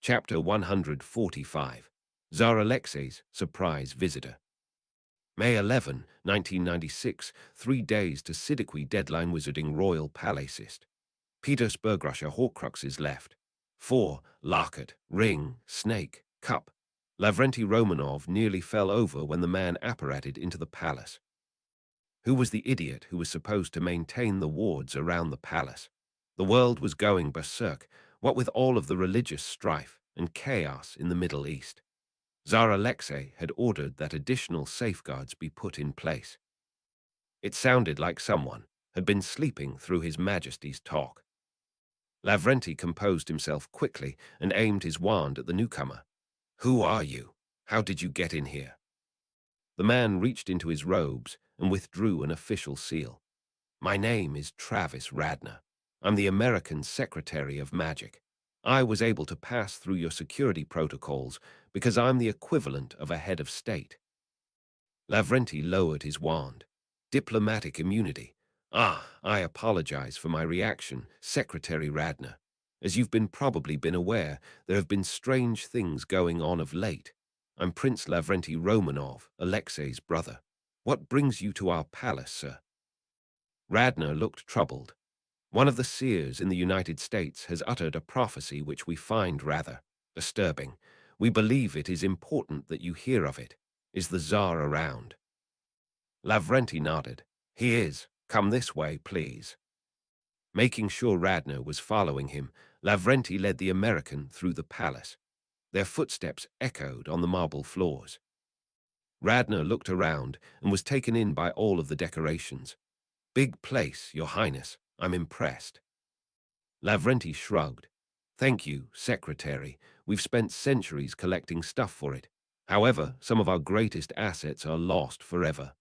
Chapter 145. Tsar Alexei's Surprise Visitor. May 11, 1996, 3 days to Siddiqui deadline wizarding Royal Palacist. Petersburg, Russia, Horcruxes left. 4. Locket, ring, snake, cup. Lavrenti Romanov nearly fell over when the man apparated into the palace. Who was the idiot who was supposed to maintain the wards around the palace? The world was going berserk, what with all of the religious strife and chaos in the Middle East. Tsar Alexei had ordered that additional safeguards be put in place. It sounded like someone had been sleeping through His Majesty's talk. Lavrenti composed himself quickly and aimed his wand at the newcomer. "Who are you? How did you get in here?" The man reached into his robes and withdrew an official seal. "My name is Travis Radner. I'm the American Secretary of Magic. I was able to pass through your security protocols because I'm the equivalent of a head of state." Lavrenti lowered his wand. "Diplomatic immunity. I apologize for my reaction, Secretary Radner. As you've probably been aware, there have been strange things going on of late. I'm Prince Lavrenti Romanov, Alexei's brother. What brings you to our palace, sir?" Radner looked troubled. "One of the seers in the United States has uttered a prophecy which we find rather disturbing. We believe it is important that you hear of it. Is the Tsar around?" Lavrenti nodded. "He is. Come this way, please." Making sure Radner was following him, Lavrenti led the American through the palace. Their footsteps echoed on the marble floors. Radner looked around and was taken in by all of the decorations. "Big place, Your Highness. I'm impressed." Lavrenti shrugged. "Thank you, Secretary. We've spent centuries collecting stuff for it. However, some of our greatest assets are lost forever."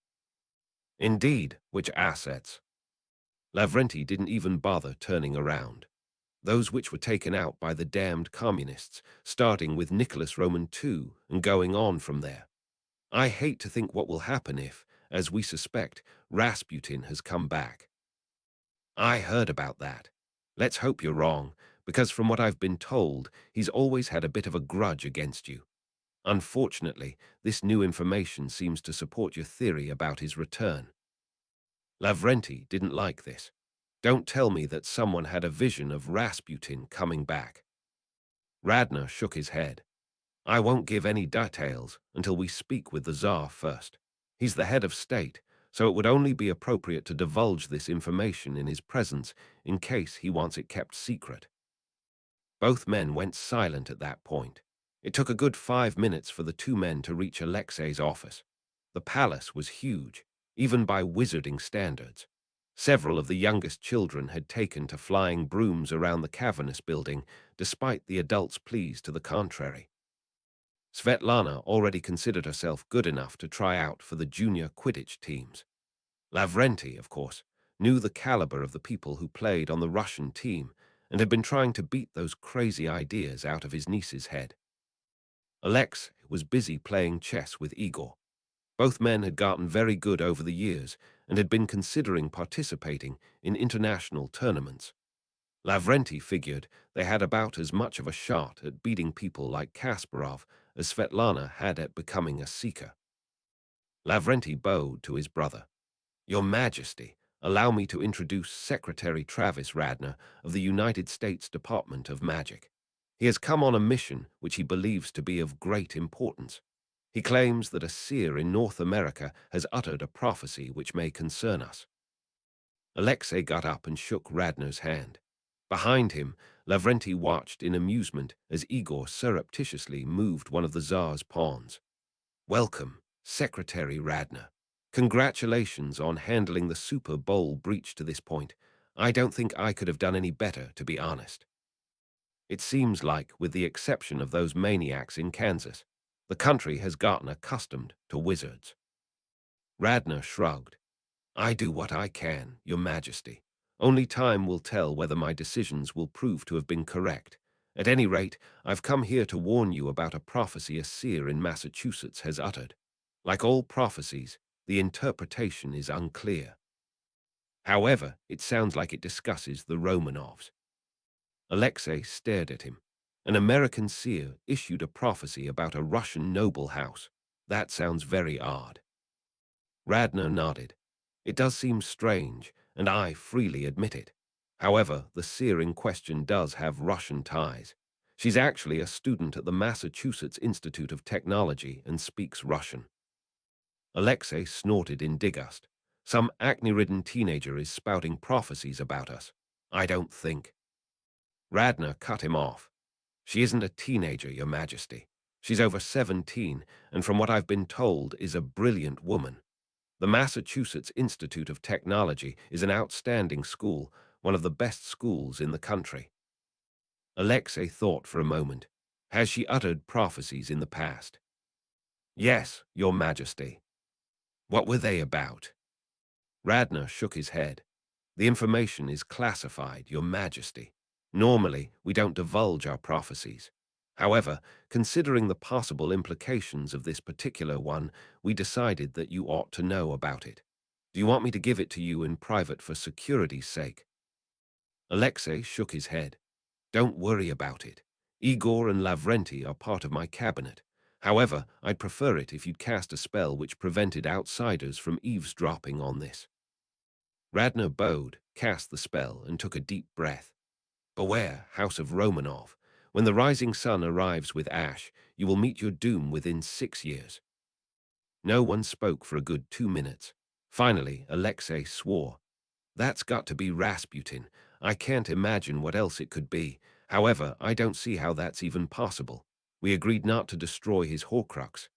"Indeed, which assets?" Lavrenti didn't even bother turning around. "Those which were taken out by the damned communists, starting with Nicholas Roman II and going on from there. I hate to think what will happen if, as we suspect, Rasputin has come back." "I heard about that. Let's hope you're wrong, because from what I've been told, he's always had a bit of a grudge against you. Unfortunately, this new information seems to support your theory about his return." Lavrenti didn't like this. "Don't tell me that someone had a vision of Rasputin coming back." Radner shook his head. "I won't give any details until we speak with the Tsar first. He's the head of state, so it would only be appropriate to divulge this information in his presence in case he wants it kept secret." Both men went silent at that point. It took a good 5 minutes for the two men to reach Alexei's office. The palace was huge, even by wizarding standards. Several of the youngest children had taken to flying brooms around the cavernous building, despite the adults' pleas to the contrary. Svetlana already considered herself good enough to try out for the junior Quidditch teams. Lavrenti, of course, knew the caliber of the people who played on the Russian team and had been trying to beat those crazy ideas out of his niece's head. Alex was busy playing chess with Igor. Both men had gotten very good over the years and had been considering participating in international tournaments. Lavrenti figured they had about as much of a shot at beating people like Kasparov as Svetlana had at becoming a seeker. Lavrenti bowed to his brother. "Your Majesty, allow me to introduce Secretary Travis Radner of the United States Department of Magic. He has come on a mission which he believes to be of great importance. He claims that a seer in North America has uttered a prophecy which may concern us." Alexei got up and shook Radner's hand. Behind him, Lavrenti watched in amusement as Igor surreptitiously moved one of the Tsar's pawns. "Welcome, Secretary Radner. Congratulations on handling the Super Bowl breach to this point. I don't think I could have done any better, to be honest. It seems like, with the exception of those maniacs in Kansas, the country has gotten accustomed to wizards." Radner shrugged. "I do what I can, Your Majesty. Only time will tell whether my decisions will prove to have been correct. At any rate, I've come here to warn you about a prophecy a seer in Massachusetts has uttered. Like all prophecies, the interpretation is unclear. However, it sounds like it discusses the Romanovs." Alexei stared at him. An American seer issued a prophecy about a Russian noble house. That sounds very odd. Radner nodded. It does seem strange, and I freely admit it. However, the seer in question does have Russian ties. She's actually a student at the Massachusetts Institute of Technology and speaks Russian. Alexei snorted in disgust. Some acne-ridden teenager is spouting prophecies about us. I don't think. Radner cut him off. She isn't a teenager, Your Majesty. She's over 17, and from what I've been told, is a brilliant woman. The Massachusetts Institute of Technology is an outstanding school, one of the best schools in the country. Alexei thought for a moment. Has she uttered prophecies in the past? Yes, Your Majesty. What were they about? Radner shook his head. The information is classified, Your Majesty. Normally, we don't divulge our prophecies. However, considering the possible implications of this particular one, we decided that you ought to know about it. Do you want me to give it to you in private for security's sake? Alexei shook his head. Don't worry about it. Igor and Lavrenti are part of my cabinet. However, I'd prefer it if you'd cast a spell which prevented outsiders from eavesdropping on this. Radner bowed, cast the spell, and took a deep breath. Beware, House of Romanov. When the rising sun arrives with ash, you will meet your doom within 6 years. No one spoke for a good 2 minutes. Finally, Alexei swore. That's got to be Rasputin. I can't imagine what else it could be. However, I don't see how that's even possible. We agreed not to destroy his Horcrux.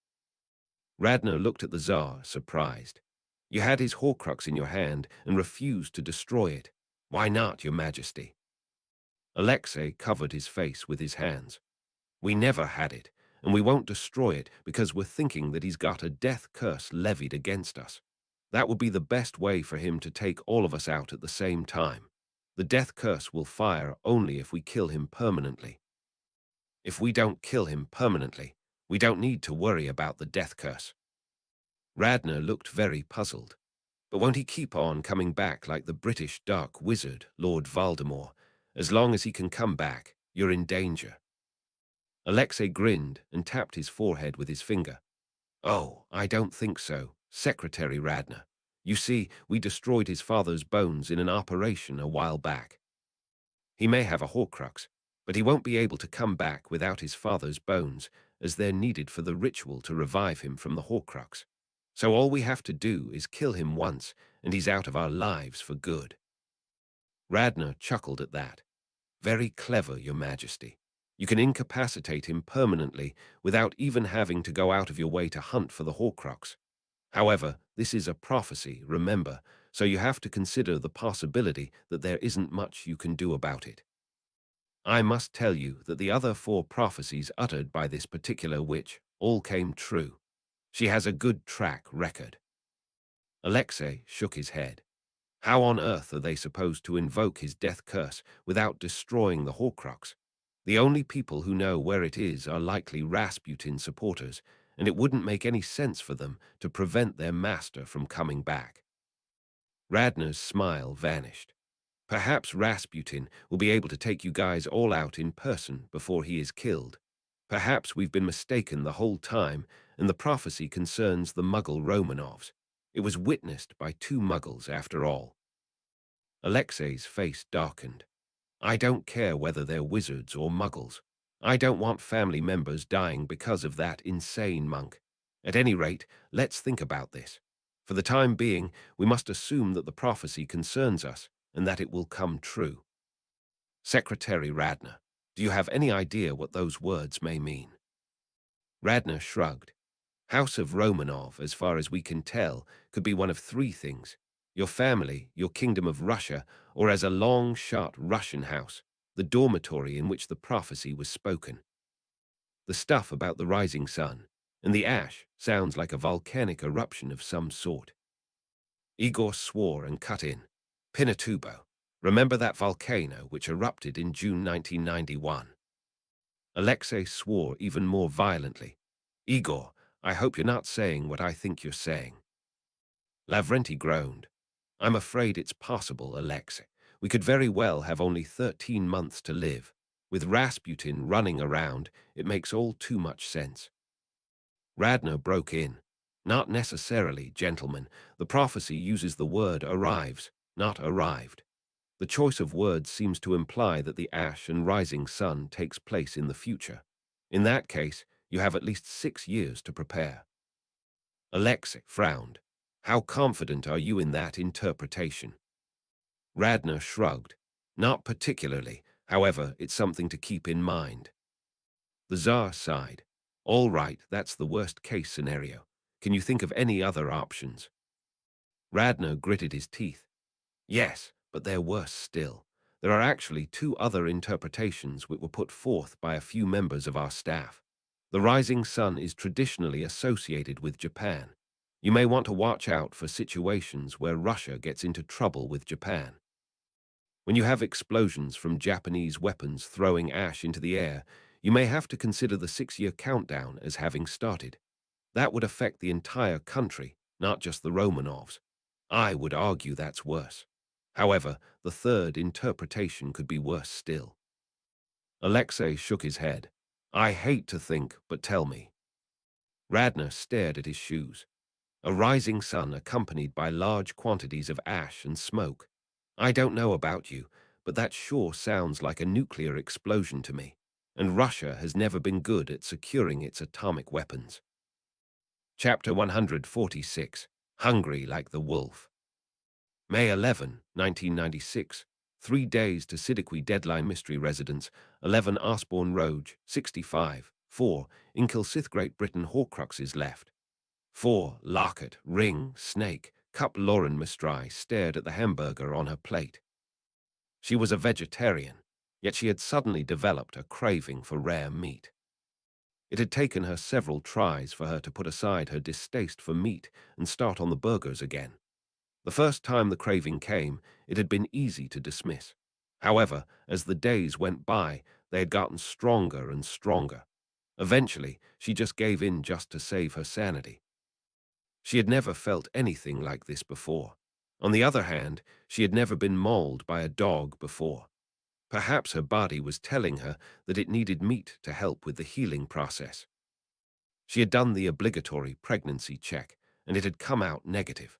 Radner looked at the Tsar, surprised. You had his Horcrux in your hand and refused to destroy it. Why not, Your Majesty? Alexei covered his face with his hands. We never had it, and we won't destroy it because we're thinking that he's got a death curse levied against us. That would be the best way for him to take all of us out at the same time. The death curse will fire only if we kill him permanently. If we don't kill him permanently, we don't need to worry about the death curse. Radner looked very puzzled. But won't he keep on coming back like the British dark wizard, Lord Voldemort? As long as he can come back, you're in danger. Alexei grinned and tapped his forehead with his finger. Oh, I don't think so, Secretary Radner. You see, we destroyed his father's bones in an operation a while back. He may have a Horcrux, but he won't be able to come back without his father's bones, as they're needed for the ritual to revive him from the Horcrux. So all we have to do is kill him once, and he's out of our lives for good. Radner chuckled at that. Very clever, Your Majesty. You can incapacitate him permanently without even having to go out of your way to hunt for the Horcrux. However, this is a prophecy, remember, so you have to consider the possibility that there isn't much you can do about it. I must tell you that the other 4 prophecies uttered by this particular witch all came true. She has a good track record. Alexei shook his head. How on earth are they supposed to invoke his death curse without destroying the Horcrux? The only people who know where it is are likely Rasputin supporters, and it wouldn't make any sense for them to prevent their master from coming back. Radner's smile vanished. Perhaps Rasputin will be able to take you guys all out in person before he is killed. Perhaps we've been mistaken the whole time, and the prophecy concerns the Muggle Romanovs. It was witnessed by 2 Muggles, after all. Alexei's face darkened. I don't care whether they're wizards or Muggles. I don't want family members dying because of that insane monk. At any rate, let's think about this. For the time being, we must assume that the prophecy concerns us, and that it will come true. Secretary Radner, do you have any idea what those words may mean? Radner shrugged. House of Romanov, as far as we can tell, could be one of 3 things. Your family, your kingdom of Russia, or as a long-shot Russian house, the dormitory in which the prophecy was spoken. The stuff about the rising sun and the ash sounds like a volcanic eruption of some sort. Igor swore and cut in. Pinatubo. Remember that volcano which erupted in June 1991? Alexei swore even more violently. Igor, I hope you're not saying what I think you're saying. Lavrenti groaned. I'm afraid it's possible, Alexei. We could very well have only 13 months to live. With Rasputin running around, it makes all too much sense. Radner broke in. Not necessarily, gentlemen. The prophecy uses the word arrives, not arrived. The choice of words seems to imply that the ash and rising sun takes place in the future. In that case, you have at least 6 years to prepare. Alexei frowned. How confident are you in that interpretation? Radner shrugged. Not particularly. However, it's something to keep in mind. The Tsar sighed. All right, that's the worst-case scenario. Can you think of any other options? Radner gritted his teeth. Yes, but they're worse still. There are actually 2 other interpretations which were put forth by a few members of our staff. The rising sun is traditionally associated with Japan. You may want to watch out for situations where Russia gets into trouble with Japan. When you have explosions from Japanese weapons throwing ash into the air, you may have to consider the 6-year countdown as having started. That would affect the entire country, not just the Romanovs. I would argue that's worse. However, the third interpretation could be worse still. Alexei shook his head. I hate to think, but tell me. Radner stared at his shoes. A rising sun accompanied by large quantities of ash and smoke. I don't know about you, but that sure sounds like a nuclear explosion to me, and Russia has never been good at securing its atomic weapons. Chapter 146, Hungry Like the Wolf. May 11, 1996, 3 days to Siddiqui Deadline Mystery Residence, 11 Osborne Road, 65, 4, in Kilsyth, Great Britain. Horcruxes left. 4. Locket, ring, snake, cup. Lauren Mistry stared at the hamburger on her plate. She was a vegetarian, yet she had suddenly developed a craving for rare meat. It had taken her several tries for her to put aside her distaste for meat and start on the burgers again. The first time the craving came, it had been easy to dismiss. However, as the days went by, they had gotten stronger and stronger. Eventually, she just gave in just to save her sanity. She had never felt anything like this before. On the other hand, she had never been mauled by a dog before. Perhaps her body was telling her that it needed meat to help with the healing process. She had done the obligatory pregnancy check, and it had come out negative.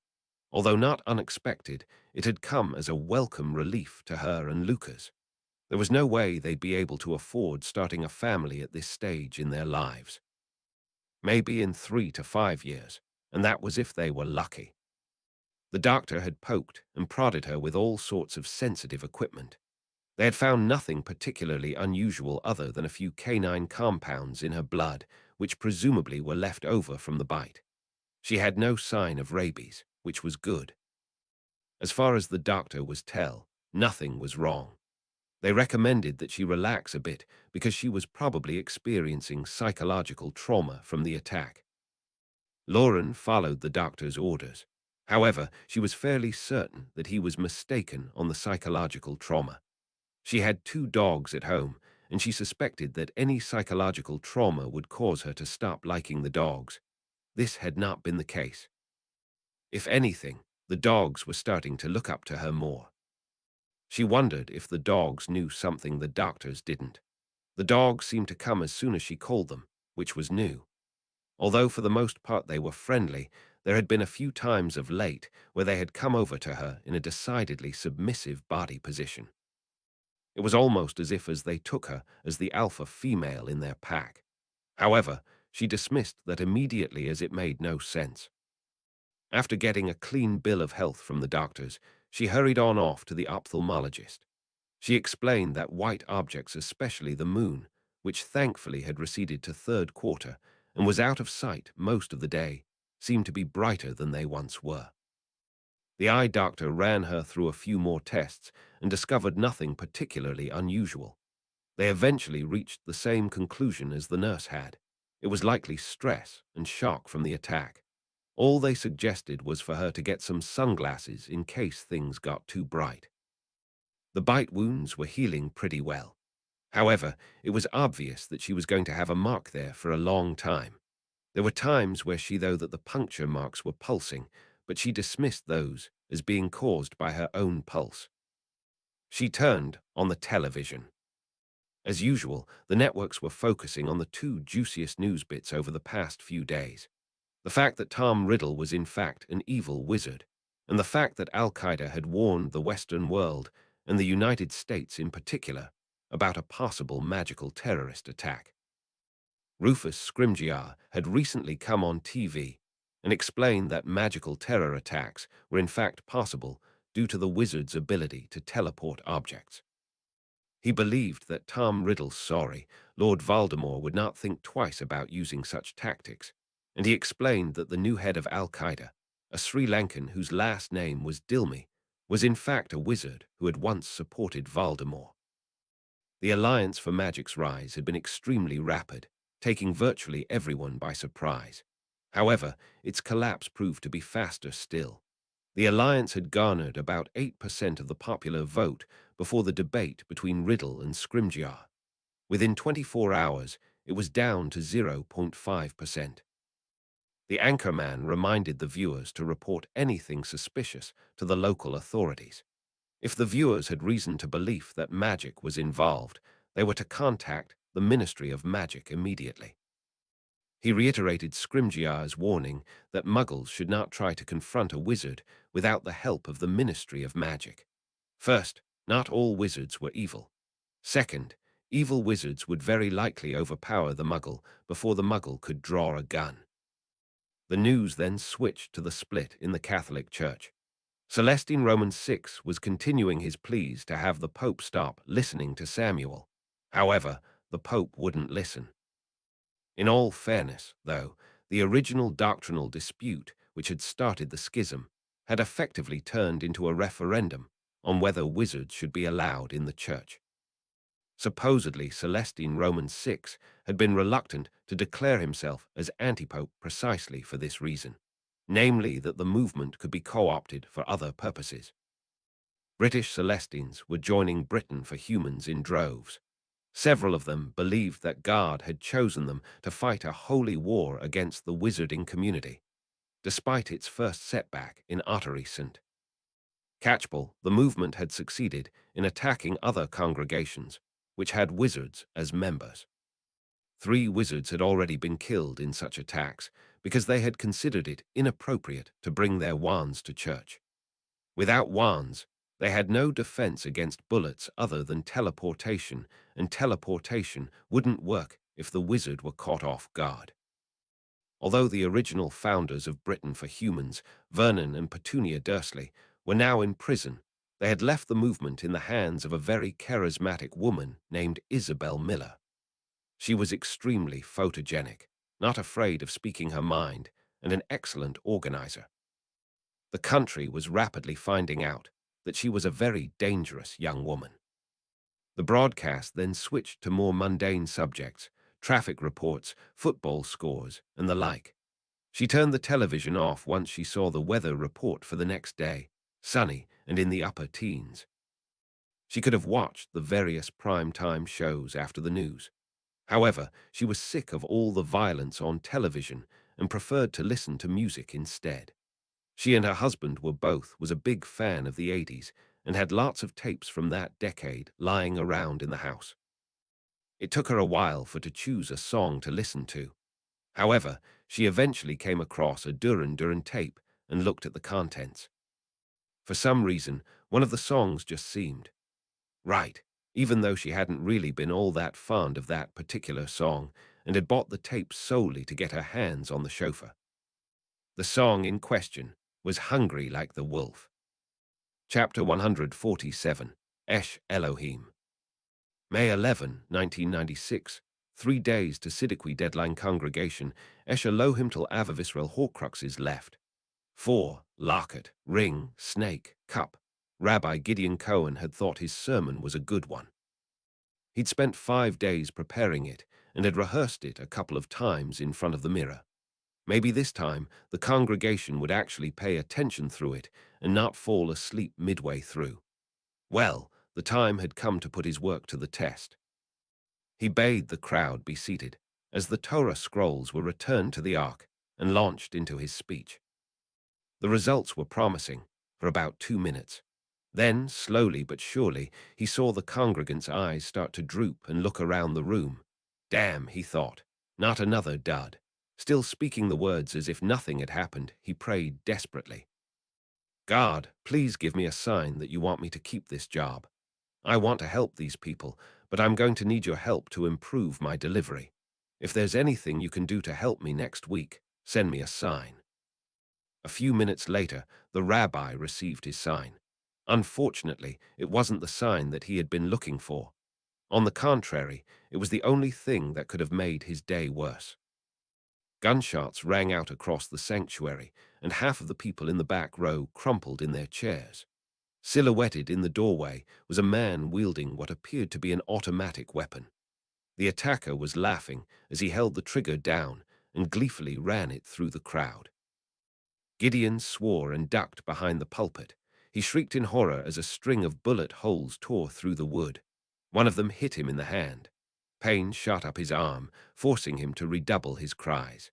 Although not unexpected, it had come as a welcome relief to her and Lucas. There was no way they'd be able to afford starting a family at this stage in their lives. Maybe in 3 to 5 years, and that was if they were lucky. The doctor had poked and prodded her with all sorts of sensitive equipment. They had found nothing particularly unusual other than a few canine compounds in her blood, which presumably were left over from the bite. She had no sign of rabies, which was good. As far as the doctor was tell, nothing was wrong. They recommended that she relax a bit because she was probably experiencing psychological trauma from the attack. Lauren followed the doctor's orders. However, she was fairly certain that he was mistaken on the psychological trauma. She had 2 dogs at home, and she suspected that any psychological trauma would cause her to stop liking the dogs. This had not been the case. If anything, the dogs were starting to look up to her more. She wondered if the dogs knew something the doctors didn't. The dogs seemed to come as soon as she called them, which was new. Although for the most part they were friendly, there had been a few times of late where they had come over to her in a decidedly submissive body position. It was almost as if they took her as the alpha female in their pack. However, she dismissed that immediately as it made no sense. After getting a clean bill of health from the doctors, she hurried on off to the ophthalmologist. She explained that white objects, especially the moon, which thankfully had receded to 3rd quarter and was out of sight most of the day, seemed to be brighter than they once were. The eye doctor ran her through a few more tests and discovered nothing particularly unusual. They eventually reached the same conclusion as the nurse had. It was likely stress and shock from the attack. All they suggested was for her to get some sunglasses in case things got too bright. The bite wounds were healing pretty well. However, it was obvious that she was going to have a mark there for a long time. There were times where she thought that the puncture marks were pulsing, but she dismissed those as being caused by her own pulse. She turned on the television. As usual, the networks were focusing on the two juiciest news bits over the past few days. The fact that Tom Riddle was in fact an evil wizard, and the fact that Al-Qaeda had warned the Western world, and the United States in particular, about a possible magical terrorist attack. Rufus Scrimgeour had recently come on TV and explained that magical terror attacks were in fact possible due to the wizard's ability to teleport objects. He believed that Tom Riddle's sorry, Lord Voldemort would not think twice about using such tactics, and he explained that the new head of Al-Qaeda, a Sri Lankan whose last name was Dilmi, was in fact a wizard who had once supported Voldemort. The Alliance for Magic's rise had been extremely rapid, taking virtually everyone by surprise. However, its collapse proved to be faster still. The alliance had garnered about 8% of the popular vote before the debate between Riddle and Scrimgeour. Within 24 hours, it was down to 0.5%. The anchorman reminded the viewers to report anything suspicious to the local authorities. If the viewers had reason to believe that magic was involved, they were to contact the Ministry of Magic immediately. He reiterated Scrimgeour's warning that Muggles should not try to confront a wizard without the help of the Ministry of Magic. First, not all wizards were evil. Second, evil wizards would very likely overpower the Muggle before the Muggle could draw a gun. The news then switched to the split in the Catholic Church. Celestine Roman VI was continuing his pleas to have the Pope stop listening to Samuel. However, the Pope wouldn't listen. In all fairness, though, the original doctrinal dispute which had started the schism had effectively turned into a referendum on whether wizards should be allowed in the church. Supposedly, Celestine Roman VI had been reluctant to declare himself as antipope precisely for this reason, namely that the movement could be co-opted for other purposes. British Celestines were joining Britain for Humans in droves. Several of them believed that God had chosen them to fight a holy war against the wizarding community, despite its first setback in Ottery St. Catchpole, the movement had succeeded in attacking other congregations, which had wizards as members. 3 wizards had already been killed in such attacks because they had considered it inappropriate to bring their wands to church. Without wands, they had no defense against bullets other than teleportation, and teleportation wouldn't work if the wizard were caught off guard. Although the original founders of Britain for Humans, Vernon and Petunia Dursley, were now in prison, they had left the movement in the hands of a very charismatic woman named Isabel Miller. She was extremely photogenic, not afraid of speaking her mind, and an excellent organizer. The country was rapidly finding out that she was a very dangerous young woman. The broadcast then switched to more mundane subjects, traffic reports, football scores, and the like. She turned the television off once she saw the weather report for the next day, sunny and in the upper teens. She could have watched the various prime-time shows after the news. However, she was sick of all the violence on television and preferred to listen to music instead. She and her husband was a big fan of the 80s and had lots of tapes from that decade lying around in the house. It took her a while to choose a song to listen to. However, she eventually came across a Duran Duran tape and looked at the contents. For some reason, one of the songs just seemed right, even though she hadn't really been all that fond of that particular song and had bought the tape solely to get her hands on the chauffeur. The song in question was Hungry Like the Wolf. Chapter 147, Esh Elohim. May 11, 1996, 3 days to Siddiqui deadline congregation, Esh Elohim till Avavisrael Horcruxes left. 4. Locket, ring, snake, cup. Rabbi Gideon Cohen had thought his sermon was a good one. He'd spent 5 days preparing it and had rehearsed it a couple of times in front of the mirror. Maybe this time the congregation would actually pay attention through it and not fall asleep midway through. Well, the time had come to put his work to the test. He bade the crowd be seated as the Torah scrolls were returned to the ark and launched into his speech. The results were promising for about 2 minutes. Then, slowly but surely, he saw the congregant's eyes start to droop and look around the room. Damn, he thought, not another dud. Still speaking the words as if nothing had happened, he prayed desperately. God, please give me a sign that you want me to keep this job. I want to help these people, but I'm going to need your help to improve my delivery. If there's anything you can do to help me next week, send me a sign. A few minutes later, the rabbi received his sign. Unfortunately, it wasn't the sign that he had been looking for. On the contrary, it was the only thing that could have made his day worse. Gunshots rang out across the sanctuary, and half of the people in the back row crumpled in their chairs. Silhouetted in the doorway was a man wielding what appeared to be an automatic weapon. The attacker was laughing as he held the trigger down and gleefully ran it through the crowd. Gideon swore and ducked behind the pulpit. He shrieked in horror as a string of bullet holes tore through the wood. One of them hit him in the hand. Pain shot up his arm, forcing him to redouble his cries.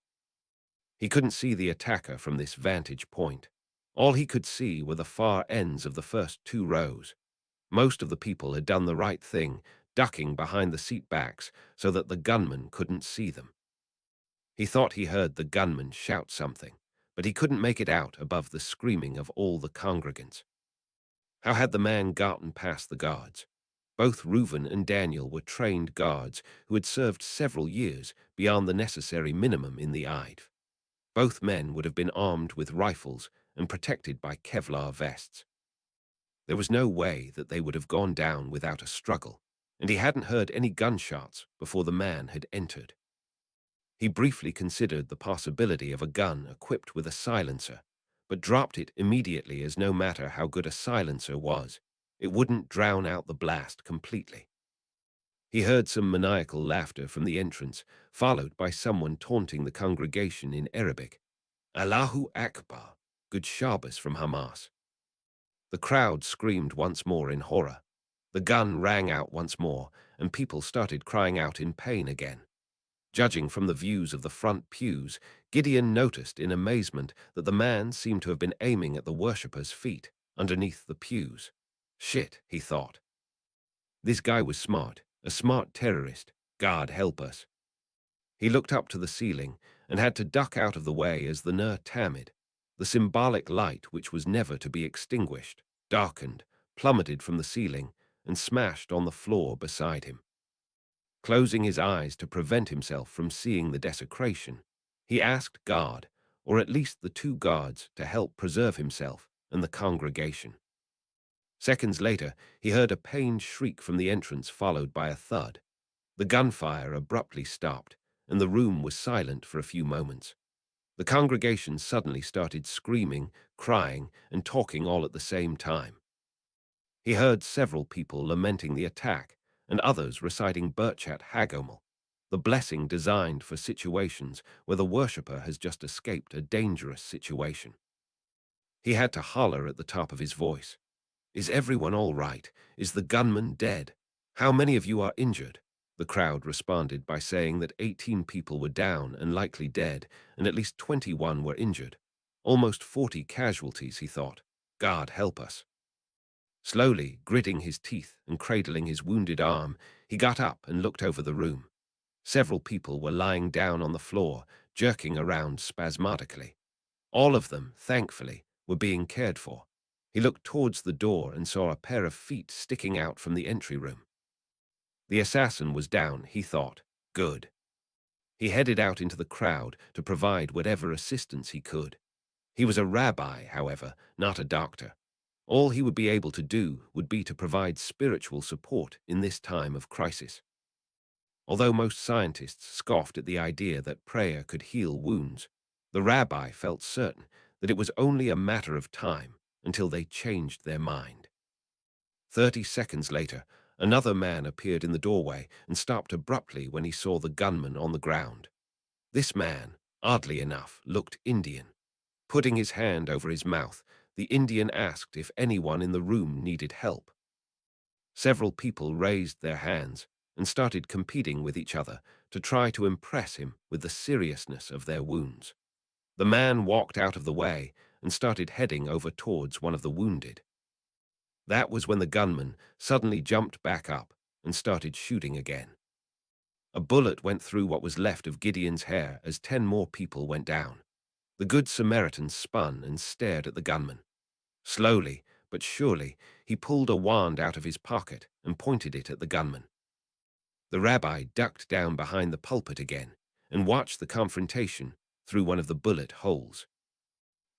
He couldn't see the attacker from this vantage point. All he could see were the far ends of the first two rows. Most of the people had done the right thing, ducking behind the seat backs so that the gunman couldn't see them. He thought he heard the gunman shout something, but he couldn't make it out above the screaming of all the congregants. How had the man gotten past the guards? Both Reuben and Daniel were trained guards who had served several years beyond the necessary minimum in the IDF. Both men would have been armed with rifles and protected by Kevlar vests. There was no way that they would have gone down without a struggle, and he hadn't heard any gunshots before the man had entered. He briefly considered the possibility of a gun equipped with a silencer, but dropped it immediately as no matter how good a silencer was, it wouldn't drown out the blast completely. He heard some maniacal laughter from the entrance, followed by someone taunting the congregation in Arabic. Allahu Akbar, good Shabbos from Hamas. The crowd screamed once more in horror. The gun rang out once more, and people started crying out in pain again. Judging from the views of the front pews, Gideon noticed in amazement that the man seemed to have been aiming at the worshippers' feet, underneath the pews. Shit, he thought. This guy was smart, a smart terrorist. God help us. He looked up to the ceiling and had to duck out of the way as the Nur Tamid, the symbolic light which was never to be extinguished, darkened, plummeted from the ceiling, and smashed on the floor beside him. Closing his eyes to prevent himself from seeing the desecration, he asked God, or at least the two guards, to help preserve himself and the congregation. Seconds later, he heard a pained shriek from the entrance followed by a thud. The gunfire abruptly stopped, and the room was silent for a few moments. The congregation suddenly started screaming, crying, and talking all at the same time. He heard several people lamenting the attack, and others reciting Birchat Hagomel, the blessing designed for situations where the worshipper has just escaped a dangerous situation. He had to holler at the top of his voice. Is everyone all right? Is the gunman dead? How many of you are injured? The crowd responded by saying that 18 people were down and likely dead, and at least 21 were injured. Almost 40 casualties, he thought. God help us. Slowly, gritting his teeth and cradling his wounded arm, he got up and looked over the room. Several people were lying down on the floor, jerking around spasmodically. All of them, thankfully, were being cared for. He looked towards the door and saw a pair of feet sticking out from the entry room. The assassin was down, he thought. Good. He headed out into the crowd to provide whatever assistance he could. He was a rabbi, however, not a doctor. All he would be able to do would be to provide spiritual support in this time of crisis. Although most scientists scoffed at the idea that prayer could heal wounds, the rabbi felt certain that it was only a matter of time until they changed their mind. 30 seconds later, another man appeared in the doorway and stopped abruptly when he saw the gunman on the ground. This man, oddly enough, looked Indian. Putting his hand over his mouth, the Indian asked if anyone in the room needed help. Several people raised their hands and started competing with each other to try to impress him with the seriousness of their wounds. The man walked out of the way and started heading over towards one of the wounded. That was when the gunman suddenly jumped back up and started shooting again. A bullet went through what was left of Gideon's hair as 10 more people went down. The Good Samaritan spun and stared at the gunman. Slowly, but surely, he pulled a wand out of his pocket and pointed it at the gunman. The rabbi ducked down behind the pulpit again and watched the confrontation through one of the bullet holes.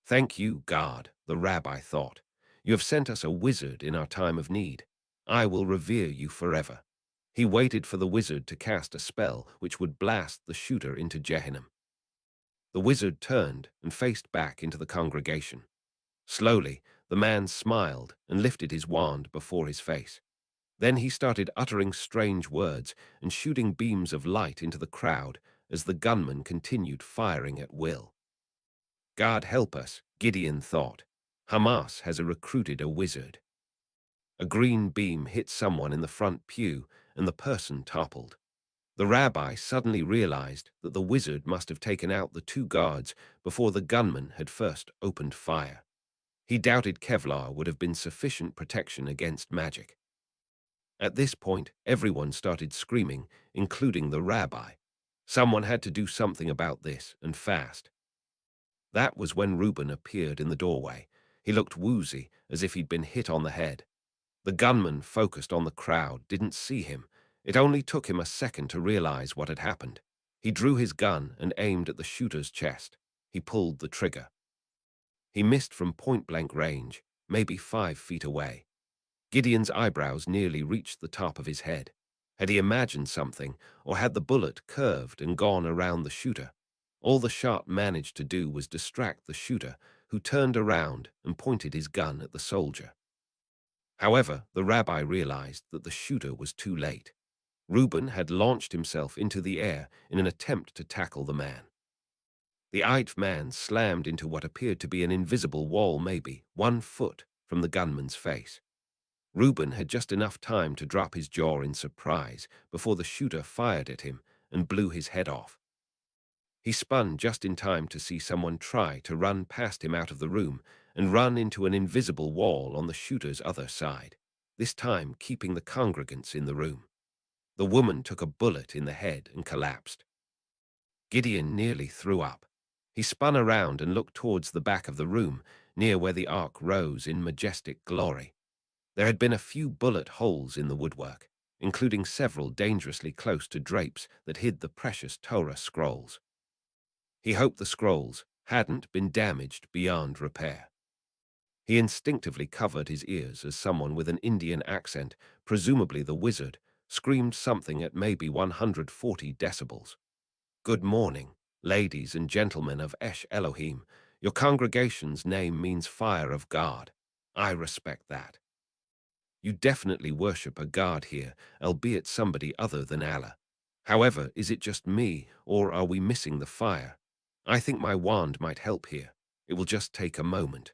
"Thank you, God," the rabbi thought. "You have sent us a wizard in our time of need. I will revere you forever." He waited for the wizard to cast a spell which would blast the shooter into Gehenna. The wizard turned and faced back into the congregation. Slowly, the man smiled and lifted his wand before his face. Then he started uttering strange words and shooting beams of light into the crowd as the gunman continued firing at will. God help us, Gideon thought. Hamas has recruited a wizard. A green beam hit someone in the front pew and the person toppled. The rabbi suddenly realized that the wizard must have taken out the 2 guards before the gunman had first opened fire. He doubted Kevlar would have been sufficient protection against magic. At this point, everyone started screaming, including the rabbi. Someone had to do something about this, and fast. That was when Reuben appeared in the doorway. He looked woozy, as if he'd been hit on the head. The gunman, focused on the crowd, didn't see him. It only took him a second to realize what had happened. He drew his gun and aimed at the shooter's chest. He pulled the trigger. He missed from point-blank range, maybe 5 feet away. Gideon's eyebrows nearly reached the top of his head. Had he imagined something, or had the bullet curved and gone around the shooter? All the shot managed to do was distract the shooter, who turned around and pointed his gun at the soldier. However, the rabbi realized that the shooter was too late. Reuben had launched himself into the air in an attempt to tackle the man. The eighth man slammed into what appeared to be an invisible wall, maybe 1 foot from the gunman's face. Reuben had just enough time to drop his jaw in surprise before the shooter fired at him and blew his head off. He spun just in time to see someone try to run past him out of the room and run into an invisible wall on the shooter's other side, this time keeping the congregants in the room. The woman took a bullet in the head and collapsed. Gideon nearly threw up. He spun around and looked towards the back of the room, near where the ark rose in majestic glory. There had been a few bullet holes in the woodwork, including several dangerously close to drapes that hid the precious Torah scrolls. He hoped the scrolls hadn't been damaged beyond repair. He instinctively covered his ears as someone with an Indian accent, presumably the wizard, screamed something at maybe 140 decibels. "Good morning, ladies and gentlemen of Esh Elohim. Your congregation's name means fire of God. I respect that. You definitely worship a god here, albeit somebody other than Allah. However, is it just me, or are we missing the fire? I think my wand might help here. It will just take a moment."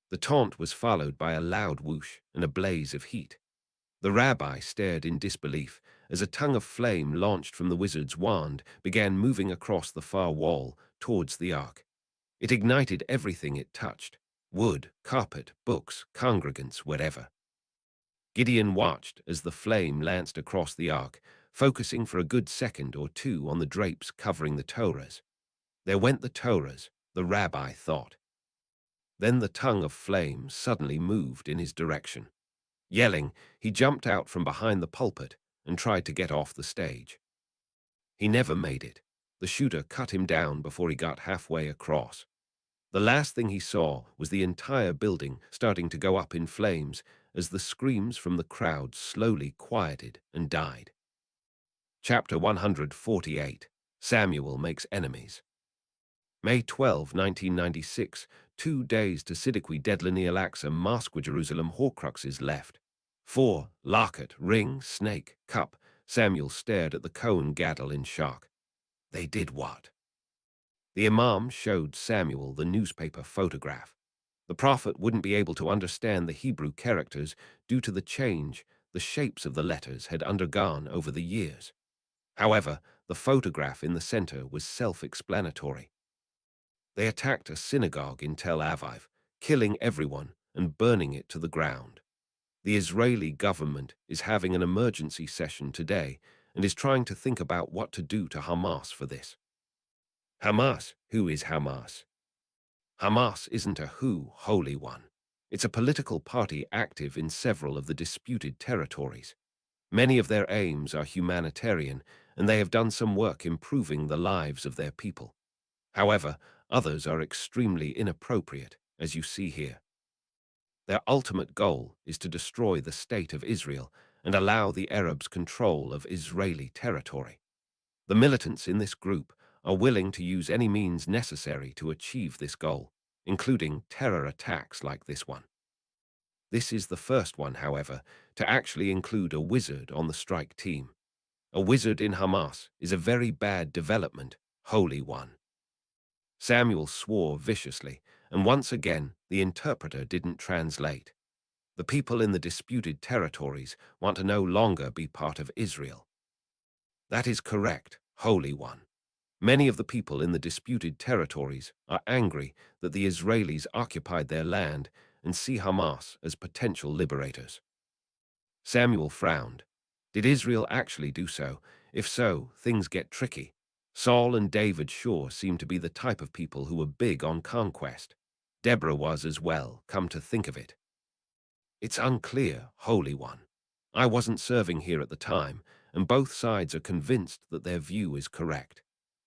The taunt was followed by a loud whoosh and a blaze of heat. The rabbi stared in disbelief as a tongue of flame launched from the wizard's wand began moving across the far wall towards the ark. It ignited everything it touched: wood, carpet, books, congregants, whatever. Gideon watched as the flame lanced across the ark, focusing for a good second or two on the drapes covering the Torahs. There went the Torahs, the rabbi thought. Then the tongue of flame suddenly moved in his direction. Yelling, he jumped out from behind the pulpit and tried to get off the stage. He never made it. The shooter cut him down before he got halfway across. The last thing he saw was the entire building starting to go up in flames as the screams from the crowd slowly quieted and died. Chapter 148. Samuel Makes Enemies. May 12, 1996, 2 days to Siddiqui Deadlani Al-Aqsa Mosque Jerusalem Horcruxes left. 4. Locket, ring, snake, cup. Samuel stared at the Kohen Gadol in shock. They did what? The Imam showed Samuel the newspaper photograph. The prophet wouldn't be able to understand the Hebrew characters due to the change the shapes of the letters had undergone over the years. However, the photograph in the center was self-explanatory. They attacked a synagogue in Tel Aviv, killing everyone and burning it to the ground. The Israeli government is having an emergency session today and is trying to think about what to do to Hamas for this. Hamas? Who is Hamas? Hamas isn't a who, holy one. It's a political party active in several of the disputed territories. Many of their aims are humanitarian, and they have done some work improving the lives of their people. However, others are extremely inappropriate, as you see here. Their ultimate goal is to destroy the state of Israel and allow the Arabs control of Israeli territory. The militants in this group are willing to use any means necessary to achieve this goal, including terror attacks like this one. This is the first one, however, to actually include a wizard on the strike team. A wizard in Hamas is a very bad development, holy one. Samuel swore viciously, and once again the interpreter didn't translate. The people in the disputed territories want to no longer be part of Israel. That is correct, holy one. Many of the people in the disputed territories are angry that the Israelis occupied their land and see Hamas as potential liberators. Samuel frowned. Did Israel actually do so? If so, things get tricky. Saul and David sure seem to be the type of people who were big on conquest. Deborah was as well, come to think of it. It's unclear, holy one. I wasn't serving here at the time, and both sides are convinced that their view is correct.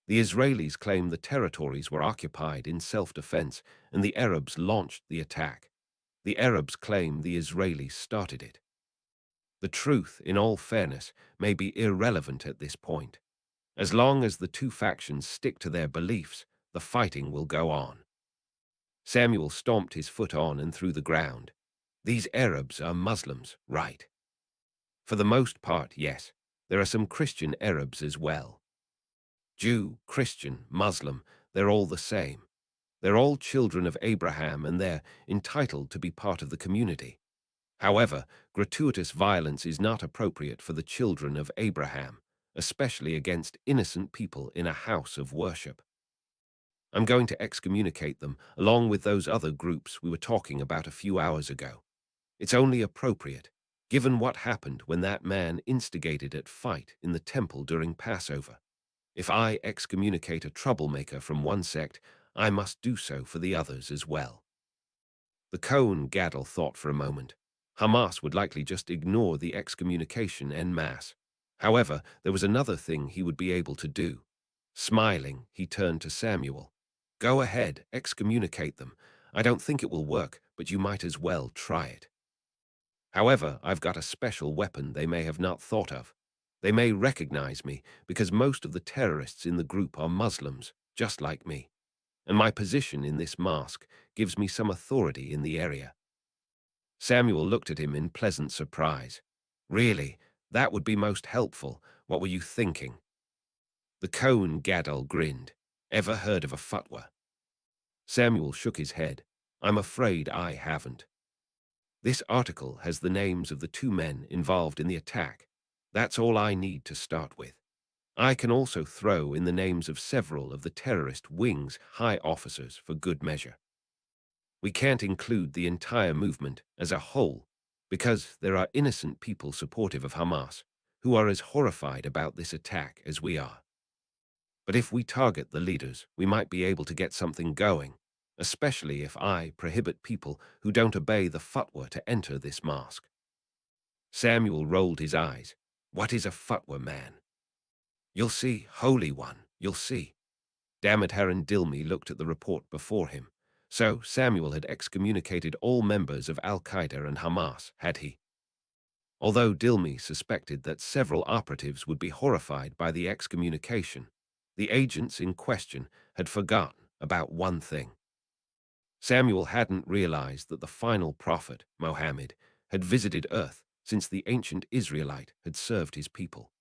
The Israelis claim the territories were occupied in self-defense, and the Arabs launched the attack. The Arabs claim the Israelis started it. The truth, in all fairness, may be irrelevant at this point. As long as the two factions stick to their beliefs, the fighting will go on. Samuel stomped his foot on and through the ground. These Arabs are Muslims, right? For the most part, yes. There are some Christian Arabs as well. Jew, Christian, Muslim, they're all the same. They're all children of Abraham and they're entitled to be part of the community. However, gratuitous violence is not appropriate for the children of Abraham, especially against innocent people in a house of worship. I'm going to excommunicate them, along with those other groups we were talking about a few hours ago. It's only appropriate, given what happened when that man instigated a fight in the temple during Passover. If I excommunicate a troublemaker from one sect, I must do so for the others as well. The Cohen Gadol thought for a moment. Hamas would likely just ignore the excommunication en masse. However, there was another thing he would be able to do. Smiling, he turned to Samuel. Go ahead, excommunicate them. I don't think it will work, but you might as well try it. However, I've got a special weapon they may have not thought of. They may recognize me because most of the terrorists in the group are Muslims, just like me. And my position in this mosque gives me some authority in the area. Samuel looked at him in pleasant surprise. Really, that would be most helpful. What were you thinking? The Cohen Gadol grinned. Ever heard of a fatwa? Samuel shook his head. I'm afraid I haven't. This article has the names of the two men involved in the attack. That's all I need to start with. I can also throw in the names of several of the terrorist wing's high officers for good measure. We can't include the entire movement as a whole because there are innocent people supportive of Hamas who are as horrified about this attack as we are. But if we target the leaders, we might be able to get something going, especially if I prohibit people who don't obey the fatwa to enter this mosque. Samuel rolled his eyes. What is a fatwa, man? You'll see, Holy One, you'll see. Damodar and Dilmi looked at the report before him. So Samuel had excommunicated all members of Al-Qaeda and Hamas, had he? Although Dilmi suspected that several operatives would be horrified by the excommunication, the agents in question had forgotten about one thing. Samuel hadn't realized that the final prophet, Mohammed, had visited Earth since the ancient Israelite had served his people.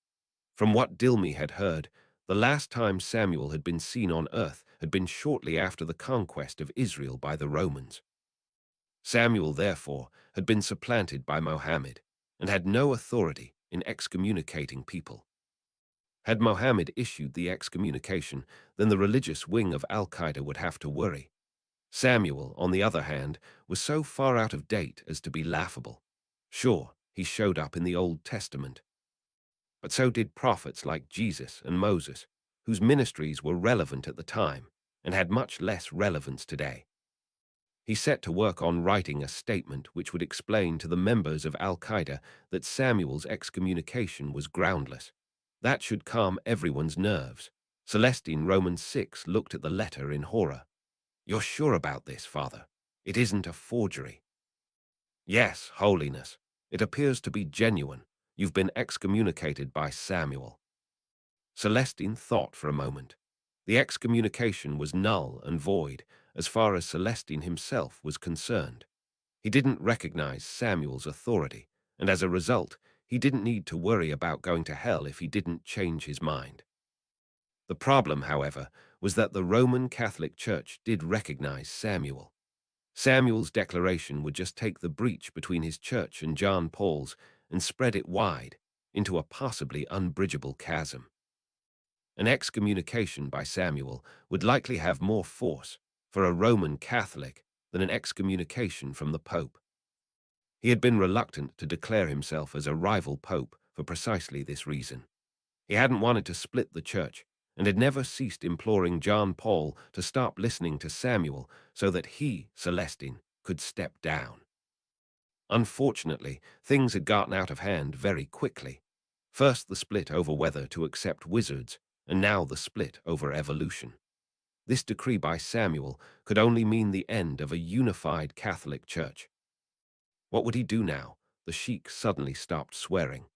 From what Dilmi had heard, the last time Samuel had been seen on Earth had been shortly after the conquest of Israel by the Romans. Samuel, therefore, had been supplanted by Mohammed and had no authority in excommunicating people. Had Mohammed issued the excommunication, then the religious wing of Al-Qaeda would have to worry. Samuel, on the other hand, was so far out of date as to be laughable. Sure, he showed up in the Old Testament, but so did prophets like Jesus and Moses, whose ministries were relevant at the time and had much less relevance today. He set to work on writing a statement which would explain to the members of Al-Qaeda that Samuel's excommunication was groundless. That should calm everyone's nerves. Celestine Romans 6 looked at the letter in horror. "You're sure about this, Father? It isn't a forgery?" "Yes, Holiness. It appears to be genuine. You've been excommunicated by Samuel." Celestine thought for a moment. The excommunication was null and void as far as Celestine himself was concerned. He didn't recognize Samuel's authority, and as a result, he didn't need to worry about going to hell if he didn't change his mind. The problem, however, was that the Roman Catholic Church did recognize Samuel. Samuel's declaration would just take the breach between his church and John Paul's and spread it wide into a possibly unbridgeable chasm. An excommunication by Samuel would likely have more force for a Roman Catholic than an excommunication from the Pope. He had been reluctant to declare himself as a rival pope for precisely this reason. He hadn't wanted to split the church and had never ceased imploring John Paul to stop listening to Samuel so that he, Celestine, could step down. Unfortunately, things had gotten out of hand very quickly. First the split over whether to accept wizards, and now the split over evolution. This decree by Samuel could only mean the end of a unified Catholic Church. What would he do now? The sheik suddenly stopped swearing.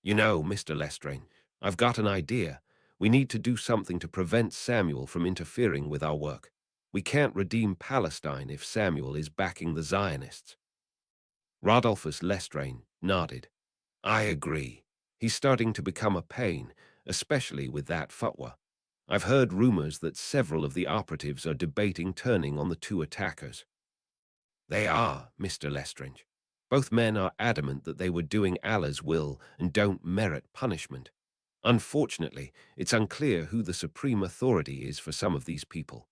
"You know, Mr. Lestrange, I've got an idea. We need to do something to prevent Samuel from interfering with our work. We can't redeem Palestine if Samuel is backing the Zionists." Rodolphus Lestrange nodded. "I agree. He's starting to become a pain, especially with that fatwa. I've heard rumors that several of the operatives are debating turning on the two attackers." "They are, Mr. Lestrange. Both men are adamant that they were doing Allah's will and don't merit punishment. Unfortunately, it's unclear who the supreme authority is for some of these people.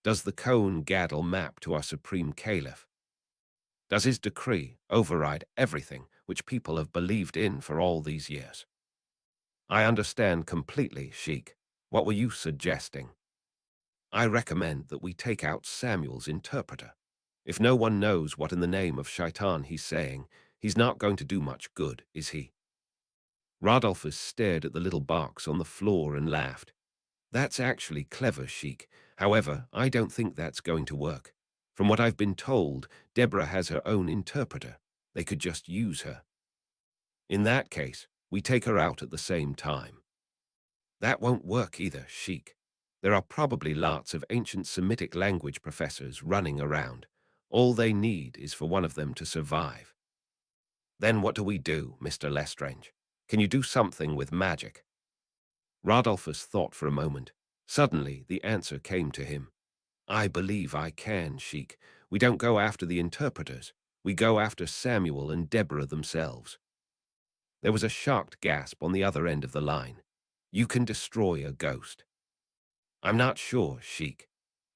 Does the Kohen Gadol map to our supreme caliph? Does his decree override everything which people have believed in for all these years?" "I understand completely, Sheik. What were you suggesting?" "I recommend that we take out Samuel's interpreter. If no one knows what in the name of Shaitan he's saying, he's not going to do much good, is he?" Rodolphus stared at the little box on the floor and laughed. "That's actually clever, Sheik. However, I don't think that's going to work. From what I've been told, Deborah has her own interpreter. They could just use her. In that case, we take her out at the same time." "That won't work either, Sheik. There are probably lots of ancient Semitic language professors running around. All they need is for one of them to survive." "Then what do we do, Mr. Lestrange? Can you do something with magic?" Rodolphus thought for a moment. Suddenly, the answer came to him. "I believe I can, Sheik. We don't go after the interpreters. We go after Samuel and Deborah themselves." There was a shocked gasp on the other end of the line. "You can destroy a ghost?" "I'm not sure, Sheik.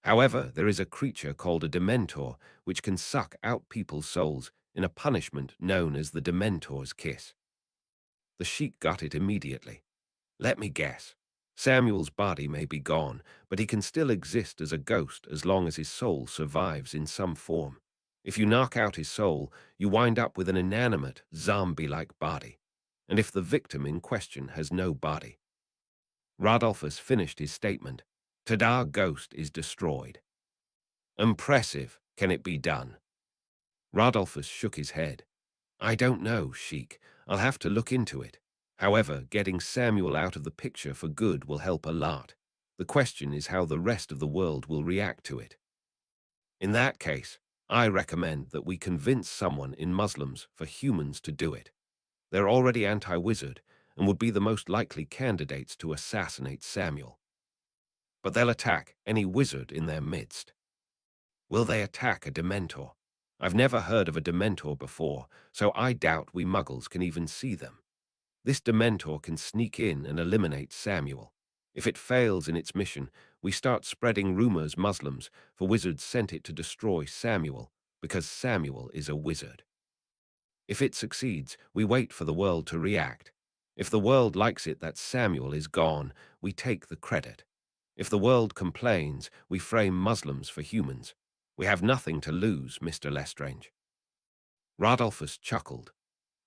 However, there is a creature called a dementor which can suck out people's souls in a punishment known as the dementor's kiss." The sheik got it immediately. "Let me guess. Samuel's body may be gone, but he can still exist as a ghost as long as his soul survives in some form. If you knock out his soul, you wind up with an inanimate, zombie-like body. And if the victim in question has no body..." Rodolphus finished his statement. "Tadar ghost is destroyed." "Impressive. Can it be done?" Rodolphus shook his head. "I don't know, Sheik. I'll have to look into it. However, getting Samuel out of the picture for good will help a lot. The question is how the rest of the world will react to it. In that case, I recommend that we convince someone in Muslims for humans to do it. They're already anti-wizard and would be the most likely candidates to assassinate Samuel. But they'll attack any wizard in their midst." "Will they attack a dementor? I've never heard of a dementor before, so I doubt we Muggles can even see them. This dementor can sneak in and eliminate Samuel. If it fails in its mission, we start spreading rumors Muslims for wizards sent it to destroy Samuel because Samuel is a wizard." If it succeeds, we wait for the world to react. If the world likes it that Samuel is gone, we take the credit. If the world complains, we frame Muslims for humans. We have nothing to lose, Mr. Lestrange." Radolphus chuckled.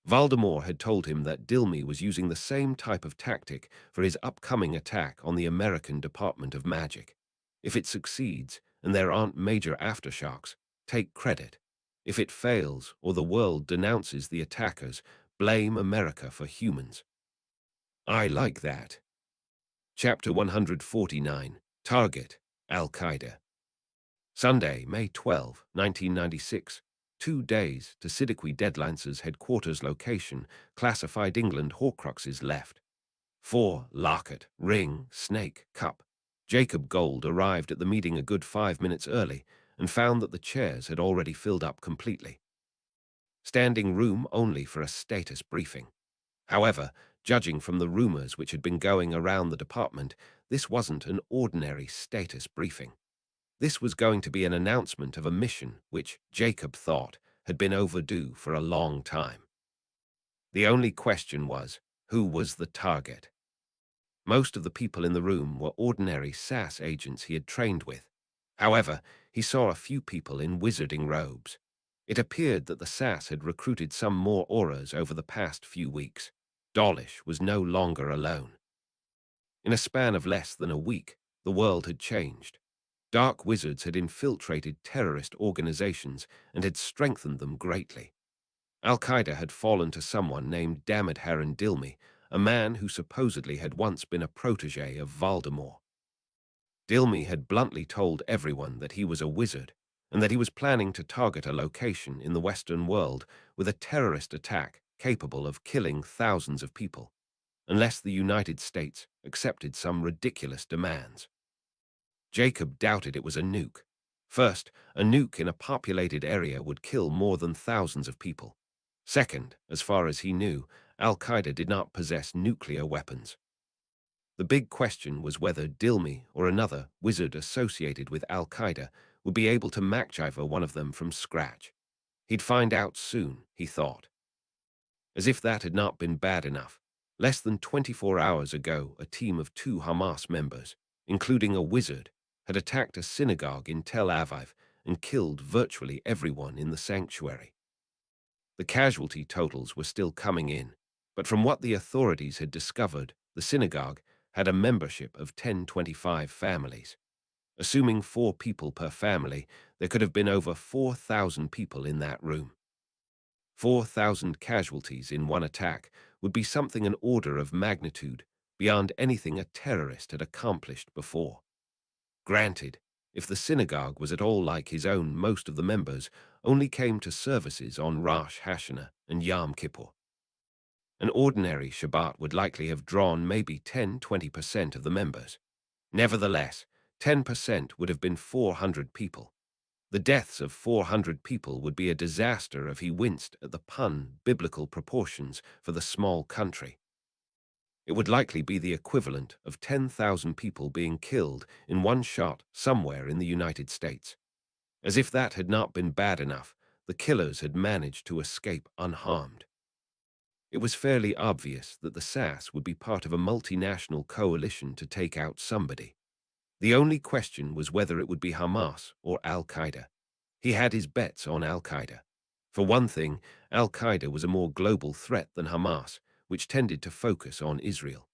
Voldemort had told him that Dilmy was using the same type of tactic for his upcoming attack on the American Department of Magic. If it succeeds, and there aren't major aftershocks, take credit. If it fails, or the world denounces the attackers, blame America for humans. I like that. Chapter 149. Target, Al-Qaeda. Sunday, May 12, 1996. 2 days to Siddiqui Deadlance's headquarters location, classified England Horcruxes left. 4. Larket, Ring, Snake, Cup. Jacob Gold arrived at the meeting a good 5 minutes early and found that the chairs had already filled up completely. Standing room only for a status briefing. However, judging from the rumors which had been going around the department, this wasn't an ordinary status briefing. This was going to be an announcement of a mission which, Jacob thought, had been overdue for a long time. The only question was, who was the target? Most of the people in the room were ordinary SAS agents he had trained with. However, he saw a few people in wizarding robes. It appeared that the SAS had recruited some more auras over the past few weeks. Dawlish was no longer alone. In a span of less than a week, the world had changed. Dark wizards had infiltrated terrorist organizations and had strengthened them greatly. Al-Qaeda had fallen to someone named Damod Haran Dilmy, a man who supposedly had once been a protege of Voldemort. Dilmy had bluntly told everyone that he was a wizard and that he was planning to target a location in the Western world with a terrorist attack capable of killing thousands of people, unless the United States accepted some ridiculous demands. Jacob doubted it was a nuke. First, a nuke in a populated area would kill more than thousands of people. Second, as far as he knew, Al-Qaeda did not possess nuclear weapons. The big question was whether Dilmy or another wizard associated with Al-Qaeda would be able to MacGyver one of them from scratch. He'd find out soon, he thought. As if that had not been bad enough, less than 24 hours ago, a team of 2 Hamas members, including a wizard, had attacked a synagogue in Tel Aviv and killed virtually everyone in the sanctuary. The casualty totals were still coming in, but from what the authorities had discovered, the synagogue had a membership of 1025 families. Assuming 4 people per family, there could have been over 4,000 people in that room. 4,000 casualties in one attack would be something an order of magnitude beyond anything a terrorist had accomplished before. Granted, if the synagogue was at all like his own, most of the members only came to services on Rosh Hashanah and Yom Kippur. An ordinary Shabbat would likely have drawn maybe 10–20% of the members. Nevertheless, 10% would have been 400 people. The deaths of 400 people would be a disaster if he winced at the biblical proportions for the small country. It would likely be the equivalent of 10,000 people being killed in one shot somewhere in the United States. As if that had not been bad enough, the killers had managed to escape unharmed. It was fairly obvious that the SAS would be part of a multinational coalition to take out somebody. The only question was whether it would be Hamas or Al-Qaeda. He had his bets on Al-Qaeda. For one thing, Al-Qaeda was a more global threat than Hamas, which tended to focus on Israel.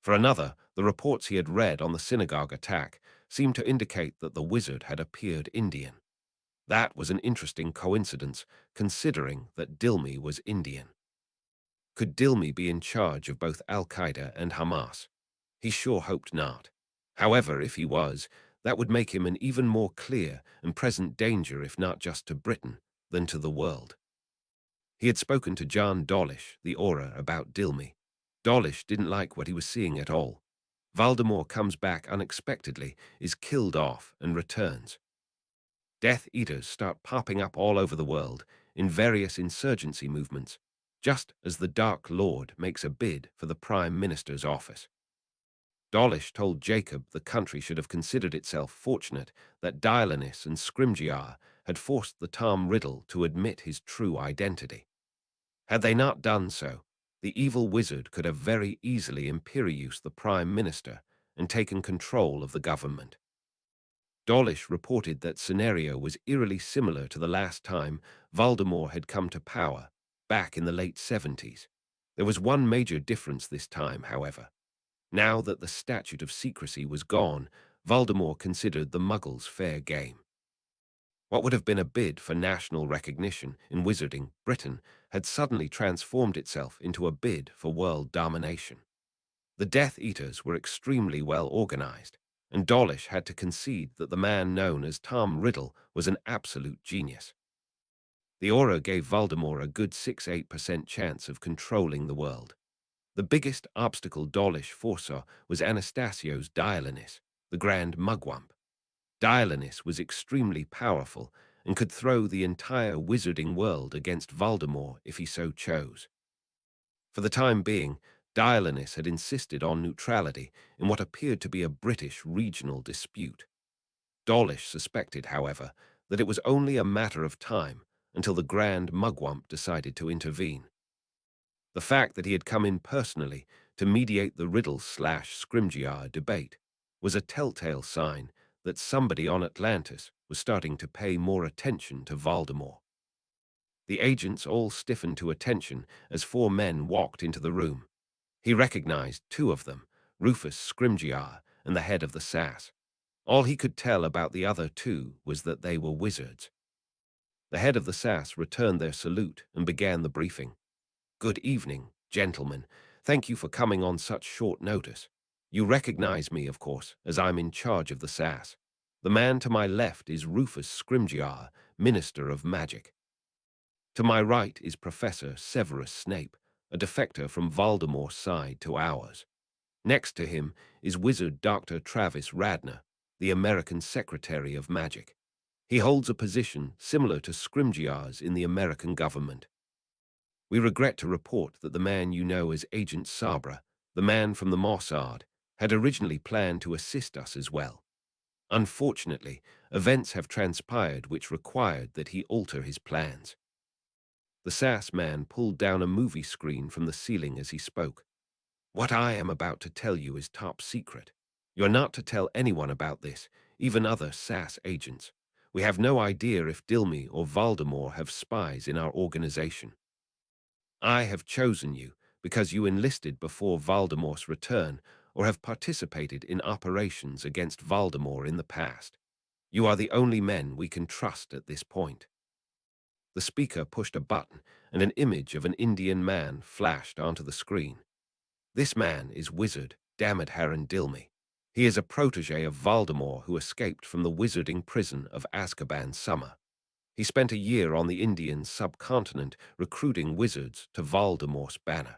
For another, the reports he had read on the synagogue attack seemed to indicate that the wizard had appeared Indian. That was an interesting coincidence, considering that Dilmy was Indian. Could Dilmy be in charge of both Al-Qaeda and Hamas? He sure hoped not. However, if he was, that would make him an even more clear and present danger, if not just to Britain, than to the world. He had spoken to John Dawlish, the Aura, about Dilmy. Dawlish didn't like what he was seeing at all. Voldemort comes back unexpectedly, is killed off, and returns. Death Eaters start popping up all over the world in various insurgency movements, just as the Dark Lord makes a bid for the Prime Minister's office. Dawlish told Jacob the country should have considered itself fortunate that Dialonis and Scrimgeour had forced the Tom Riddle to admit his true identity. Had they not done so, the evil wizard could have very easily imperiused the prime minister and taken control of the government. Dawlish reported that scenario was eerily similar to the last time Voldemort had come to power, back in the late 70s. There was one major difference this time, however. Now that the statute of secrecy was gone, Voldemort considered the Muggles fair game. What would have been a bid for national recognition in wizarding Britain had suddenly transformed itself into a bid for world domination. The Death Eaters were extremely well organized, and Dawlish had to concede that the man known as Tom Riddle was an absolute genius. The aura gave Voldemort a good 6–8% chance of controlling the world. The biggest obstacle Dawlish foresaw was Anastasio's Dialynis, the Grand Mugwump. Dialynis was extremely powerful and could throw the entire wizarding world against Voldemort if he so chose. For the time being, Dialynis had insisted on neutrality in what appeared to be a British regional dispute. Dawlish suspected, however, that it was only a matter of time until the Grand Mugwump decided to intervene. The fact that he had come in personally to mediate the Riddle/Scrimgeour debate was a telltale sign that somebody on Atlantis was starting to pay more attention to Voldemort. The agents all stiffened to attention as four men walked into the room. He recognized two of them, Rufus Scrimgeour and the head of the SAS. All he could tell about the other two was that they were wizards. The head of the SAS returned their salute and began the briefing. "Good evening, gentlemen. Thank you for coming on such short notice. You recognize me, of course, as I'm in charge of the SAS. The man to my left is Rufus Scrimgeour, Minister of Magic. To my right is Professor Severus Snape, a defector from Voldemort's side to ours. Next to him is Wizard Dr. Travis Radner, the American Secretary of Magic. He holds a position similar to Scrimgeour's in the American government. We regret to report that the man you know as Agent Sabra, the man from the Mossad, had originally planned to assist us as well. Unfortunately, events have transpired which required that he alter his plans." The SAS man pulled down a movie screen from the ceiling as he spoke. "What I am about to tell you is top secret. You're not to tell anyone about this, even other SAS agents. We have no idea if Dilmy or Voldemort have spies in our organization. I have chosen you because you enlisted before Voldemort's return or have participated in operations against Voldemort in the past. You are the only men we can trust at this point." The speaker pushed a button, and an image of an Indian man flashed onto the screen. "This man is Wizard Damodharan Dilmy. He is a protege of Voldemort who escaped from the wizarding prison of Azkaban Summer. He spent a year on the Indian subcontinent recruiting wizards to Voldemort's banner.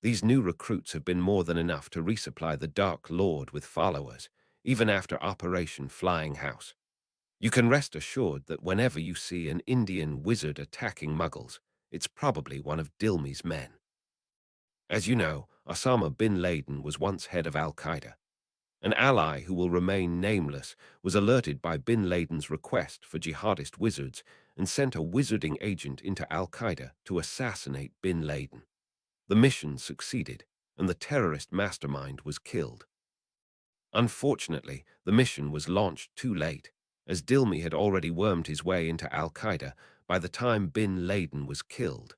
These new recruits have been more than enough to resupply the Dark Lord with followers, even after Operation Flying House. You can rest assured that whenever you see an Indian wizard attacking Muggles, it's probably one of Dilmy's men. As you know, Osama bin Laden was once head of Al-Qaeda. An ally who will remain nameless was alerted by bin Laden's request for jihadist wizards and sent a wizarding agent into Al-Qaeda to assassinate bin Laden. The mission succeeded, and the terrorist mastermind was killed. Unfortunately, the mission was launched too late, as Dilmy had already wormed his way into Al-Qaeda by the time bin Laden was killed.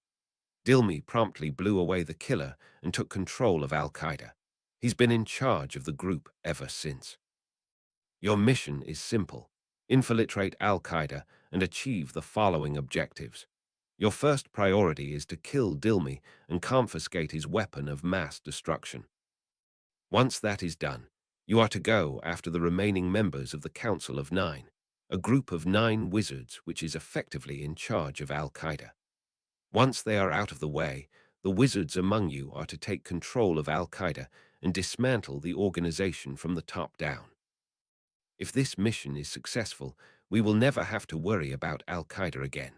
Dilmy promptly blew away the killer and took control of Al-Qaeda. He's been in charge of the group ever since. Your mission is simple: infiltrate Al-Qaeda and achieve the following objectives. Your first priority is to kill Dilmy and confiscate his weapon of mass destruction. Once that is done, you are to go after the remaining members of the Council of Nine, a group of 9 wizards which is effectively in charge of Al-Qaeda. Once they are out of the way, the wizards among you are to take control of Al-Qaeda and dismantle the organization from the top down. If this mission is successful, we will never have to worry about Al-Qaeda again.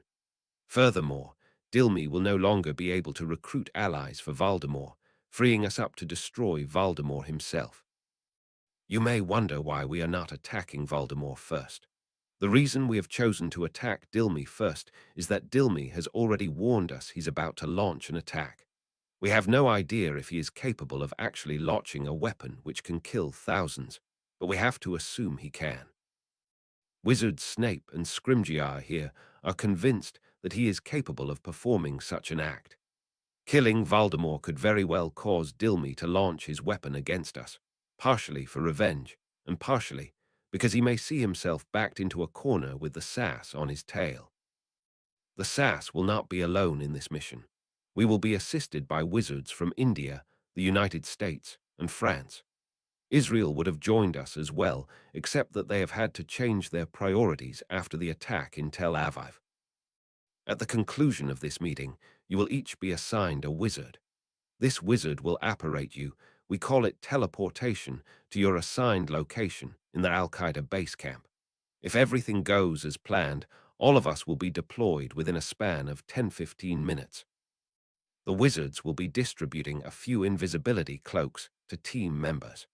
Furthermore, Dilmy will no longer be able to recruit allies for Voldemort, freeing us up to destroy Voldemort himself. You may wonder why we are not attacking Voldemort first. The reason we have chosen to attack Dilmy first is that Dilmy has already warned us he's about to launch an attack. We have no idea if he is capable of actually launching a weapon which can kill thousands, but we have to assume he can. Wizards Snape and Scrimgeour here are convinced that he is capable of performing such an act. Killing Voldemort could very well cause Dilmy to launch his weapon against us, partially for revenge, and partially because he may see himself backed into a corner with the sass on his tail. The sass will not be alone in this mission. We will be assisted by wizards from India, the United States, and France. Israel would have joined us as well, except that they have had to change their priorities after the attack in Tel Aviv. At the conclusion of this meeting, you will each be assigned a wizard. This wizard will apparate you, we call it teleportation, to your assigned location in the Al-Qaeda base camp. If everything goes as planned, all of us will be deployed within a span of 10-15 minutes. The wizards will be distributing a few invisibility cloaks to team members.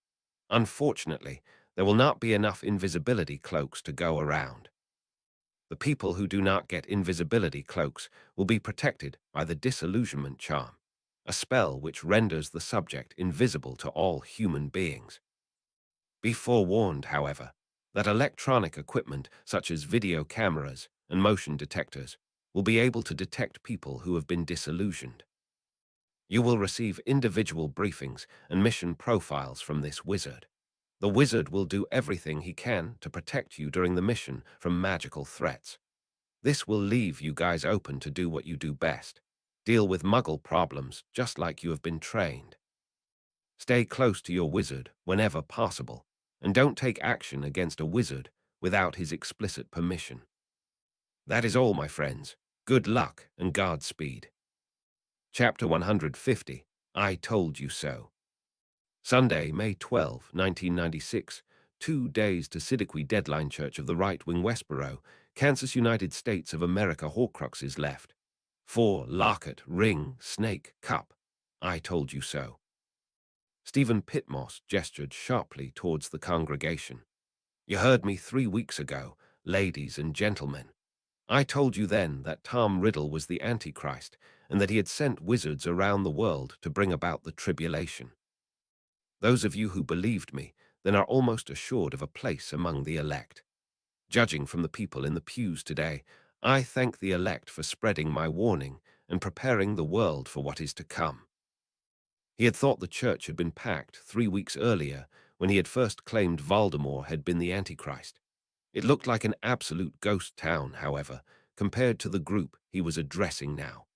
Unfortunately, there will not be enough invisibility cloaks to go around. The people who do not get invisibility cloaks will be protected by the disillusionment charm, a spell which renders the subject invisible to all human beings. Be forewarned, however, that electronic equipment such as video cameras and motion detectors will be able to detect people who have been disillusioned. You will receive individual briefings and mission profiles from this wizard. The wizard will do everything he can to protect you during the mission from magical threats. This will leave you guys open to do what you do best. Deal with Muggle problems just like you have been trained. Stay close to your wizard whenever possible, and don't take action against a wizard without his explicit permission. That is all, my friends. Good luck and Godspeed. Chapter 150, I Told You So. Sunday, May 12, 1996, 2 days to Siddiqui deadline Church of the Right-Wing Westboro, Kansas, United States of America. Horcruxes left. 4. Locket, ring, snake, cup. I told you so. Stephen Pitmoss gestured sharply towards the congregation. You heard me 3 weeks ago, ladies and gentlemen. I told you then that Tom Riddle was the Antichrist and that he had sent wizards around the world to bring about the tribulation. Those of you who believed me then are almost assured of a place among the elect. Judging from the people in the pews today, I thank the elect for spreading my warning and preparing the world for what is to come. He had thought the church had been packed 3 weeks earlier when he had first claimed Voldemort had been the Antichrist. It looked like an absolute ghost town, however, compared to the group he was addressing now.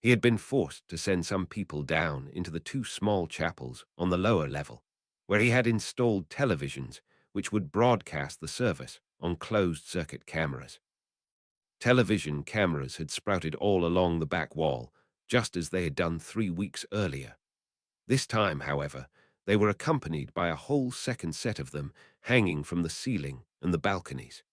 He had been forced to send some people down into the 2 small chapels on the lower level, where he had installed televisions which would broadcast the service on closed-circuit cameras. Television cameras had sprouted all along the back wall, just as they had done 3 weeks earlier. This time, however, they were accompanied by a whole second set of them hanging from the ceiling and the balconies.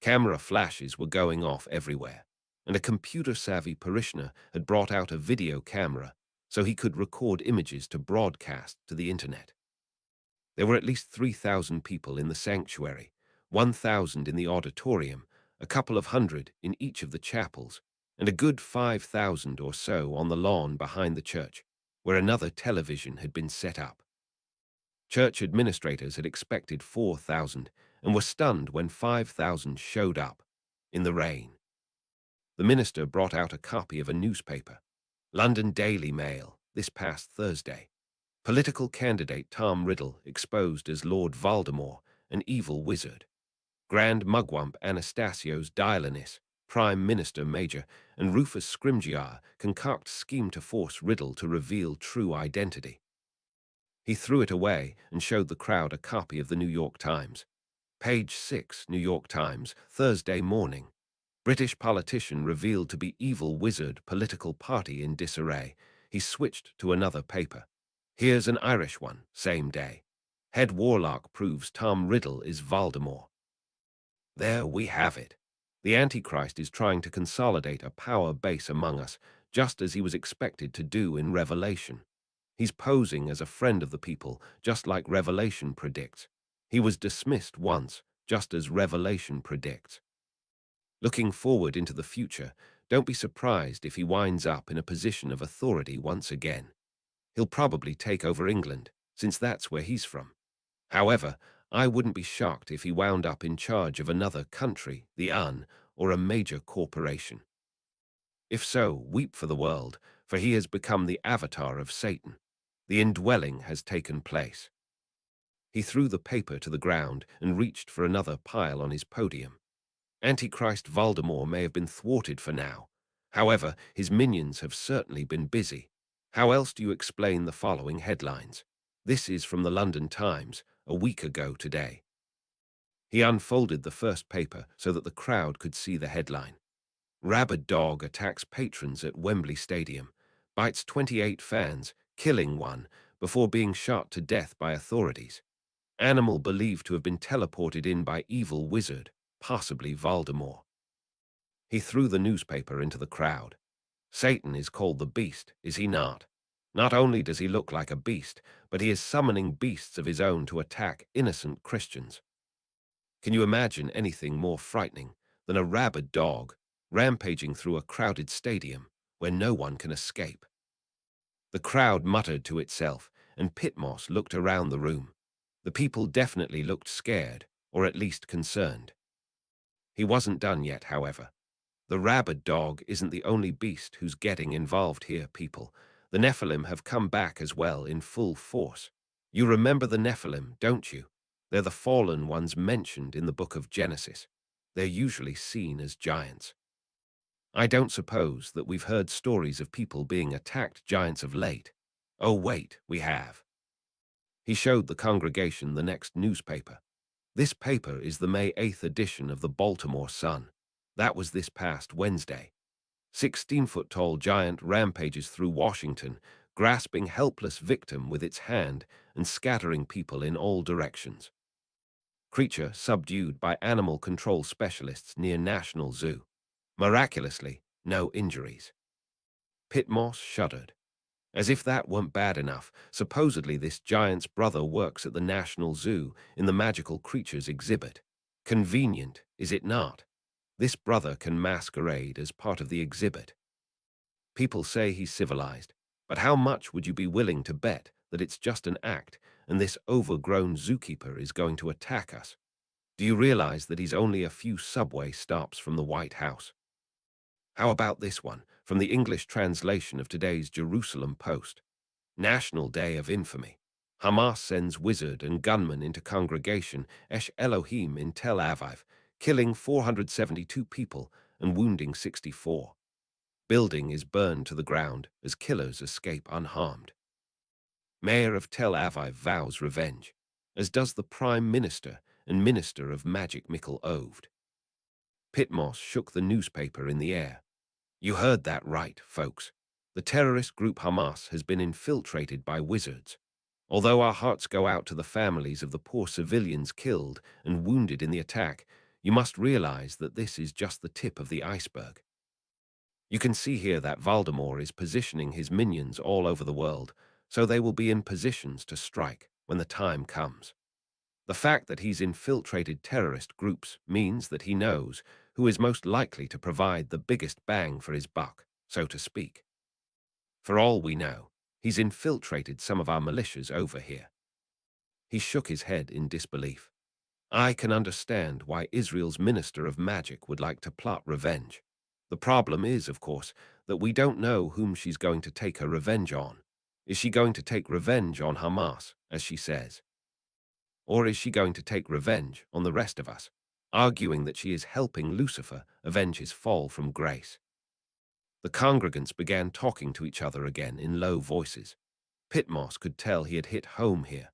Camera flashes were going off everywhere, and a computer-savvy parishioner had brought out a video camera so he could record images to broadcast to the internet. There were at least 3,000 people in the sanctuary, 1,000 in the auditorium, a couple of hundred in each of the chapels, and a good 5,000 or so on the lawn behind the church, where another television had been set up. Church administrators had expected 4,000 and were stunned when 5,000 showed up in the rain. The minister brought out a copy of a newspaper, London Daily Mail, this past Thursday. Political candidate Tom Riddle exposed as Lord Voldemort, an evil wizard. Grand Mugwump Anastasios Dialonis, Prime Minister Major, and Rufus Scrimgeour concoct scheme to force Riddle to reveal true identity. He threw it away and showed the crowd a copy of the New York Times. Page 6, New York Times, Thursday morning. British politician revealed to be evil wizard, political party in disarray. He switched to another paper. Here's an Irish one, same day. Head warlock proves Tom Riddle is Voldemort. There we have it. The Antichrist is trying to consolidate a power base among us, just as he was expected to do in Revelation. He's posing as a friend of the people, just like Revelation predicts. He was dismissed once, just as Revelation predicts. Looking forward into the future, don't be surprised if he winds up in a position of authority once again. He'll probably take over England, since that's where he's from. However, I wouldn't be shocked if he wound up in charge of another country, the UN, or a major corporation. If so, weep for the world, for he has become the avatar of Satan. The indwelling has taken place. He threw the paper to the ground and reached for another pile on his podium. Antichrist Voldemort may have been thwarted for now. However, his minions have certainly been busy. How else do you explain the following headlines? This is from the London Times, a week ago today. He unfolded the first paper so that the crowd could see the headline. Rabid dog attacks patrons at Wembley Stadium, bites 28 fans, killing one, before being shot to death by authorities. Animal believed to have been teleported in by evil wizard, possibly Voldemort. He threw the newspaper into the crowd. Satan is called the Beast, is he not? Not only does he look like a beast, but he is summoning beasts of his own to attack innocent Christians. Can you imagine anything more frightening than a rabid dog rampaging through a crowded stadium where no one can escape? The crowd muttered to itself, and Pitmos looked around the room. The people definitely looked scared, or at least concerned. He wasn't done yet, however. The rabid dog isn't the only beast who's getting involved here, people. The Nephilim have come back as well in full force. You remember the Nephilim, don't you? They're the fallen ones mentioned in the book of Genesis. They're usually seen as giants. I don't suppose that we've heard stories of people being attacked giants of late. Oh wait, we have. He showed the congregation the next newspaper. This paper is the May 8th edition of the Baltimore Sun. That was this past Wednesday. 16-foot-tall giant rampages through Washington, grasping helpless victim with its hand and scattering people in all directions. Creature subdued by animal control specialists near National Zoo. Miraculously, no injuries. Pitmos shuddered. As if that weren't bad enough, supposedly this giant's brother works at the National Zoo in the magical creatures exhibit. Convenient, is it not? This brother can masquerade as part of the exhibit. People say he's civilized, but how much would you be willing to bet that it's just an act and this overgrown zookeeper is going to attack us? Do you realize that he's only a few subway stops from the White House? How about this one, from the English translation of today's Jerusalem Post? National Day of Infamy. Hamas sends wizard and gunman into congregation Esh Elohim in Tel Aviv, killing 472 people and wounding 64. Building is burned to the ground as killers escape unharmed. Mayor of Tel Aviv vows revenge, as does the Prime Minister and Minister of Magic Mikkel Oved. Pitmos shook the newspaper in the air. You heard that right, folks. The terrorist group Hamas has been infiltrated by wizards. Although our hearts go out to the families of the poor civilians killed and wounded in the attack, you must realize that this is just the tip of the iceberg. You can see here that Voldemort is positioning his minions all over the world, so they will be in positions to strike when the time comes. The fact that he's infiltrated terrorist groups means that he knows who is most likely to provide the biggest bang for his buck, so to speak. For all we know, he's infiltrated some of our militias over here. He shook his head in disbelief. I can understand why Israel's Minister of Magic would like to plot revenge. The problem is, of course, that we don't know whom she's going to take her revenge on. Is she going to take revenge on Hamas, as she says? Or is she going to take revenge on the rest of us, arguing that she is helping Lucifer avenge his fall from grace? The congregants began talking to each other again in low voices. Pitmos could tell he had hit home here.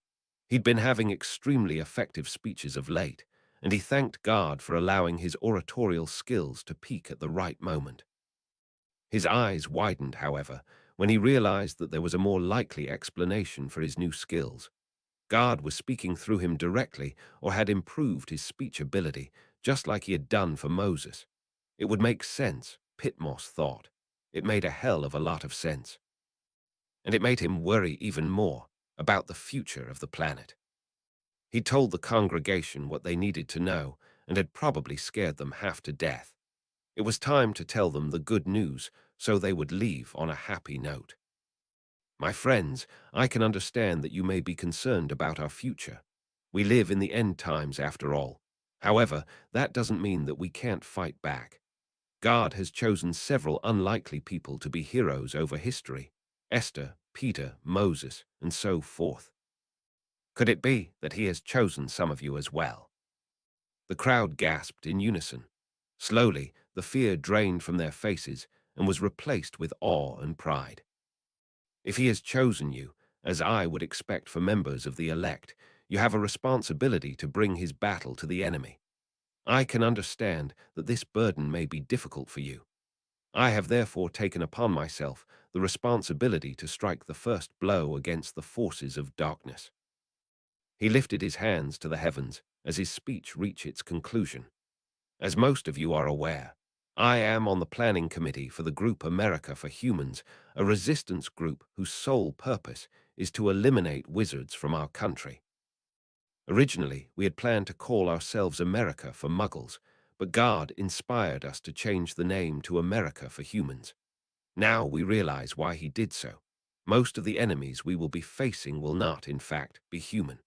He'd been having extremely effective speeches of late, and he thanked God for allowing his oratorial skills to peak at the right moment. His eyes widened, however, when he realized that there was a more likely explanation for his new skills. God was speaking through him directly or had improved his speech ability, just like he had done for Moses. It would make sense, Pitmos thought. It made a hell of a lot of sense. And it made him worry even more about the future of the planet. He told the congregation what they needed to know and had probably scared them half to death. It was time to tell them the good news so they would leave on a happy note. My friends, I can understand that you may be concerned about our future. We live in the end times after all. However, that doesn't mean that we can't fight back. God has chosen several unlikely people to be heroes over history: Esther, Peter, Moses, and so forth. Could it be that he has chosen some of you as well? The crowd gasped in unison. Slowly, the fear drained from their faces and was replaced with awe and pride. If he has chosen you, as I would expect for members of the elect, you have a responsibility to bring his battle to the enemy. I can understand that this burden may be difficult for you. I have therefore taken upon myself the responsibility to strike the first blow against the forces of darkness. He lifted his hands to the heavens as his speech reached its conclusion. As most of you are aware, I am on the planning committee for the group America for Humans, a resistance group whose sole purpose is to eliminate wizards from our country. Originally, we had planned to call ourselves America for Muggles, but God inspired us to change the name to America for Humans. Now we realize why he did so. Most of the enemies we will be facing will not, in fact, be human.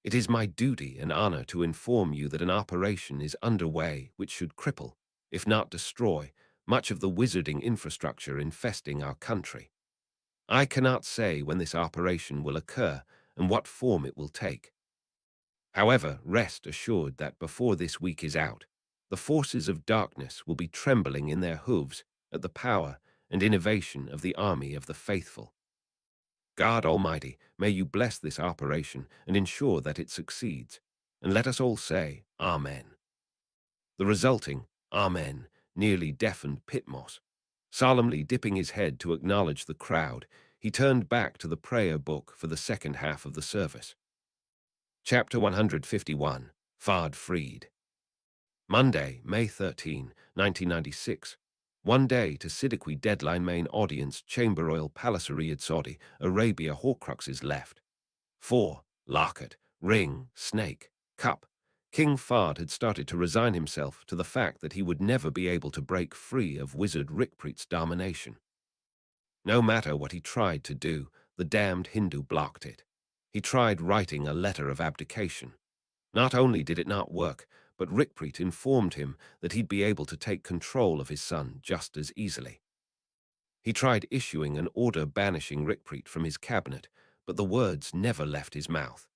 It is my duty and honor to inform you that an operation is underway which should cripple, if not destroy, much of the wizarding infrastructure infesting our country. I cannot say when this operation will occur and what form it will take. However, rest assured that before this week is out, the forces of darkness will be trembling in their hooves at the power and innovation of the army of the faithful. God Almighty, may you bless this operation and ensure that it succeeds, and let us all say, Amen. The resulting Amen nearly deafened Pitmos. Solemnly dipping his head to acknowledge the crowd, he turned back to the prayer book for the second half of the service. Chapter 151, Fard Freed. Monday, May 13, 1996. One day to Siddiqui deadline main audience Chamber Royal Palaceriad Saudi Arabia Horcruxes left. 4. Locket, ring, snake, cup. King Fard had started to resign himself to the fact that he would never be able to break free of Wizard Rickpreet's domination. No matter what he tried to do, the damned Hindu blocked it. He tried writing a letter of abdication. Not only did it not work, but Rickpreet informed him that he'd be able to take control of his son just as easily. He tried issuing an order banishing Rickpreet from his cabinet, but the words never left his mouth.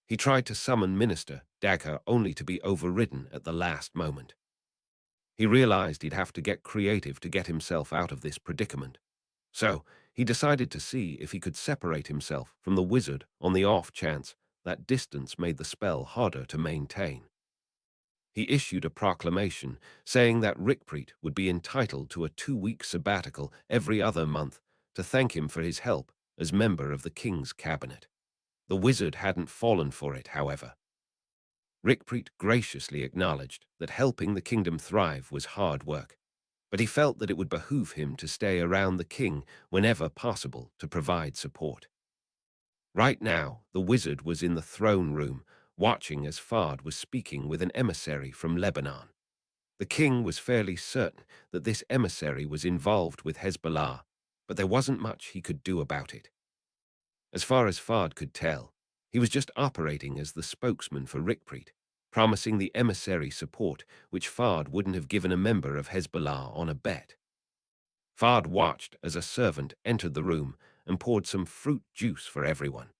He tried to summon Minister Dagher only to be overridden at the last moment. He realized he'd have to get creative to get himself out of this predicament. So, he decided to see if he could separate himself from the wizard on the off chance that distance made the spell harder to maintain. He issued a proclamation saying that Rickpreet would be entitled to a 2-week sabbatical every other month to thank him for his help as member of the king's cabinet. The wizard hadn't fallen for it, however. Rickpreet graciously acknowledged that helping the kingdom thrive was hard work, but he felt that it would behoove him to stay around the king whenever possible to provide support. Right now, the wizard was in the throne room, watching as Fard was speaking with an emissary from Lebanon. The king was fairly certain that this emissary was involved with Hezbollah, but there wasn't much he could do about it. As far as Fard could tell, he was just operating as the spokesman for Rickpreet, promising the emissary support which Fard wouldn't have given a member of Hezbollah on a bet. Fard watched as a servant entered the room and poured some fruit juice for everyone.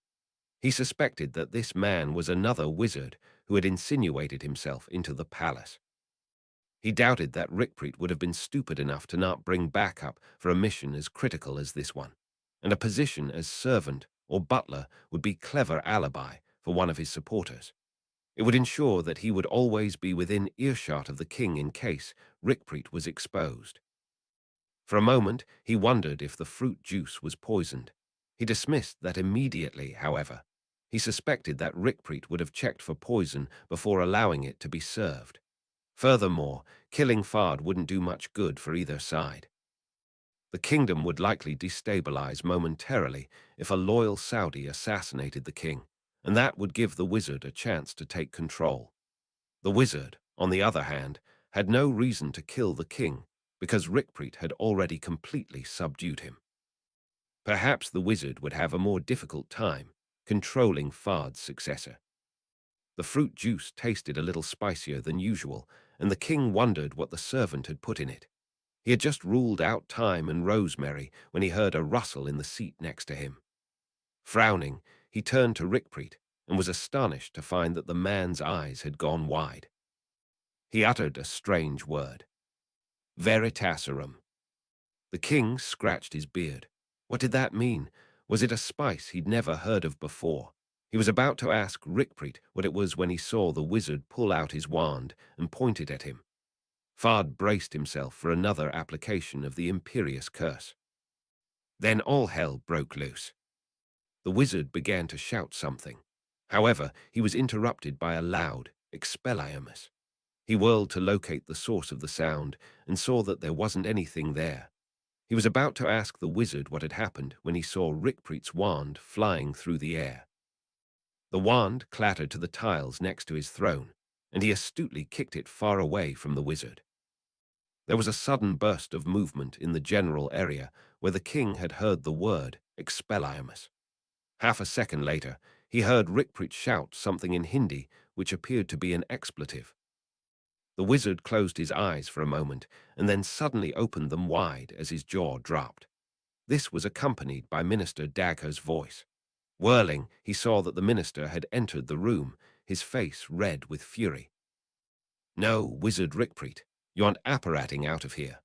He suspected that this man was another wizard who had insinuated himself into the palace. He doubted that Rickpreet would have been stupid enough to not bring backup for a mission as critical as this one, and a position as servant or butler would be clever alibi for one of his supporters. It would ensure that he would always be within earshot of the king in case Rickpreet was exposed. For a moment, he wondered if the fruit juice was poisoned. He dismissed that immediately, however. He suspected that Rickpreet would have checked for poison before allowing it to be served. Furthermore, killing Fard wouldn't do much good for either side. The kingdom would likely destabilize momentarily if a loyal Saudi assassinated the king, and that would give the wizard a chance to take control. The wizard, on the other hand, had no reason to kill the king because Rickpreet had already completely subdued him. Perhaps the wizard would have a more difficult time controlling Fard's successor. The fruit juice tasted a little spicier than usual, and the king wondered what the servant had put in it. He had just ruled out thyme and rosemary when he heard a rustle in the seat next to him. Frowning, he turned to Rickpreet and was astonished to find that the man's eyes had gone wide. He uttered a strange word. Veritaserum. The king scratched his beard. What did that mean? Was it a spice he'd never heard of before? He was about to ask Rickpreet what it was when he saw the wizard pull out his wand and point it at him. Fard braced himself for another application of the imperious curse. Then all hell broke loose. The wizard began to shout something. However, he was interrupted by a loud Expelliarmus. He whirled to locate the source of the sound and saw that there wasn't anything there. He was about to ask the wizard what had happened when he saw Rickpreet's wand flying through the air. The wand clattered to the tiles next to his throne, and he astutely kicked it far away from the wizard. There was a sudden burst of movement in the general area where the king had heard the word Expelliarmus. Half a second later, he heard Rickpreet shout something in Hindi which appeared to be an expletive. The wizard closed his eyes for a moment and then suddenly opened them wide as his jaw dropped. This was accompanied by Minister Dagger's voice. Whirling, he saw that the minister had entered the room, his face red with fury. "No, Wizard Rickpreet, you aren't apparating out of here."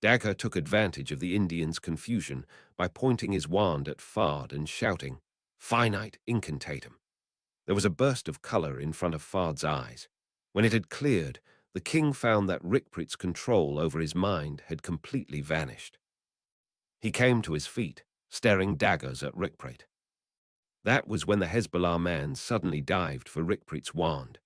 Dagger took advantage of the Indian's confusion by pointing his wand at Fard and shouting, "Finite incantatum." There was a burst of color in front of Fard's eyes. When it had cleared, the king found that Rickpreet's control over his mind had completely vanished. He came to his feet, staring daggers at Rickpreet. That was when the Hezbollah man suddenly dived for Rickpreet's wand.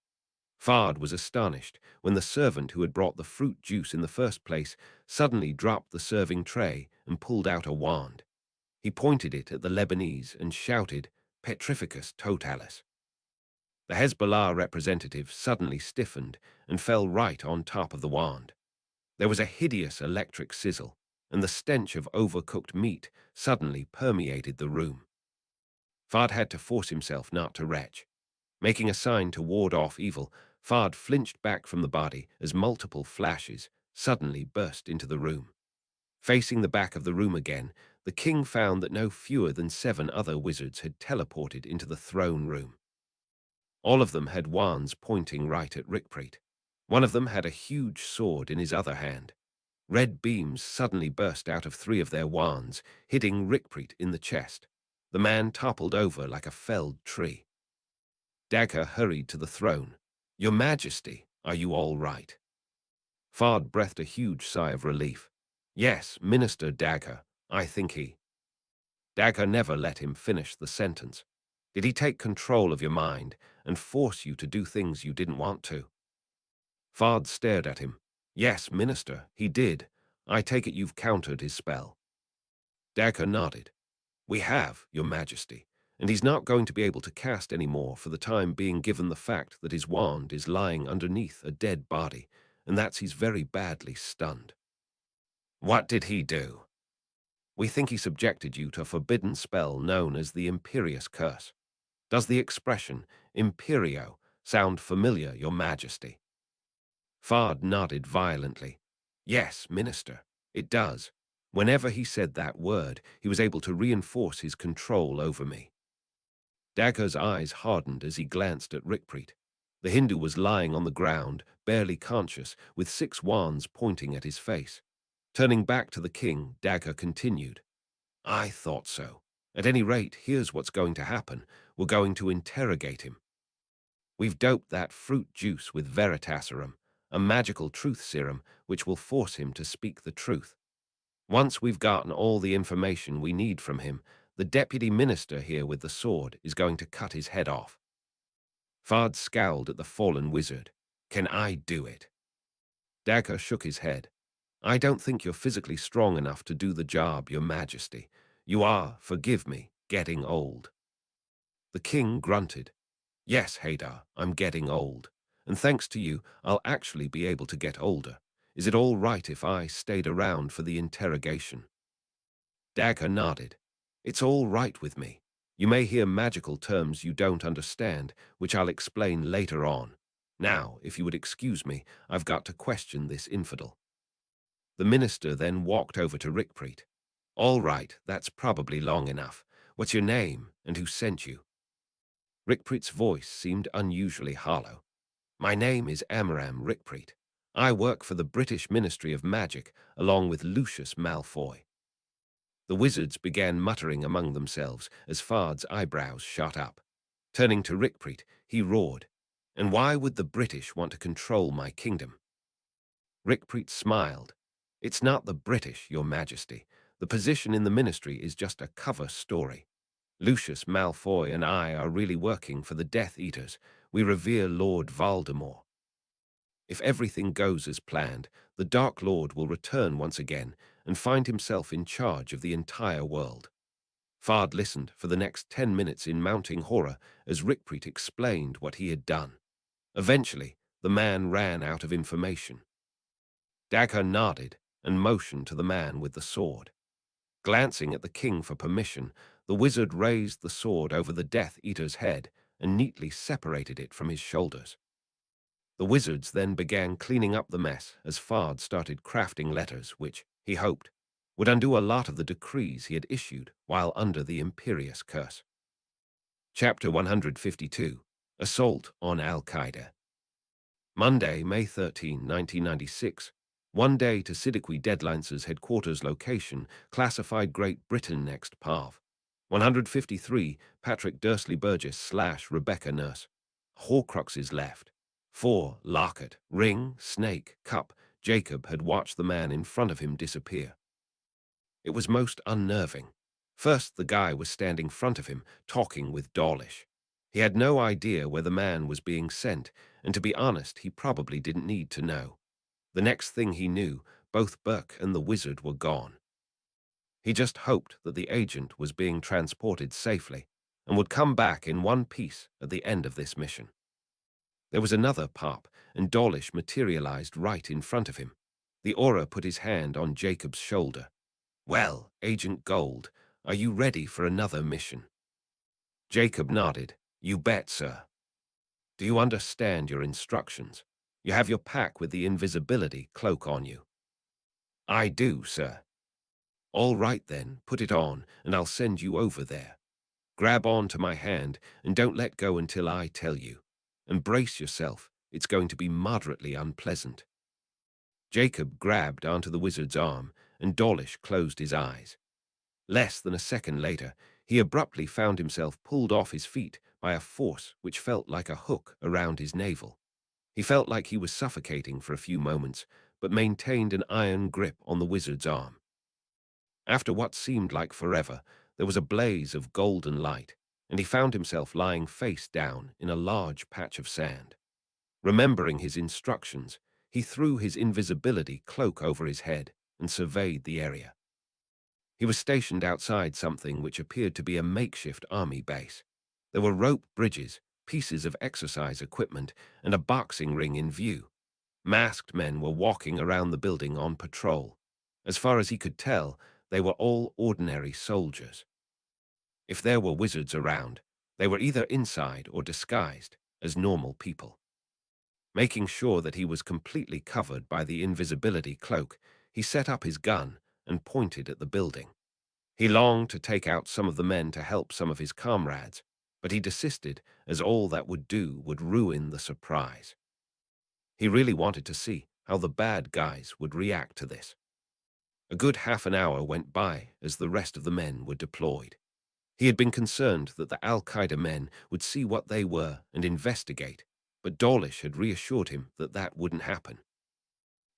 Fard was astonished when the servant who had brought the fruit juice in the first place suddenly dropped the serving tray and pulled out a wand. He pointed it at the Lebanese and shouted, "Petrificus totalis." The Hezbollah representative suddenly stiffened and fell right on top of the wand. There was a hideous electric sizzle, and the stench of overcooked meat suddenly permeated the room. Fard had to force himself not to retch. Making a sign to ward off evil, Fard flinched back from the body as multiple flashes suddenly burst into the room. Facing the back of the room again, the king found that no fewer than 7 other wizards had teleported into the throne room. All of them had wands pointing right at Rickpreet. One of them had a huge sword in his other hand. Red beams suddenly burst out of 3 of their wands, hitting Rickpreet in the chest. The man toppled over like a felled tree. Dagger hurried to the throne. "Your Majesty, are you all right?" Fard breathed a huge sigh of relief. "Yes, Minister Dagger, I think he—" Dagger never let him finish the sentence. "Did he take control of your mind and force you to do things you didn't want to?" Fard stared at him. "Yes, Minister, he did. I take it you've countered his spell." Dagger nodded. "We have, Your Majesty, and he's not going to be able to cast any more for the time being given the fact that his wand is lying underneath a dead body, and that he's very badly stunned." "What did he do?" "We think he subjected you to a forbidden spell known as the Imperious Curse. Does the expression, Imperio, sound familiar, Your Majesty?" Fard nodded violently. "Yes, Minister, it does. Whenever he said that word, he was able to reinforce his control over me." Dagger's eyes hardened as he glanced at Rickpreet. The Hindu was lying on the ground, barely conscious, with 6 wands pointing at his face. Turning back to the king, Dagger continued, "I thought so. At any rate, here's what's going to happen. We're going to interrogate him. We've doped that fruit juice with Veritaserum, a magical truth serum which will force him to speak the truth. Once we've gotten all the information we need from him, the deputy minister here with the sword is going to cut his head off." Fard scowled at the fallen wizard. "Can I do it?" Dagger shook his head. "I don't think you're physically strong enough to do the job, Your Majesty. You are, forgive me, getting old." The king grunted. Yes, Hadar, I'm getting old. And thanks to you, I'll actually be able to get older. Is it all right if I stayed around for the interrogation? Dagger nodded. It's all right with me. You may hear magical terms you don't understand, which I'll explain later on. Now, if you would excuse me, I've got to question this infidel. The minister then walked over to Rickpreet. All right, that's probably long enough. What's your name, and who sent you? Rickpreet's voice seemed unusually hollow. My name is Amaram Rickpreet. I work for the British Ministry of Magic, along with Lucius Malfoy. The wizards began muttering among themselves as Fard's eyebrows shot up. Turning to Rickpreet, he roared, And why would the British want to control my kingdom? Rickpreet smiled. It's not the British, Your Majesty. The position in the ministry is just a cover story. Lucius Malfoy and I are really working for the Death Eaters. We revere Lord Voldemort. If everything goes as planned, the Dark Lord will return once again and find himself in charge of the entire world. Fard listened for the next 10 minutes in mounting horror as Rickpreet explained what he had done. Eventually, the man ran out of information. Dagger nodded and motioned to the man with the sword. Glancing at the king for permission, the wizard raised the sword over the Death Eater's head and neatly separated it from his shoulders. The wizards then began cleaning up the mess as Fard started crafting letters which, he hoped, would undo a lot of the decrees he had issued while under the Imperious Curse. Chapter 152, Assault on Al-Qaeda. Monday, May 13, 1996, one day to Siddiqui Deadlance's headquarters location, classified Great Britain next PAV. 153, Patrick Dursley Burgess / Rebecca Nurse. Horcruxes left. 4, Locket, Ring, Snake, Cup. Jacob had watched the man in front of him disappear. It was most unnerving. First, the guy was standing front of him, talking with Dawlish. He had no idea where the man was being sent, and to be honest, he probably didn't need to know. The next thing he knew, both Burke and the wizard were gone. He just hoped that the agent was being transported safely and would come back in one piece at the end of this mission. There was another pop, and Dawlish materialized right in front of him. The aura put his hand on Jacob's shoulder. Well, Agent Gold, are you ready for another mission? Jacob nodded. You bet, sir. Do you understand your instructions? You have your pack with the invisibility cloak on you. I do, sir. All right then, put it on, and I'll send you over there. Grab on to my hand, and don't let go until I tell you. And brace yourself, it's going to be moderately unpleasant. Jacob grabbed onto the wizard's arm, and Dawlish closed his eyes. Less than a second later, he abruptly found himself pulled off his feet by a force which felt like a hook around his navel. He felt like he was suffocating for a few moments, but maintained an iron grip on the wizard's arm. After what seemed like forever, there was a blaze of golden light, and he found himself lying face down in a large patch of sand. Remembering his instructions, he threw his invisibility cloak over his head and surveyed the area. He was stationed outside something which appeared to be a makeshift army base. There were rope bridges, pieces of exercise equipment, and a boxing ring in view. Masked men were walking around the building on patrol. As far as he could tell, they were all ordinary soldiers. If there were wizards around, they were either inside or disguised as normal people. Making sure that he was completely covered by the invisibility cloak, he set up his gun and pointed at the building. He longed to take out some of the men to help some of his comrades, but he desisted as all that would do would ruin the surprise. He really wanted to see how the bad guys would react to this. A good half an hour went by as the rest of the men were deployed. He had been concerned that the Al-Qaeda men would see what they were and investigate, but Dawlish had reassured him that that wouldn't happen.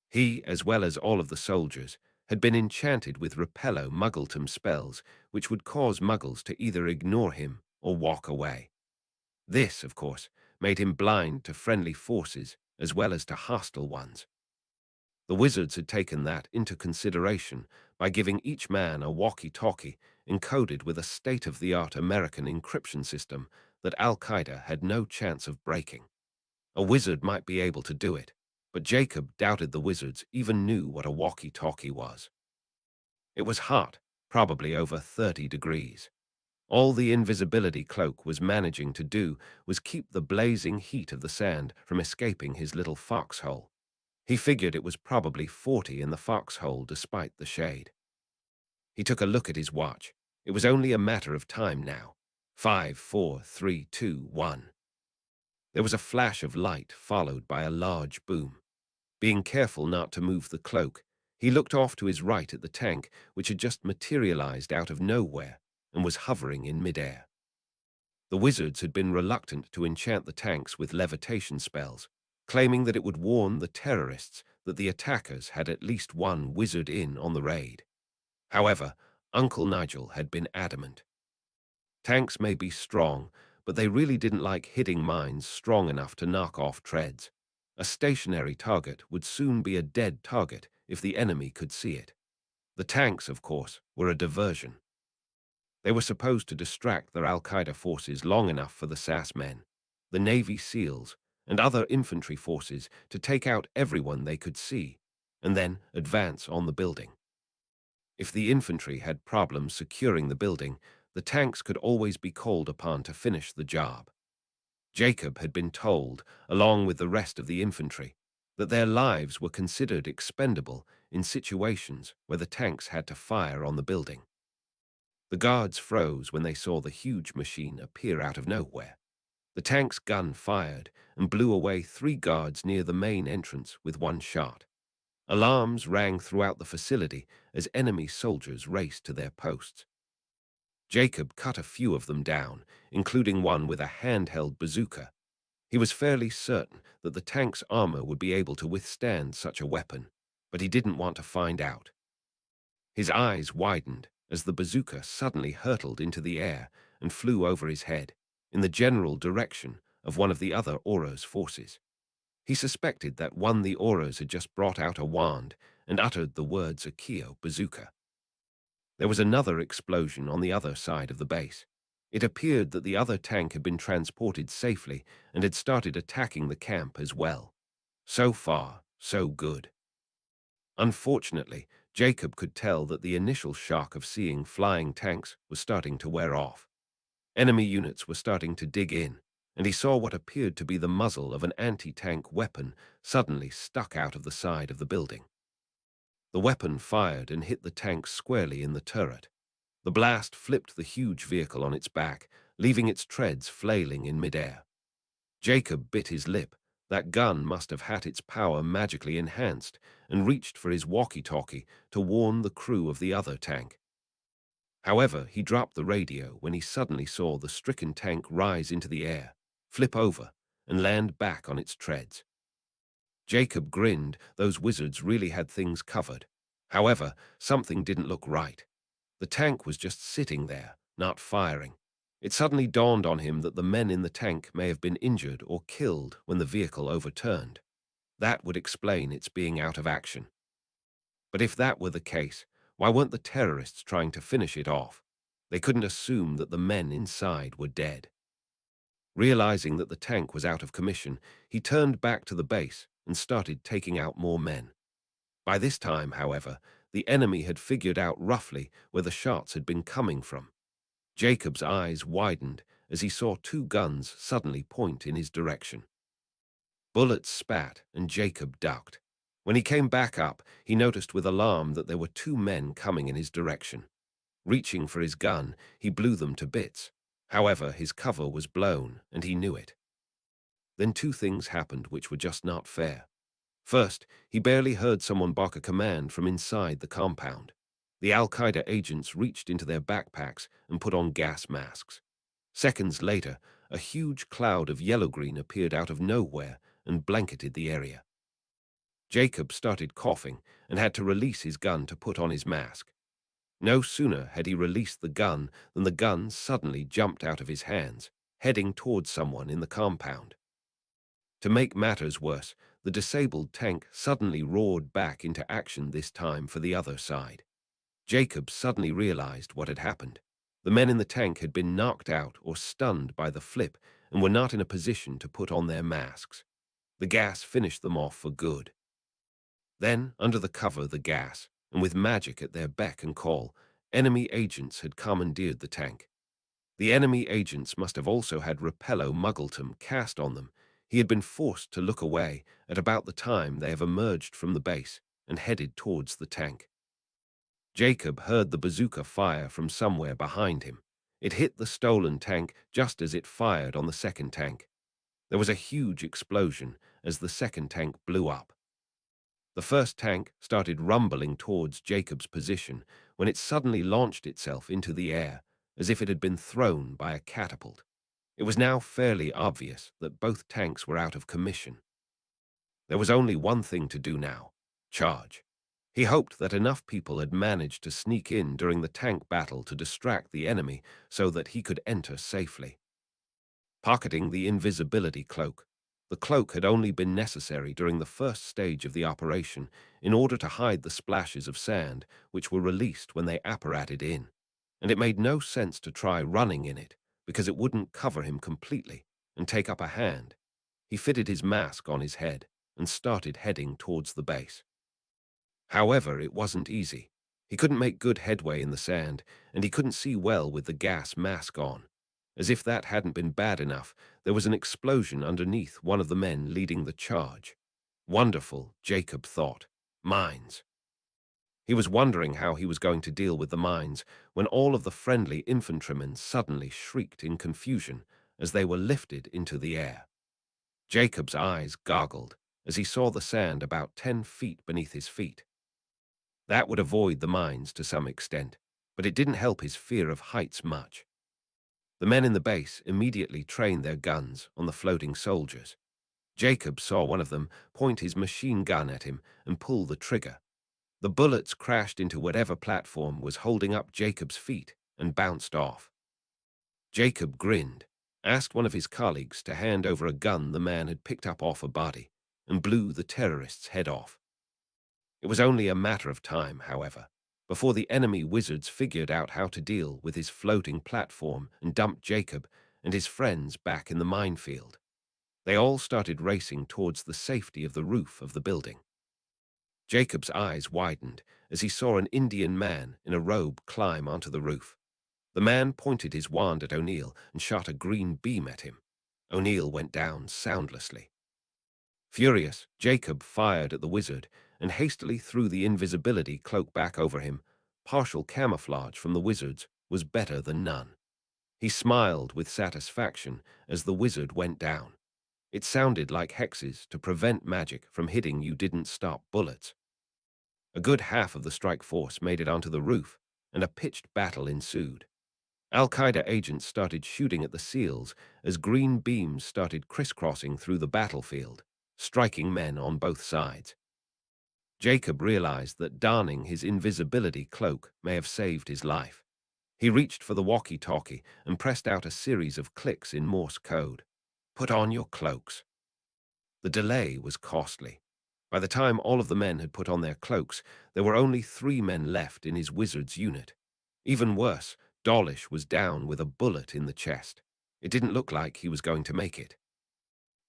He, as well as all of the soldiers, had been enchanted with repello muggletum spells which would cause Muggles to either ignore him or walk away. This, of course, made him blind to friendly forces as well as to hostile ones. The wizards had taken that into consideration by giving each man a walkie-talkie encoded with a state-of-the-art American encryption system that Al-Qaeda had no chance of breaking. A wizard might be able to do it, but Jacob doubted the wizards even knew what a walkie-talkie was. It was hot, probably over 30 degrees. All the invisibility cloak was managing to do was keep the blazing heat of the sand from escaping his little foxhole. He figured it was probably 40 in the foxhole despite the shade. He took a look at his watch. It was only a matter of time now. 5, 4, 3, 2, 1. There was a flash of light followed by a large boom. Being careful not to move the cloak, he looked off to his right at the tank, which had just materialized out of nowhere and was hovering in midair. The wizards had been reluctant to enchant the tanks with levitation spells, claiming that it would warn the terrorists that the attackers had at least one wizard in on the raid. However, Uncle Nigel had been adamant. Tanks may be strong, but they really didn't like hitting mines strong enough to knock off treads. A stationary target would soon be a dead target if the enemy could see it. The tanks, of course, were a diversion. They were supposed to distract their Al-Qaeda forces long enough for the SAS men, the Navy SEALs, and other infantry forces to take out everyone they could see, and then advance on the building. If the infantry had problems securing the building, the tanks could always be called upon to finish the job. Jacob had been told, along with the rest of the infantry, that their lives were considered expendable in situations where the tanks had to fire on the building. The guards froze when they saw the huge machine appear out of nowhere. The tank's gun fired and blew away 3 guards near the main entrance with one shot. Alarms rang throughout the facility as enemy soldiers raced to their posts. Jacob cut a few of them down, including one with a handheld bazooka. He was fairly certain that the tank's armor would be able to withstand such a weapon, but he didn't want to find out. His eyes widened as the bazooka suddenly hurtled into the air and flew over his head, in the general direction of one of the other Aura's forces. He suspected that one of the Auras had just brought out a wand and uttered the words Akio bazooka. There was another explosion on the other side of the base. It appeared that the other tank had been transported safely and had started attacking the camp as well. So far, so good. Unfortunately, Jacob could tell that the initial shock of seeing flying tanks was starting to wear off. Enemy units were starting to dig in, and he saw what appeared to be the muzzle of an anti-tank weapon suddenly stuck out of the side of the building. The weapon fired and hit the tank squarely in the turret. The blast flipped the huge vehicle on its back, leaving its treads flailing in midair. Jacob bit his lip. That gun must have had its power magically enhanced, and reached for his walkie-talkie to warn the crew of the other tank. However, he dropped the radio when he suddenly saw the stricken tank rise into the air, flip over, and land back on its treads. Jacob grinned. Those wizards really had things covered. However, something didn't look right. The tank was just sitting there, not firing. It suddenly dawned on him that the men in the tank may have been injured or killed when the vehicle overturned. That would explain its being out of action. But if that were the case, why weren't the terrorists trying to finish it off? They couldn't assume that the men inside were dead. Realizing that the tank was out of commission, he turned back to the base and started taking out more men. By this time, however, the enemy had figured out roughly where the shots had been coming from. Jacob's eyes widened as he saw 2 guns suddenly point in his direction. Bullets spat and Jacob ducked. When he came back up, he noticed with alarm that there were 2 men coming in his direction. Reaching for his gun, he blew them to bits. However, his cover was blown, and he knew it. Then 2 things happened which were just not fair. First, he barely heard someone bark a command from inside the compound. The Al-Qaeda agents reached into their backpacks and put on gas masks. Seconds later, a huge cloud of yellow-green appeared out of nowhere and blanketed the area. Jacob started coughing and had to release his gun to put on his mask. No sooner had he released the gun than the gun suddenly jumped out of his hands, heading towards someone in the compound. To make matters worse, the disabled tank suddenly roared back into action, this time for the other side. Jacob suddenly realized what had happened. The men in the tank had been knocked out or stunned by the flip and were not in a position to put on their masks. The gas finished them off for good. Then, under the cover of the gas, and with magic at their beck and call, enemy agents had commandeered the tank. The enemy agents must have also had Repello Muggletum cast on them. He had been forced to look away at about the time they have emerged from the base and headed towards the tank. Jacob heard the bazooka fire from somewhere behind him. It hit the stolen tank just as it fired on the second tank. There was a huge explosion as the second tank blew up. The first tank started rumbling towards Jacob's position when it suddenly launched itself into the air as if it had been thrown by a catapult. It was now fairly obvious that both tanks were out of commission. There was only one thing to do now: charge. He hoped that enough people had managed to sneak in during the tank battle to distract the enemy so that he could enter safely. Pocketing the invisibility cloak. The cloak had only been necessary during the first stage of the operation in order to hide the splashes of sand which were released when they apparated in, and it made no sense to try running in it because it wouldn't cover him completely and take up a hand. He fitted his mask on his head and started heading towards the base. However, it wasn't easy. He couldn't make good headway in the sand, and he couldn't see well with the gas mask on. As if that hadn't been bad enough, there was an explosion underneath one of the men leading the charge. Wonderful, Jacob thought. Mines. He was wondering how he was going to deal with the mines when all of the friendly infantrymen suddenly shrieked in confusion as they were lifted into the air. Jacob's eyes goggled as he saw the sand about 10 feet beneath his feet. That would avoid the mines to some extent, but it didn't help his fear of heights much. The men in the base immediately trained their guns on the floating soldiers. Jacob saw one of them point his machine gun at him and pull the trigger. The bullets crashed into whatever platform was holding up Jacob's feet and bounced off. Jacob grinned, asked one of his colleagues to hand over a gun the man had picked up off a body, and blew the terrorist's head off. It was only a matter of time, however, before the enemy wizards figured out how to deal with his floating platform and dumped Jacob and his friends back in the minefield. They all started racing towards the safety of the roof of the building. Jacob's eyes widened as he saw an Indian man in a robe climb onto the roof. The man pointed his wand at O'Neill and shot a green beam at him. O'Neill went down soundlessly. Furious, Jacob fired at the wizard and hastily threw the invisibility cloak back over him. Partial camouflage from the wizards was better than none. He smiled with satisfaction as the wizard went down. It sounded like hexes to prevent magic from hitting you didn't stop bullets. A good half of the strike force made it onto the roof, and a pitched battle ensued. Al-Qaeda agents started shooting at the SEALs as green beams started crisscrossing through the battlefield, striking men on both sides. Jacob realized that donning his invisibility cloak may have saved his life. He reached for the walkie-talkie and pressed out a series of clicks in Morse code. "Put on your cloaks." The delay was costly. By the time all of the men had put on their cloaks, there were only 3 men left in his wizard's unit. Even worse, Dawlish was down with a bullet in the chest. It didn't look like he was going to make it.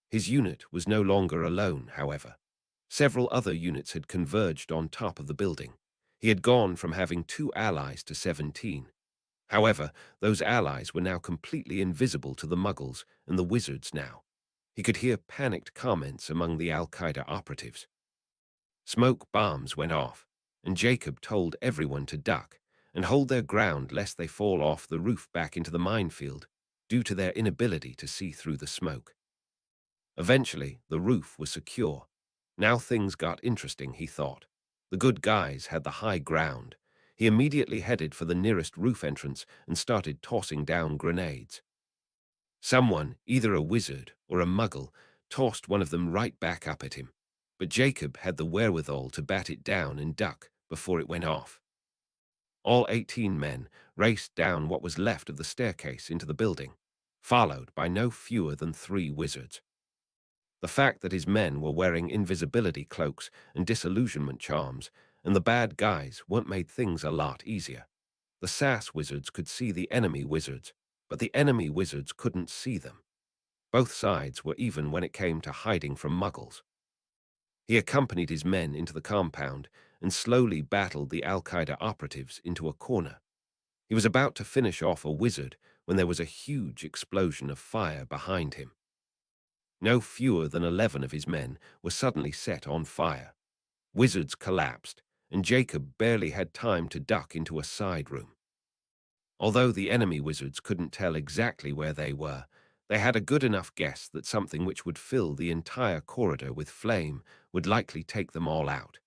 His unit was no longer alone, however. Several other units had converged on top of the building. He had gone from having 2 allies to 17. However, those allies were now completely invisible to the Muggles and the wizards now. He could hear panicked comments among the Al-Qaeda operatives. Smoke bombs went off, and Jacob told everyone to duck and hold their ground lest they fall off the roof back into the minefield due to their inability to see through the smoke. Eventually, the roof was secure. Now things got interesting, he thought. The good guys had the high ground. He immediately headed for the nearest roof entrance and started tossing down grenades. Someone, either a wizard or a Muggle, tossed one of them right back up at him, but Jacob had the wherewithal to bat it down and duck before it went off. All 18 men raced down what was left of the staircase into the building, followed by no fewer than 3 wizards. The fact that his men were wearing invisibility cloaks and disillusionment charms, and the bad guys weren't made things a lot easier. The SAS wizards could see the enemy wizards, but the enemy wizards couldn't see them. Both sides were even when it came to hiding from Muggles. He accompanied his men into the compound and slowly battled the Al-Qaeda operatives into a corner. He was about to finish off a wizard when there was a huge explosion of fire behind him. No fewer than 11 of his men were suddenly set on fire. Wizards collapsed, and Jacob barely had time to duck into a side room. Although the enemy wizards couldn't tell exactly where they were, they had a good enough guess that something which would fill the entire corridor with flame would likely take them all out.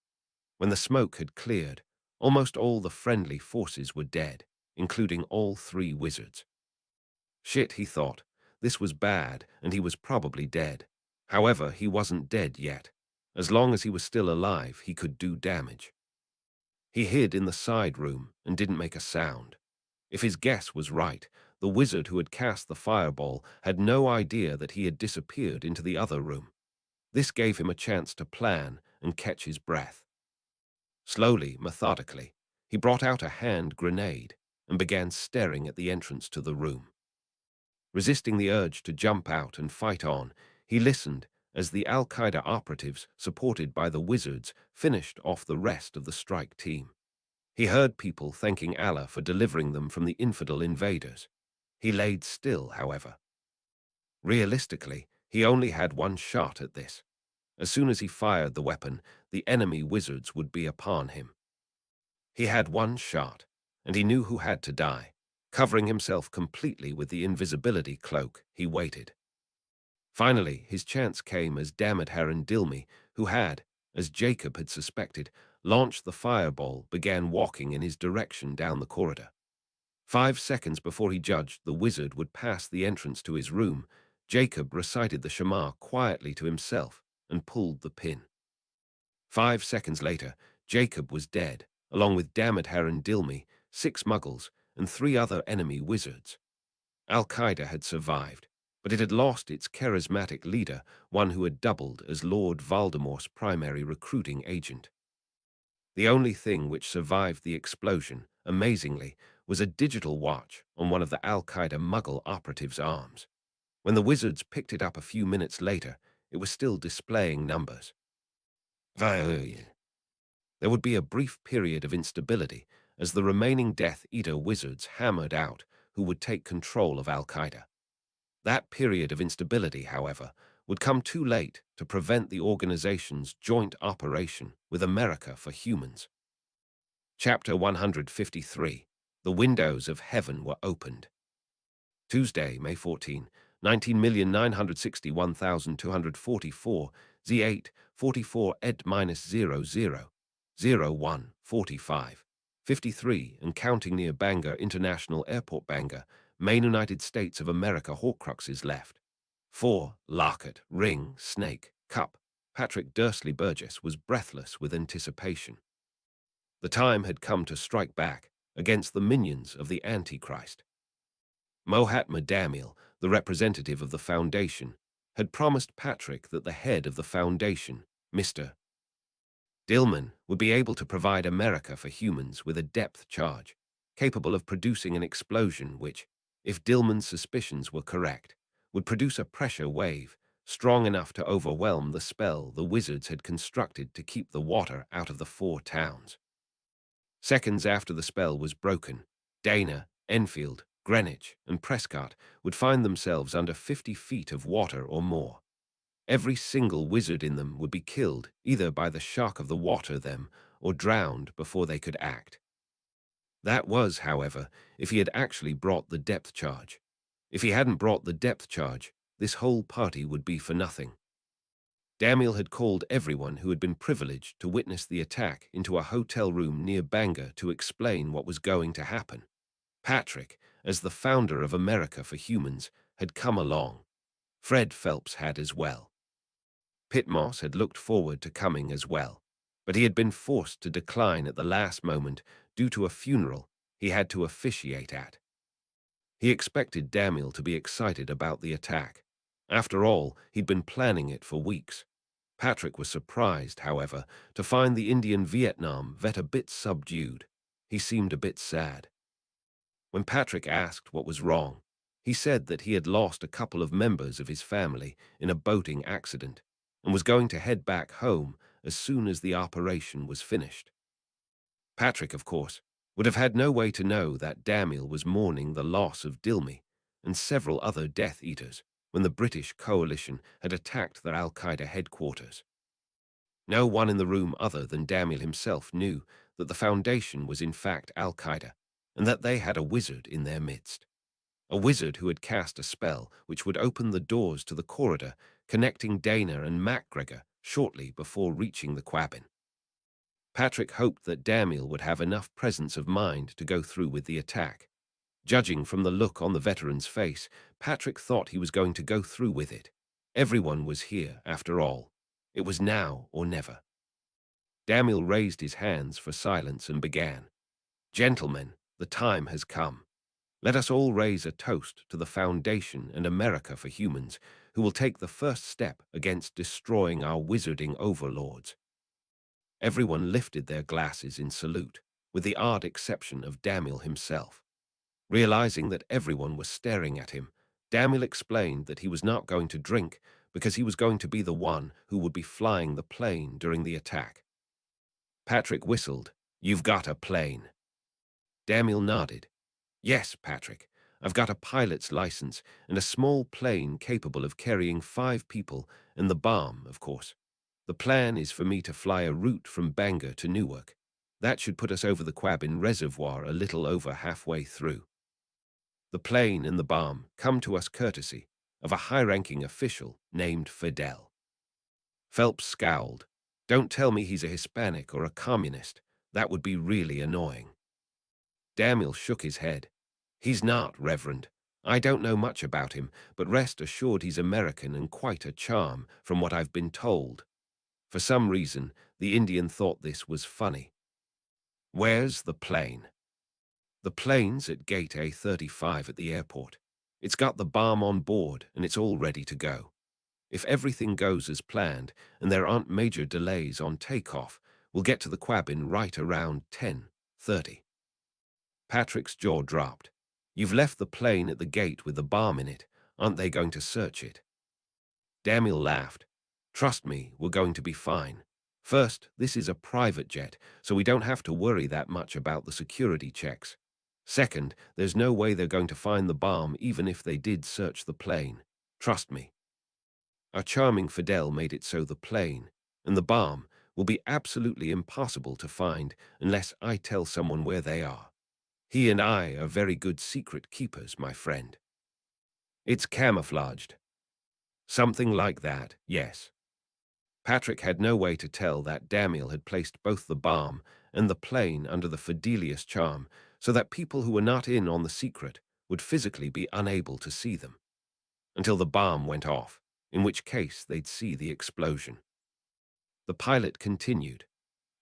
When the smoke had cleared, almost all the friendly forces were dead, including all 3 wizards. Shit, he thought. This was bad, and he was probably dead. However, he wasn't dead yet. As long as he was still alive, he could do damage. He hid in the side room and didn't make a sound. If his guess was right, the wizard who had cast the fireball had no idea that he had disappeared into the other room. This gave him a chance to plan and catch his breath. Slowly, methodically, he brought out a hand grenade and began staring at the entrance to the room. Resisting the urge to jump out and fight on, he listened as the Al-Qaeda operatives, supported by the wizards, finished off the rest of the strike team. He heard people thanking Allah for delivering them from the infidel invaders. He laid still, however. Realistically, he only had one shot at this. As soon as he fired the weapon, the enemy wizards would be upon him. He had one shot, and he knew who had to die. Covering himself completely with the invisibility cloak, he waited. Finally, his chance came as Damodharan Dilmi, who had, as Jacob had suspected, launched the fireball, began walking in his direction down the corridor. 5 seconds before he judged the wizard would pass the entrance to his room, Jacob recited the Shema quietly to himself and pulled the pin. 5 seconds later, Jacob was dead, along with Damodharan Dilmi, 6 Muggles, and 3 other enemy wizards. Al-Qaeda had survived, but it had lost its charismatic leader, one who had doubled as Lord Voldemort's primary recruiting agent. The only thing which survived the explosion, amazingly, was a digital watch on one of the Al-Qaeda Muggle operatives' arms. When the wizards picked it up a few minutes later, it was still displaying numbers. There would be a brief period of instability as the remaining Death Eater wizards hammered out who would take control of Al-Qaeda. That period of instability, however, would come too late to prevent the organization's joint operation with America for Humans. Chapter 153. The Windows of Heaven Were Opened. Tuesday, May 14, 19,961,244, Z8, 44 ed-00, 01, 45, 53, and counting near Bangor International Airport, Bangor, Main United States of America. Horcruxes left. 4. Locket, ring, snake, cup. Patrick Dursley Burgess was breathless with anticipation. The time had come to strike back against the minions of the Antichrist. Mahatma Damiel, the representative of the Foundation, had promised Patrick that the head of the Foundation, Mr. Dillman, would be able to provide America for Humans with a depth charge, capable of producing an explosion which, if Dillman's suspicions were correct, would produce a pressure wave strong enough to overwhelm the spell the wizards had constructed to keep the water out of the 4 towns. Seconds after the spell was broken, Dana, Enfield, Greenwich, and Prescott would find themselves under 50 feet of water or more. Every single wizard in them would be killed either by the shock of the water them or drowned before they could act. That was, however, if he had actually brought the depth charge. If he hadn't brought the depth charge, this whole party would be for nothing. Damiel had called everyone who had been privileged to witness the attack into a hotel room near Bangor to explain what was going to happen. Patrick, as the founder of America for Humans, had come along. Fred Phelps had as well. Pitmoss had looked forward to coming as well, but he had been forced to decline at the last moment due to a funeral he had to officiate at. He expected Damiel to be excited about the attack, After all, he'd been planning it for weeks. Patrick was surprised, however, to find the Indian Vietnam vet a bit subdued. He seemed a bit sad. When Patrick asked what was wrong, he said that he had lost a couple of members of his family in a boating accident and was going to head back home as soon as the operation was finished. Patrick, of course, would have had no way to know that Damiel was mourning the loss of Dilmy and several other Death Eaters when the British coalition had attacked their Al-Qaeda headquarters. No one in the room other than Damiel himself knew that the Foundation was in fact Al-Qaeda and that they had a wizard in their midst. A wizard who had cast a spell which would open the doors to the corridor connecting Dana and MacGregor shortly before reaching the cabin. Patrick hoped that Damiel would have enough presence of mind to go through with the attack. Judging from the look on the veteran's face, Patrick thought he was going to go through with it. Everyone was here, after all. It was now or never. Damiel raised his hands for silence and began. Gentlemen, the time has come. Let us all raise a toast to the Foundation and America for Humans, who will take the first step against destroying our wizarding overlords. Everyone lifted their glasses in salute, with the odd exception of Damiel himself. Realizing that everyone was staring at him, Damiel explained that he was not going to drink because he was going to be the one who would be flying the plane during the attack. Patrick whistled. You've got a plane. Damiel nodded. Yes, Patrick. I've got a pilot's license and a small plane capable of carrying 5 people and the bomb, of course. The plan is for me to fly a route from Bangor to Newark. That should put us over the Quabin Reservoir a little over halfway through. The plane and the bomb come to us courtesy of a high-ranking official named Fidel. Phelps scowled. Don't tell me he's a Hispanic or a communist. That would be really annoying. Damiel shook his head. He's not, Reverend. I don't know much about him, but rest assured he's American and quite a charm, from what I've been told. For some reason, the Indian thought this was funny. Where's the plane? The plane's at gate A35 at the airport. It's got the bomb on board and it's all ready to go. If everything goes as planned and there aren't major delays on takeoff, we'll get to the Quabin right around 10:30. Patrick's jaw dropped. You've left the plane at the gate with the bomb in it. Aren't they going to search it? Damiel laughed. Trust me, we're going to be fine. First, this is a private jet, so we don't have to worry that much about the security checks. Second, there's no way they're going to find the bomb even if they did search the plane. Trust me. Our charming Fidel made it so the plane and the bomb will be absolutely impossible to find unless I tell someone where they are. He and I are very good secret keepers, my friend. It's camouflaged. Something like that, yes. Patrick had no way to tell that Damiel had placed both the bomb and the plane under the Fidelius charm so that people who were not in on the secret would physically be unable to see them, until the bomb went off, in which case they'd see the explosion. The pilot continued.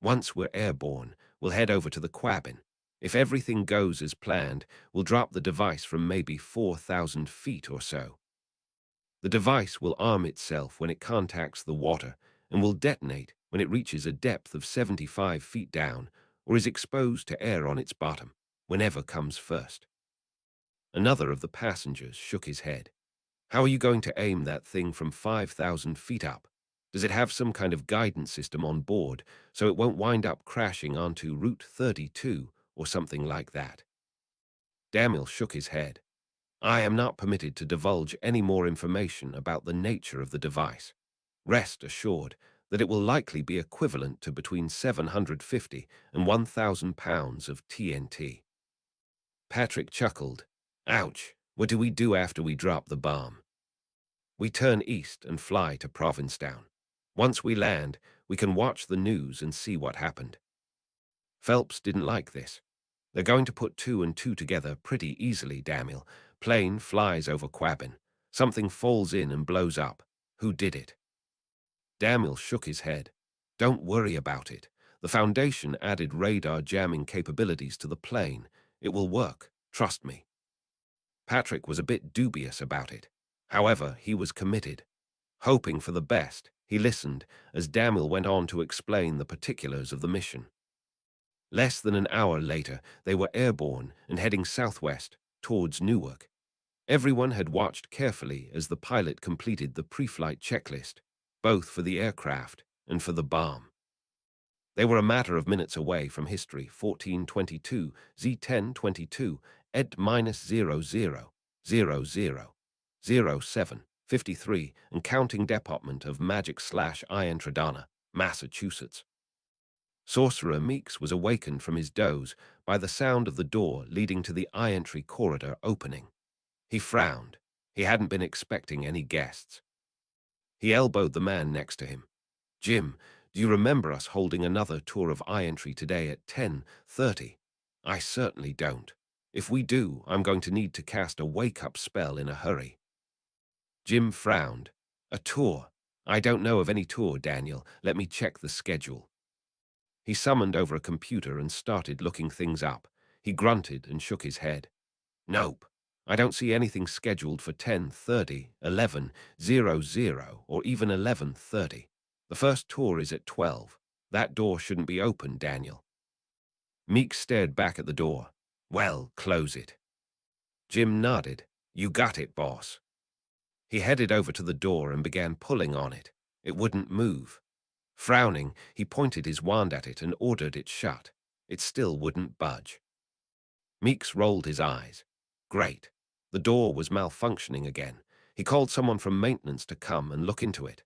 Once we're airborne, we'll head over to the Quabin. If everything goes as planned, we'll drop the device from maybe 4,000 feet or so. The device will arm itself when it contacts the water and will detonate when it reaches a depth of 75 feet down or is exposed to air on its bottom, whenever comes first. Another of the passengers shook his head. How are you going to aim that thing from 5,000 feet up? Does it have some kind of guidance system on board so it won't wind up crashing onto Route 32 or something like that? Damiel shook his head. I am not permitted to divulge any more information about the nature of the device. Rest assured that it will likely be equivalent to between 750 and 1,000 pounds of TNT. Patrick chuckled. Ouch, what do we do after we drop the bomb? We turn east and fly to Provincetown. Once we land, we can watch the news and see what happened. Phelps didn't like this. They're going to put 2 and 2 together pretty easily, Damiel. Plane flies over Quabin. Something falls in and blows up. Who did it? Damiel shook his head. Don't worry about it. The Foundation added radar jamming capabilities to the plane. It will work, trust me. Patrick was a bit dubious about it. However, he was committed. Hoping for the best, he listened as Daniel went on to explain the particulars of the mission. Less than an hour later, they were airborne and heading southwest towards Newark. Everyone had watched carefully as the pilot completed the pre-flight checklist, both for the aircraft and for the bomb. They were a matter of minutes away from history 1422, Z1022, ed-00000753 and counting Department of Magic/Iantradana, Massachusetts. Sorcerer Meeks was awakened from his doze by the sound of the door leading to the I-entry corridor opening. He frowned. He hadn't been expecting any guests. He elbowed the man next to him. "Jim, do you remember us holding another tour of I-entry today at 10:30? I certainly don't. If we do, I'm going to need to cast a wake-up spell in a hurry." Jim frowned. "A tour? I don't know of any tour, Daniel. Let me check the schedule." He summoned over a computer and started looking things up. He grunted and shook his head. "Nope. I don't see anything scheduled for 10:30, 11:00, or even 11:30. The first tour is at 12. That door shouldn't be open, Daniel." Meek stared back at the door. "Well, close it." Jim nodded. "You got it, boss." He headed over to the door and began pulling on it. It wouldn't move. Frowning, he pointed his wand at it and ordered it shut. It still wouldn't budge. Meeks rolled his eyes. Great. The door was malfunctioning again. He called someone from maintenance to come and look into it.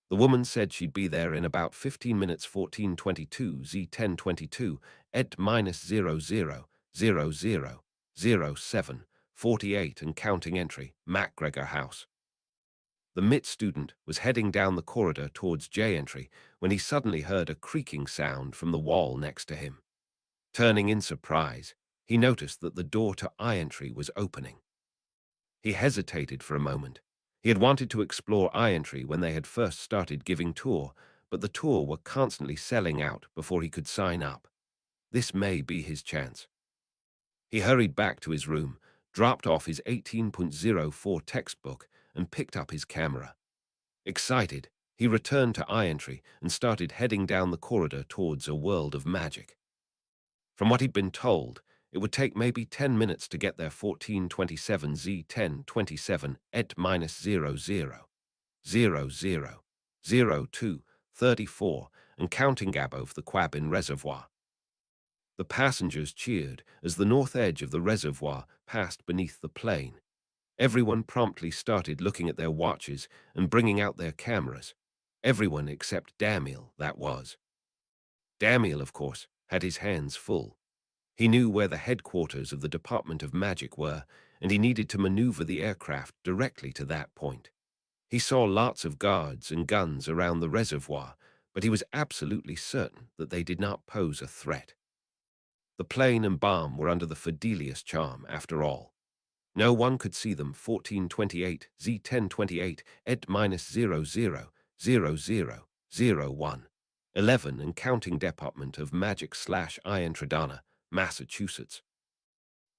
The woman said she'd be there in about 15 minutes 1422 Z1022 ed-00000748 and counting entry, MacGregor House. The MIT student was heading down the corridor towards J entry when he suddenly heard a creaking sound from the wall next to him. Turning in surprise, he noticed that the door to I entry was opening. He hesitated for a moment. He had wanted to explore I entry when they had first started giving tour, but the tour were constantly selling out before he could sign up. This may be his chance. He hurried back to his room, dropped off his 18.04 textbook, and picked up his camera. Excited, he returned to I entry and started heading down the corridor towards a world of magic. From what he'd been told, it would take maybe 10 minutes to get there 1427 Z1027 ed-00000234 and counting gap over the Quabin Reservoir. The passengers cheered as the north edge of the reservoir passed beneath the plane. Everyone promptly started looking at their watches and bringing out their cameras. Everyone except Daniel, that was. Daniel, of course, had his hands full. He knew where the headquarters of the Department of Magic were, and he needed to maneuver the aircraft directly to that point. He saw lots of guards and guns around the reservoir, but he was absolutely certain that they did not pose a threat. The plane and bomb were under the Fidelius charm, after all. No one could see them 1428 Z1028 ed-000001 11 and counting Department of Magic/Iantradana, Massachusetts.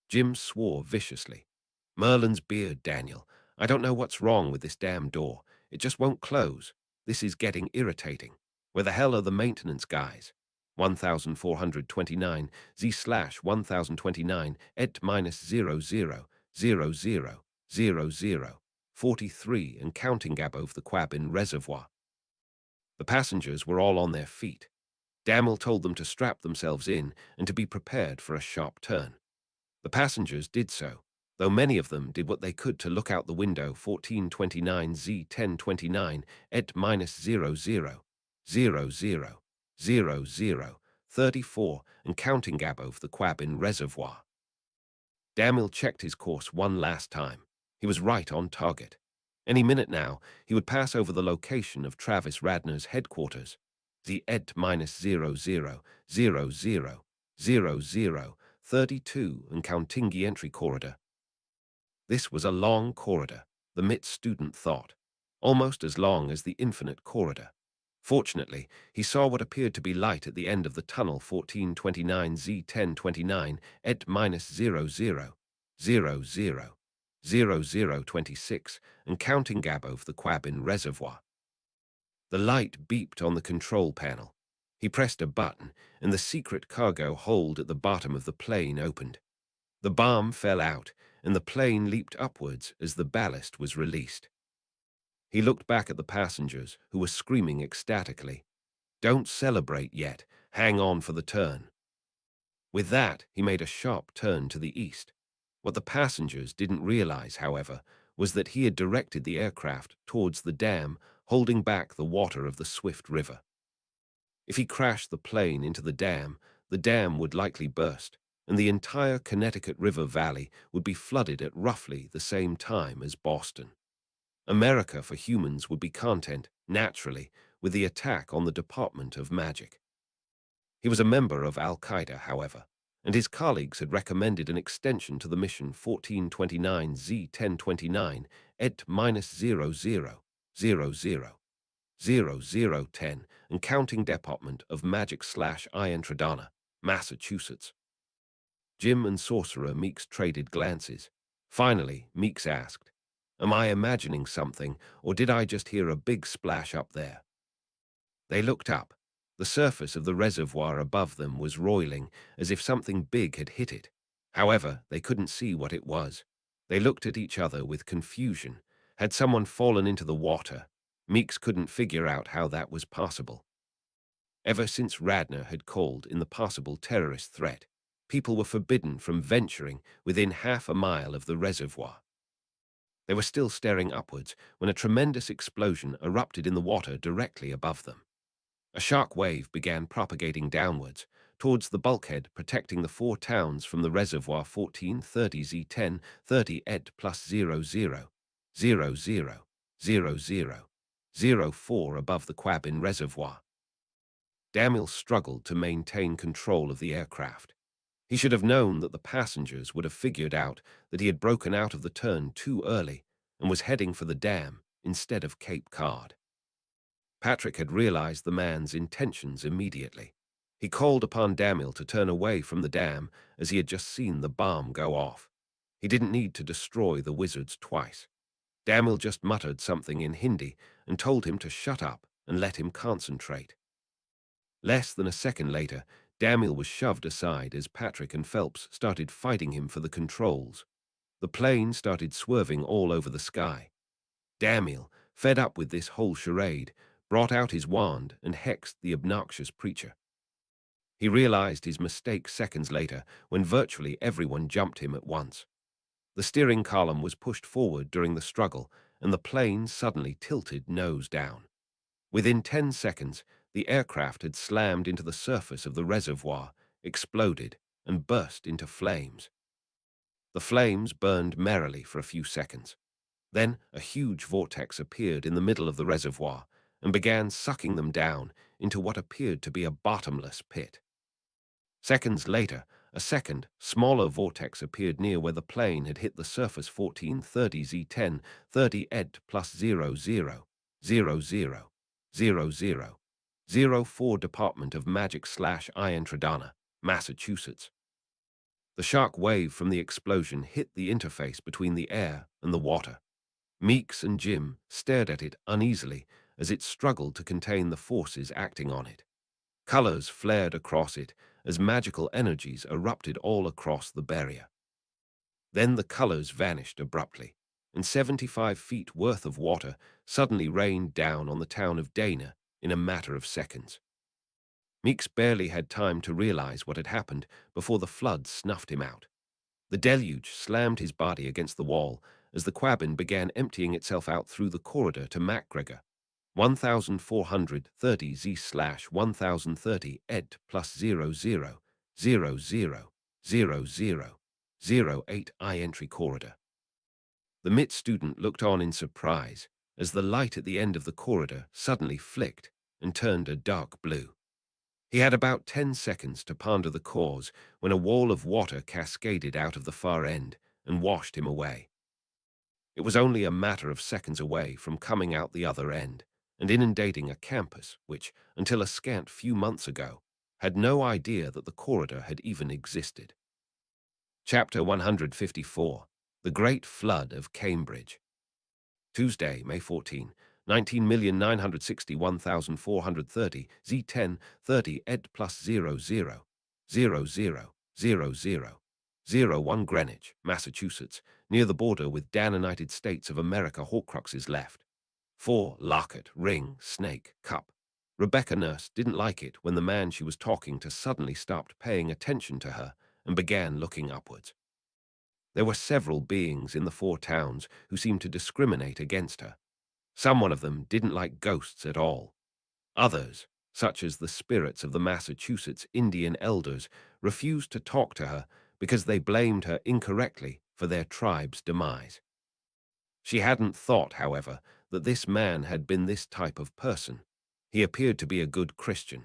Jim swore viciously. "Merlin's beard, Daniel. I don't know what's wrong with this damn door. It just won't close. This is getting irritating. Where the hell are the maintenance guys? 1429 Z/1029 ed-00000043 and counting gap over the Quabin Reservoir." The passengers were all on their feet. Daniel told them to strap themselves in and to be prepared for a sharp turn. The passengers did so, though many of them did what they could to look out the window 1429 Z1029 ed-00000034 and counting gap over the Quabin Reservoir. Daniel checked his course one last time. He was right on target. Any minute now, he would pass over the location of Travis Radner's headquarters, the ed-00000032 and Countingi entry corridor. This was a long corridor, the MIT student thought, almost as long as the infinite corridor. Fortunately, he saw what appeared to be light at the end of the tunnel 1429 Z1029 ed-00000034 0026 and counting gap of the Quabin Reservoir. The light beeped on the control panel. He pressed a button, and the secret cargo hold at the bottom of the plane opened. The bomb fell out, and the plane leaped upwards as the ballast was released. He looked back at the passengers, who were screaming ecstatically, "Don't celebrate yet. Hang on for the turn." With that, he made a sharp turn to the east. What the passengers didn't realize, however, was that he had directed the aircraft towards the dam, holding back the water of the swift river. If he crashed the plane into the dam would likely burst, and the entire Connecticut River Valley would be flooded at roughly the same time as Boston. America for humans would be content, naturally, with the attack on the Department of Magic. He was a member of Al-Qaeda, however, and his colleagues had recommended an extension to the mission 1429Z1029 ET-00000010 and counting Department of Magic/Iantradana, Massachusetts. Jim and Sorcerer Meeks traded glances. Finally, Meeks asked, "Am I imagining something, or did I just hear a big splash up there?" They looked up. The surface of the reservoir above them was roiling, as if something big had hit it. However, they couldn't see what it was. They looked at each other with confusion. Had someone fallen into the water? Meeks couldn't figure out how that was possible. Ever since Radner had called in the possible terrorist threat, people were forbidden from venturing within half a mile of the reservoir. They were still staring upwards when a tremendous explosion erupted in the water directly above them. A shark wave began propagating downwards, towards the bulkhead protecting the four towns from the reservoir 1430Z1030 ED plus 00000004 above the Quabin Reservoir. Daniel struggled to maintain control of the aircraft. He should have known that the passengers would have figured out that he had broken out of the turn too early and was heading for the dam instead of Cape Cod. Patrick had realized the man's intentions immediately. He called upon Daniel to turn away from the dam as he had just seen the bomb go off. He didn't need to destroy the wizards twice. Daniel just muttered something in Hindi and told him to shut up and let him concentrate. Less than a second later, Daniel was shoved aside as Patrick and Phelps started fighting him for the controls. The plane started swerving all over the sky. Daniel, fed up with this whole charade, brought out his wand and hexed the obnoxious preacher. He realized his mistake seconds later when virtually everyone jumped him at once. The steering column was pushed forward during the struggle, and the plane suddenly tilted nose down. Within 10 seconds, the aircraft had slammed into the surface of the reservoir, exploded, and burst into flames. The flames burned merrily for a few seconds. Then a huge vortex appeared in the middle of the reservoir and began sucking them down into what appeared to be a bottomless pit. Seconds later, a second, smaller vortex appeared near where the plane had hit the surface 1430Z1030 ED plus 00000004 Department of Magic/Iantradana, Massachusetts. The shark wave from the explosion hit the interface between the air and the water. Meeks and Jim stared at it uneasily as it struggled to contain the forces acting on it. Colors flared across it as magical energies erupted all across the barrier. Then the colors vanished abruptly, and 75 feet worth of water suddenly rained down on the town of Dana in a matter of seconds. Meeks barely had time to realize what had happened before the flood snuffed him out. The deluge slammed his body against the wall as the Quabin began emptying itself out through the corridor to MacGregor, 1430Z/1030 ED plus 00000008 I entry corridor. The MIT student looked on in surprise as the light at the end of the corridor suddenly flicked and turned a dark blue. He had about 10 seconds to ponder the cause when a wall of water cascaded out of the far end and washed him away. It was only a matter of seconds away from coming out the other end and inundating a campus which, until a scant few months ago, had no idea that the corridor had even existed. Chapter 154. The Great Flood of Cambridge. Tuesday, May 14, 19,961,430, Z10, 30, ed plus 00000001 Greenwich, Massachusetts, near the border with Dan United States of America Horcruxes left. 4. Locket, ring, snake, cup. Rebecca Nurse didn't like it when the man she was talking to suddenly stopped paying attention to her and began looking upwards. There were several beings in the 4 towns who seemed to discriminate against her. Some of them didn't like ghosts at all. Others, such as the spirits of the Massachusetts Indian elders, refused to talk to her because they blamed her incorrectly for their tribe's demise. She hadn't thought, however, that this man had been this type of person. He appeared to be a good Christian.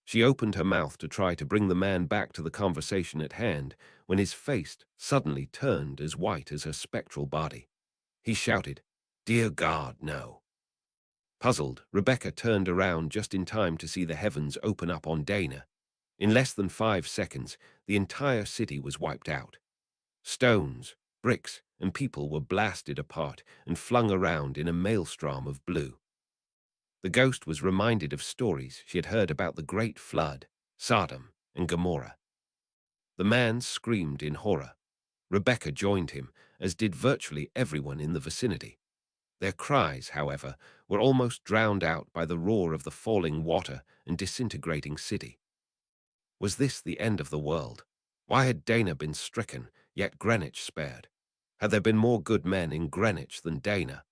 She opened her mouth to try to bring the man back to the conversation at hand when his face suddenly turned as white as her spectral body. He shouted, "Dear God, no." Puzzled, Rebecca turned around just in time to see the heavens open up on Dana. In less than 5 seconds, the entire city was wiped out. Stones, bricks, and people were blasted apart and flung around in a maelstrom of blue. The ghost was reminded of stories she had heard about the Great Flood, Sodom, and Gomorrah. The man screamed in horror. Rebecca joined him, as did virtually everyone in the vicinity. Their cries, however, were almost drowned out by the roar of the falling water and disintegrating city. Was this the end of the world? Why had Dana been stricken, yet Greenwich spared? Had there been more good men in Greenwich than Dana?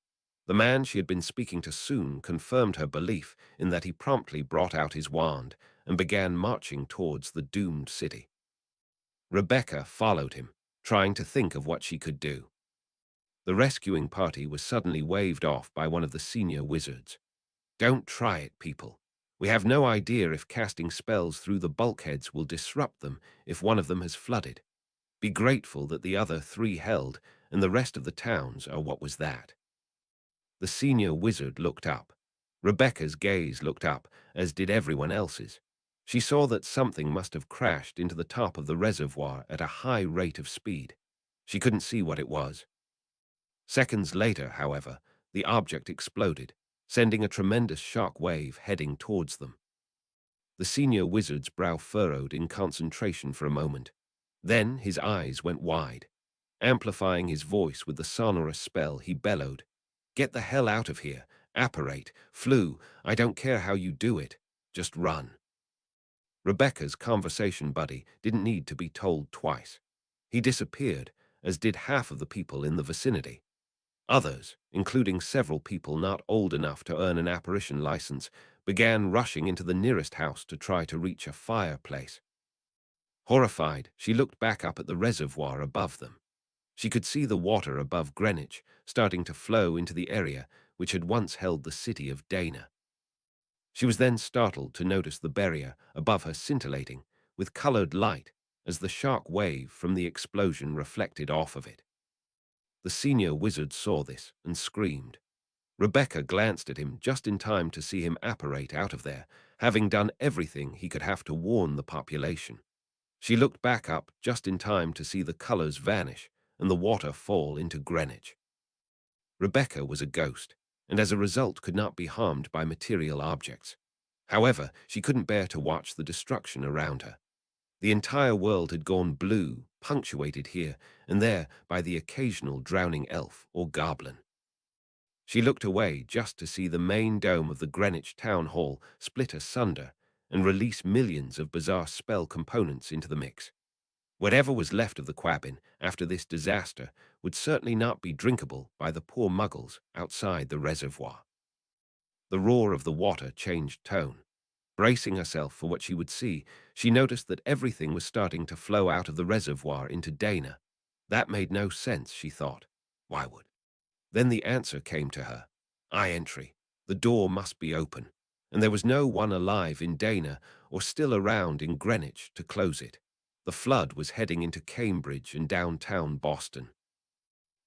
The man she had been speaking to soon confirmed her belief in that he promptly brought out his wand and began marching towards the doomed city. Rebecca followed him, trying to think of what she could do. The rescuing party was suddenly waved off by one of the senior wizards. "Don't try it, people. We have no idea if casting spells through the bulkheads will disrupt them if one of them has flooded. Be grateful that the other 3 held, and the rest of the towns are what was that." The senior wizard looked up. Rebecca's gaze looked up, as did everyone else's. She saw that something must have crashed into the top of the reservoir at a high rate of speed. She couldn't see what it was. Seconds later, however, the object exploded, sending a tremendous shock wave heading towards them. The senior wizard's brow furrowed in concentration for a moment. Then his eyes went wide. Amplifying his voice with the sonorous spell, he bellowed, "Get the hell out of here! Apparate! Flew! I don't care how you do it. Just run." Rebecca's conversation buddy didn't need to be told twice. He disappeared, as did half of the people in the vicinity. Others, including several people not old enough to earn an apparition license, began rushing into the nearest house to try to reach a fireplace. Horrified, she looked back up at the reservoir above them. She could see the water above Greenwich starting to flow into the area which had once held the city of Dana. She was then startled to notice the barrier above her scintillating with colored light as the shark wave from the explosion reflected off of it. The senior wizard saw this and screamed. Rebecca glanced at him just in time to see him apparate out of there, having done everything he could have to warn the population. She looked back up just in time to see the colors vanish and the water fall into Greenwich. Rebecca was a ghost, and as a result could not be harmed by material objects. However, she couldn't bear to watch the destruction around her. The entire world had gone blue, punctuated here and there by the occasional drowning elf or goblin. She looked away just to see the main dome of the Greenwich Town Hall split asunder and release millions of bizarre spell components into the mix. Whatever was left of the Quabbin after this disaster would certainly not be drinkable by the poor Muggles outside the reservoir. The roar of the water changed tone. Bracing herself for what she would see, she noticed that everything was starting to flow out of the reservoir into Dana. That made no sense, she thought. Why would? Then the answer came to her. Entry. The door must be open, and there was no one alive in Dana or still around in Greenwich to close it. The flood was heading into Cambridge and downtown Boston.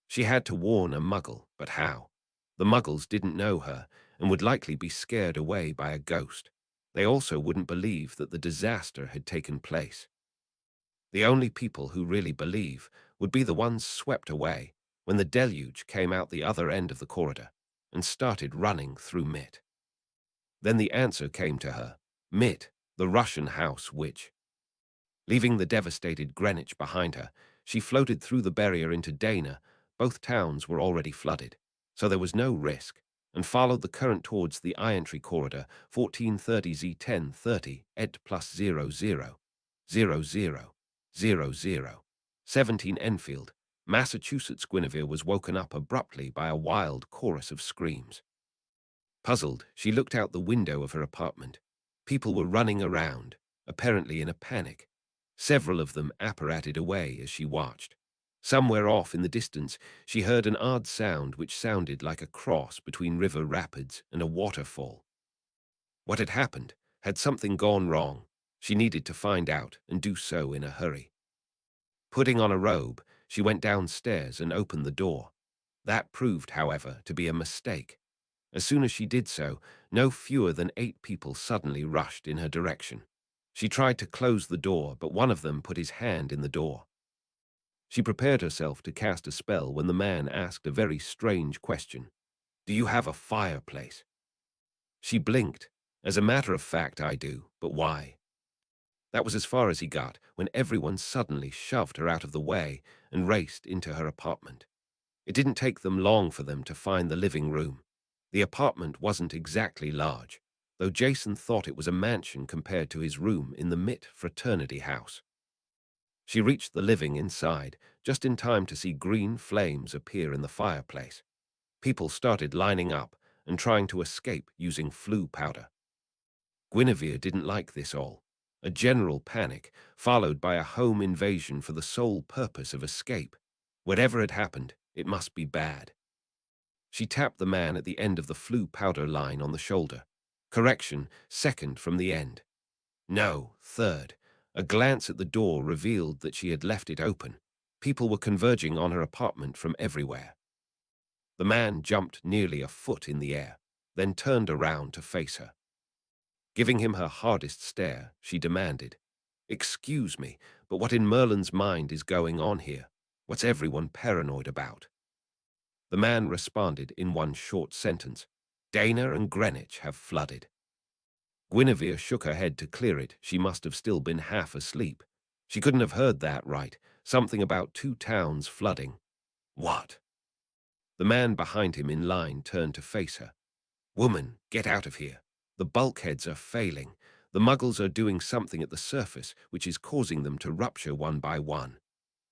She had to warn a Muggle, but how? The Muggles didn't know her and would likely be scared away by a ghost. They also wouldn't believe that the disaster had taken place. The only people who really believe would be the ones swept away when the deluge came out the other end of the corridor and started running through Mit. Then the answer came to her: Mit, the Russian house witch. Leaving the devastated Greenwich behind her, she floated through the barrier into Dana. Both towns were already flooded, so there was no risk, and followed the current towards the Irontree corridor, 1430 Z1030, ed plus 00, 00, 17 Enfield, Massachusetts. Guinevere was woken up abruptly by a wild chorus of screams. Puzzled, she looked out the window of her apartment. People were running around, apparently in a panic. Several of them apparated away as she watched. Somewhere off in the distance, she heard an odd sound which sounded like a cross between river rapids and a waterfall. What had happened? Had something gone wrong? She needed to find out, and do so in a hurry. Putting on a robe, she went downstairs and opened the door. That proved, however, to be a mistake. As soon as she did so, no fewer than 8 people suddenly rushed in her direction. She tried to close the door, but one of them put his hand in the door. She prepared herself to cast a spell when the man asked a very strange question. "Do you have a fireplace?" She blinked. "As a matter of fact, I do, but why?" That was as far as he got when everyone suddenly shoved her out of the way and raced into her apartment. It didn't take them long for them to find the living room. The apartment wasn't exactly large, though Jason thought it was a mansion compared to his room in the Mit fraternity house. She reached the living inside, just in time to see green flames appear in the fireplace. People started lining up and trying to escape using flue powder. Guinevere didn't like this all. A general panic, followed by a home invasion for the sole purpose of escape. Whatever had happened, it must be bad. She tapped the man at the end of the flue powder line on the shoulder. Correction, second from the end. No, third. A glance at the door revealed that she had left it open. People were converging on her apartment from everywhere. The man jumped nearly a foot in the air, then turned around to face her. Giving him her hardest stare, she demanded, "Excuse me, but what in Merlin's mind is going on here? What's everyone paranoid about?" The man responded in one short sentence: "Dana and Greenwich have flooded." Guinevere shook her head to clear it. She must have still been half asleep. She couldn't have heard that right. Something about 2 towns flooding. What? The man behind him in line turned to face her. "Woman, get out of here. The bulkheads are failing. The Muggles are doing something at the surface which is causing them to rupture one by one.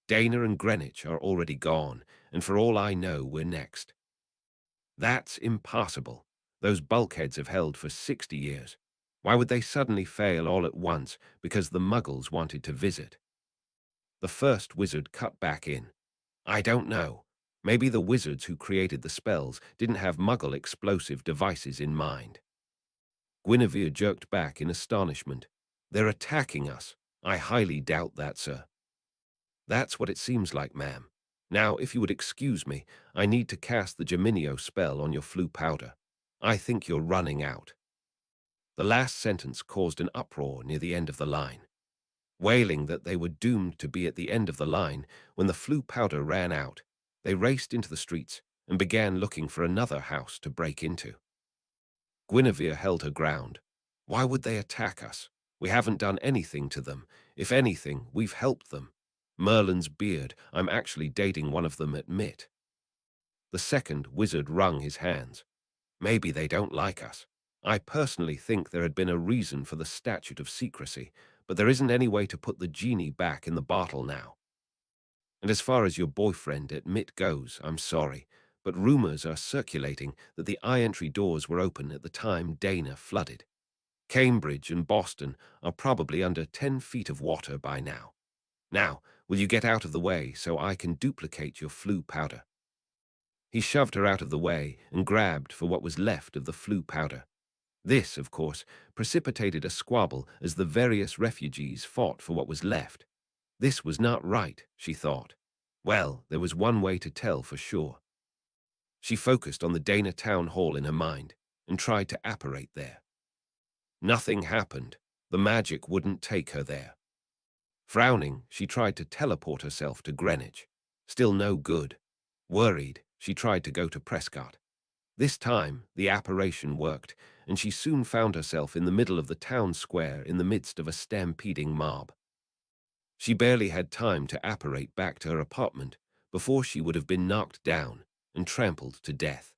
Dana and Greenwich are already gone, and for all I know, we're next." "That's impossible. Those bulkheads have held for 60 years. Why would they suddenly fail all at once because the Muggles wanted to visit?" The first wizard cut back in. "I don't know. Maybe the wizards who created the spells didn't have Muggle explosive devices in mind." Guinevere jerked back in astonishment. "They're attacking us. I highly doubt that, sir." "That's what it seems like, ma'am. Now, if you would excuse me, I need to cast the Geminio spell on your flue powder. I think you're running out." The last sentence caused an uproar near the end of the line. Wailing that they were doomed to be at the end of the line when the flue powder ran out, they raced into the streets and began looking for another house to break into. Guinevere held her ground. "Why would they attack us? We haven't done anything to them. If anything, we've helped them. Merlin's beard, I'm actually dating one of them at Mit." The second wizard wrung his hands. "Maybe they don't like us. I personally think there had been a reason for the statute of secrecy, but there isn't any way to put the genie back in the bottle now. And as far as your boyfriend at Mit goes, I'm sorry, but rumors are circulating that the Irontree doors were open at the time Dana flooded. Cambridge and Boston are probably under 10 feet of water by now. Now, will you get out of the way so I can duplicate your flue powder?" He shoved her out of the way and grabbed for what was left of the flue powder. This, of course, precipitated a squabble as the various refugees fought for what was left. This was not right, she thought. Well, there was one way to tell for sure. She focused on the Dana town hall in her mind and tried to apparate there. Nothing happened. The magic wouldn't take her there. Frowning, she tried to teleport herself to Greenwich. Still no good. Worried, she tried to go to Prescott. This time, the apparition worked, and she soon found herself in the middle of the town square in the midst of a stampeding mob. She barely had time to apparate back to her apartment before she would have been knocked down and trampled to death.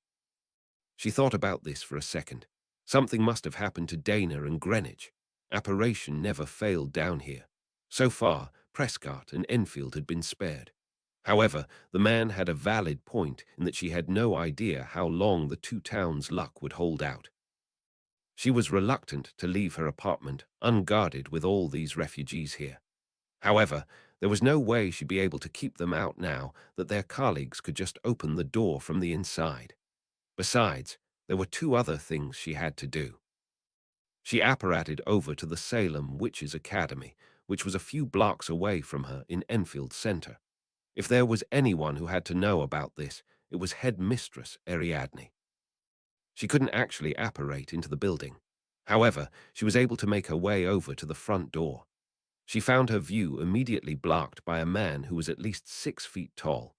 She thought about this for a second. Something must have happened to Dana and Greenwich. Apparition never failed down here. So far, Prescott and Enfield had been spared. However, the man had a valid point in that she had no idea how long the two towns' luck would hold out. She was reluctant to leave her apartment unguarded with all these refugees here. However, there was no way she'd be able to keep them out now that their colleagues could just open the door from the inside. Besides, there were two other things she had to do. She apparated over to the Salem Witches Academy, which was a few blocks away from her in Enfield Center. If there was anyone who had to know about this, it was Headmistress Ariadne. She couldn't actually apparate into the building. However, she was able to make her way over to the front door. She found her view immediately blocked by a man who was at least 6 feet tall.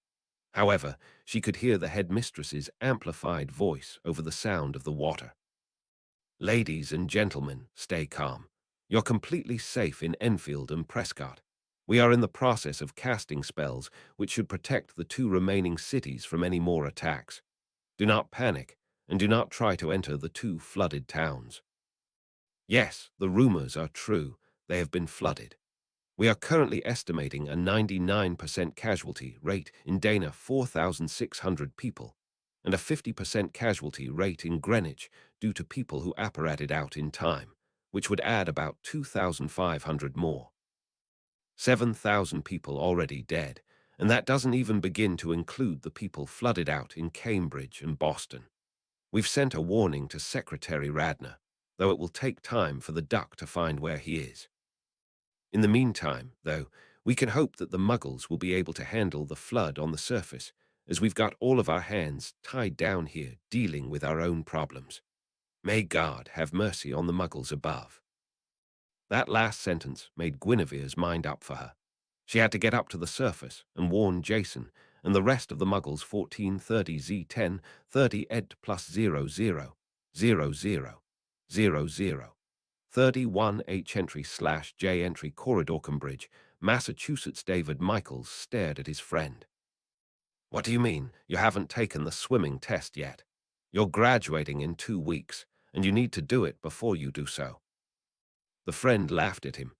However, she could hear the headmistress's amplified voice over the sound of the water. "Ladies and gentlemen, stay calm. You're completely safe in Enfield and Prescott. We are in the process of casting spells which should protect the two remaining cities from any more attacks. Do not panic, and do not try to enter the two flooded towns. Yes, the rumors are true. They have been flooded. We are currently estimating a 99% casualty rate in Dana 4,600 people, and a 50% casualty rate in Greenwich due to people who apparated out in time, which would add about 2,500 more. 7,000 people already dead, and that doesn't even begin to include the people flooded out in Cambridge and Boston. We've sent a warning to Secretary Radner, though it will take time for the duck to find where he is. In the meantime, though, we can hope that the Muggles will be able to handle the flood on the surface, as we've got all of our hands tied down here dealing with our own problems. May God have mercy on the Muggles above." That last sentence made Guinevere's mind up for her. She had to get up to the surface and warn Jason and the rest of the Muggles 1430 Z10 30 ed plus 00 00 31 H entry / J entry Corridor Cambridge, Massachusetts. David Michaels stared at his friend. "What do you mean? You haven't taken the swimming test yet? You're graduating in 2 weeks, and you need to do it before you do so." The friend laughed at him.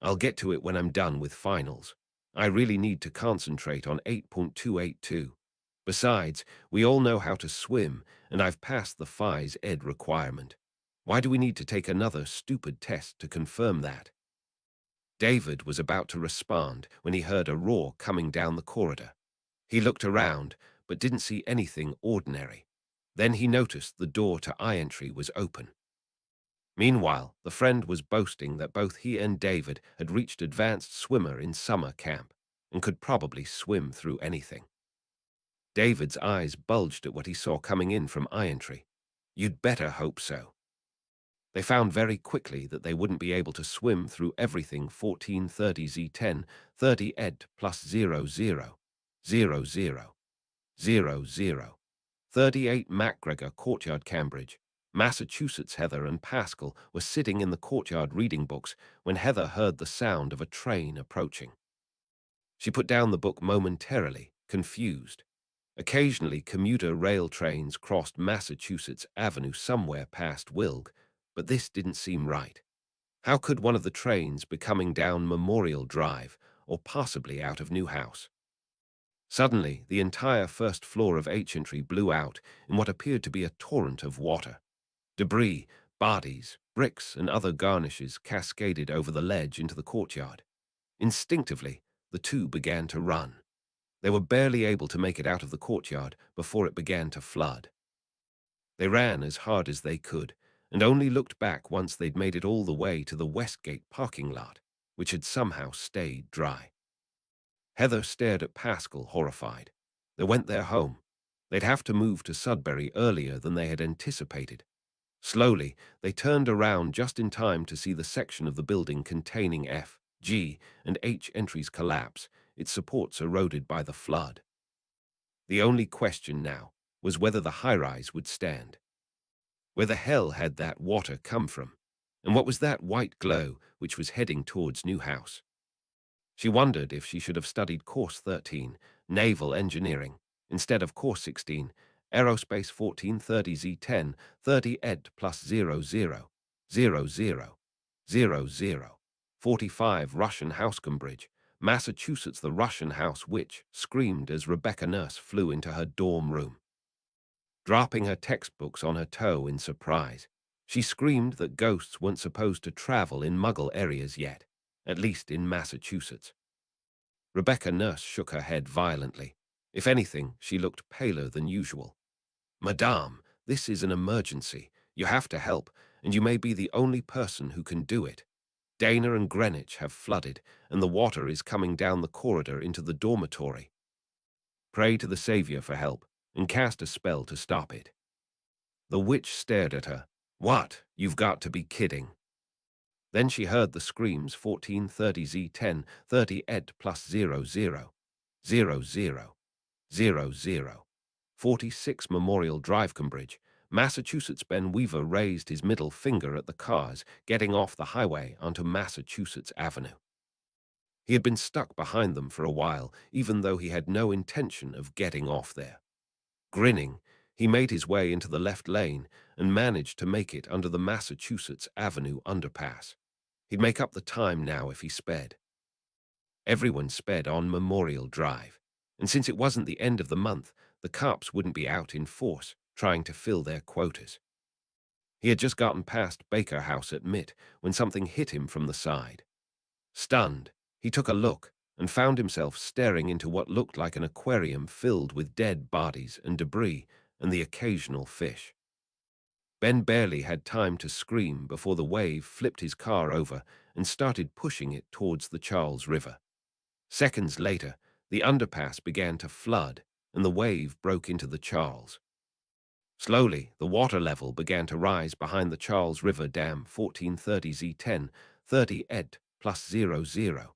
"I'll get to it when I'm done with finals. I really need to concentrate on 8.282. Besides, we all know how to swim, and I've passed the phys ed requirement. Why do we need to take another stupid test to confirm that?" David was about to respond when he heard a roar coming down the corridor. He looked around, but didn't see anything ordinary. Then he noticed the door to I entry was open. Meanwhile, the friend was boasting that both he and David had reached advanced swimmer in summer camp and could probably swim through anything. David's eyes bulged at what he saw coming in from I entry. You'd better hope so. They found very quickly that they wouldn't be able to swim through everything 1430 Z10 30 ed plus 00 00 00 38 MacGregor Courtyard, Cambridge, Massachusetts. Heather and Pascal were sitting in the courtyard reading books when Heather heard the sound of a train approaching. She put down the book momentarily, confused. Occasionally, commuter rail trains crossed Massachusetts Avenue somewhere past Wilg, but this didn't seem right. How could one of the trains be coming down Memorial Drive, or possibly out of Newhouse? Suddenly, the entire first floor of H entry blew out in what appeared to be a torrent of water. Debris, bodies, bricks, and other garnishes cascaded over the ledge into the courtyard. Instinctively, the two began to run. They were barely able to make it out of the courtyard before it began to flood. They ran as hard as they could, and only looked back once they'd made it all the way to the Westgate parking lot, which had somehow stayed dry. Heather stared at Pascal, horrified. They went their home. They'd have to move to Sudbury earlier than they had anticipated. Slowly, they turned around just in time to see the section of the building containing F, G, and H entries collapse its supports eroded by the flood. The only question now was whether the high-rise would stand. Where the hell had that water come from? And what was that white glow which was heading towards New House? She wondered if she should have studied Course 13, Naval Engineering, instead of Course 16, Aerospace 1430Z10, 30 ed plus 000000. 45 Russian Housecombe Bridge, Massachusetts. The Russian house witch screamed as Rebecca Nurse flew into her dorm room. Dropping her textbooks on her toe in surprise, she screamed that ghosts weren't supposed to travel in Muggle areas yet, at least in Massachusetts. Rebecca Nurse shook her head violently. If anything, she looked paler than usual. "Madame, this is an emergency. You have to help, and you may be the only person who can do it. Dana and Greenwich have flooded, and the water is coming down the corridor into the dormitory. Pray to the Savior for help, and cast a spell to stop it." The witch stared at her. "What? You've got to be kidding." Then she heard the screams 1430Z10, 30 ed plus 000000. 46 Memorial Drive, Cambridge, Massachusetts. Ben Weaver raised his middle finger at the cars getting off the highway onto Massachusetts Avenue. He had been stuck behind them for a while, even though he had no intention of getting off there. Grinning, he made his way into the left lane and managed to make it under the Massachusetts Avenue underpass. He'd make up the time now if he sped. Everyone sped on Memorial Drive, and since it wasn't the end of the month, the cops wouldn't be out in force trying to fill their quotas. He had just gotten past Baker House at Mitt when something hit him from the side. Stunned, he took a look and found himself staring into what looked like an aquarium filled with dead bodies and debris and the occasional fish. Ben barely had time to scream before the wave flipped his car over and started pushing it towards the Charles River. Seconds later, the underpass began to flood and the wave broke into the Charles. Slowly, the water level began to rise behind the Charles River Dam. 1430Z10, 30 ed plus 000000.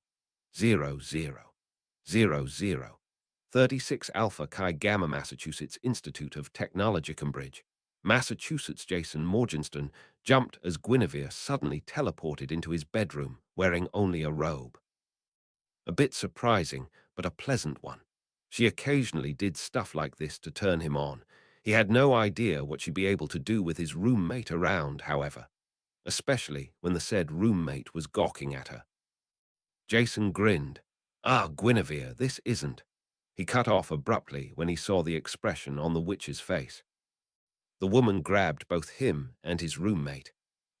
36 Alpha Chi Gamma, Massachusetts Institute of Technology, Cambridge, Massachusetts. Jason Morgenstern jumped as Guinevere suddenly teleported into his bedroom wearing only a robe. A bit surprising, but a pleasant one. She occasionally did stuff like this to turn him on. He had no idea what she'd be able to do with his roommate around, however, especially when the said roommate was gawking at her. Jason grinned. "Ah, Guinevere, this isn't." He cut off abruptly when he saw the expression on the witch's face. The woman grabbed both him and his roommate.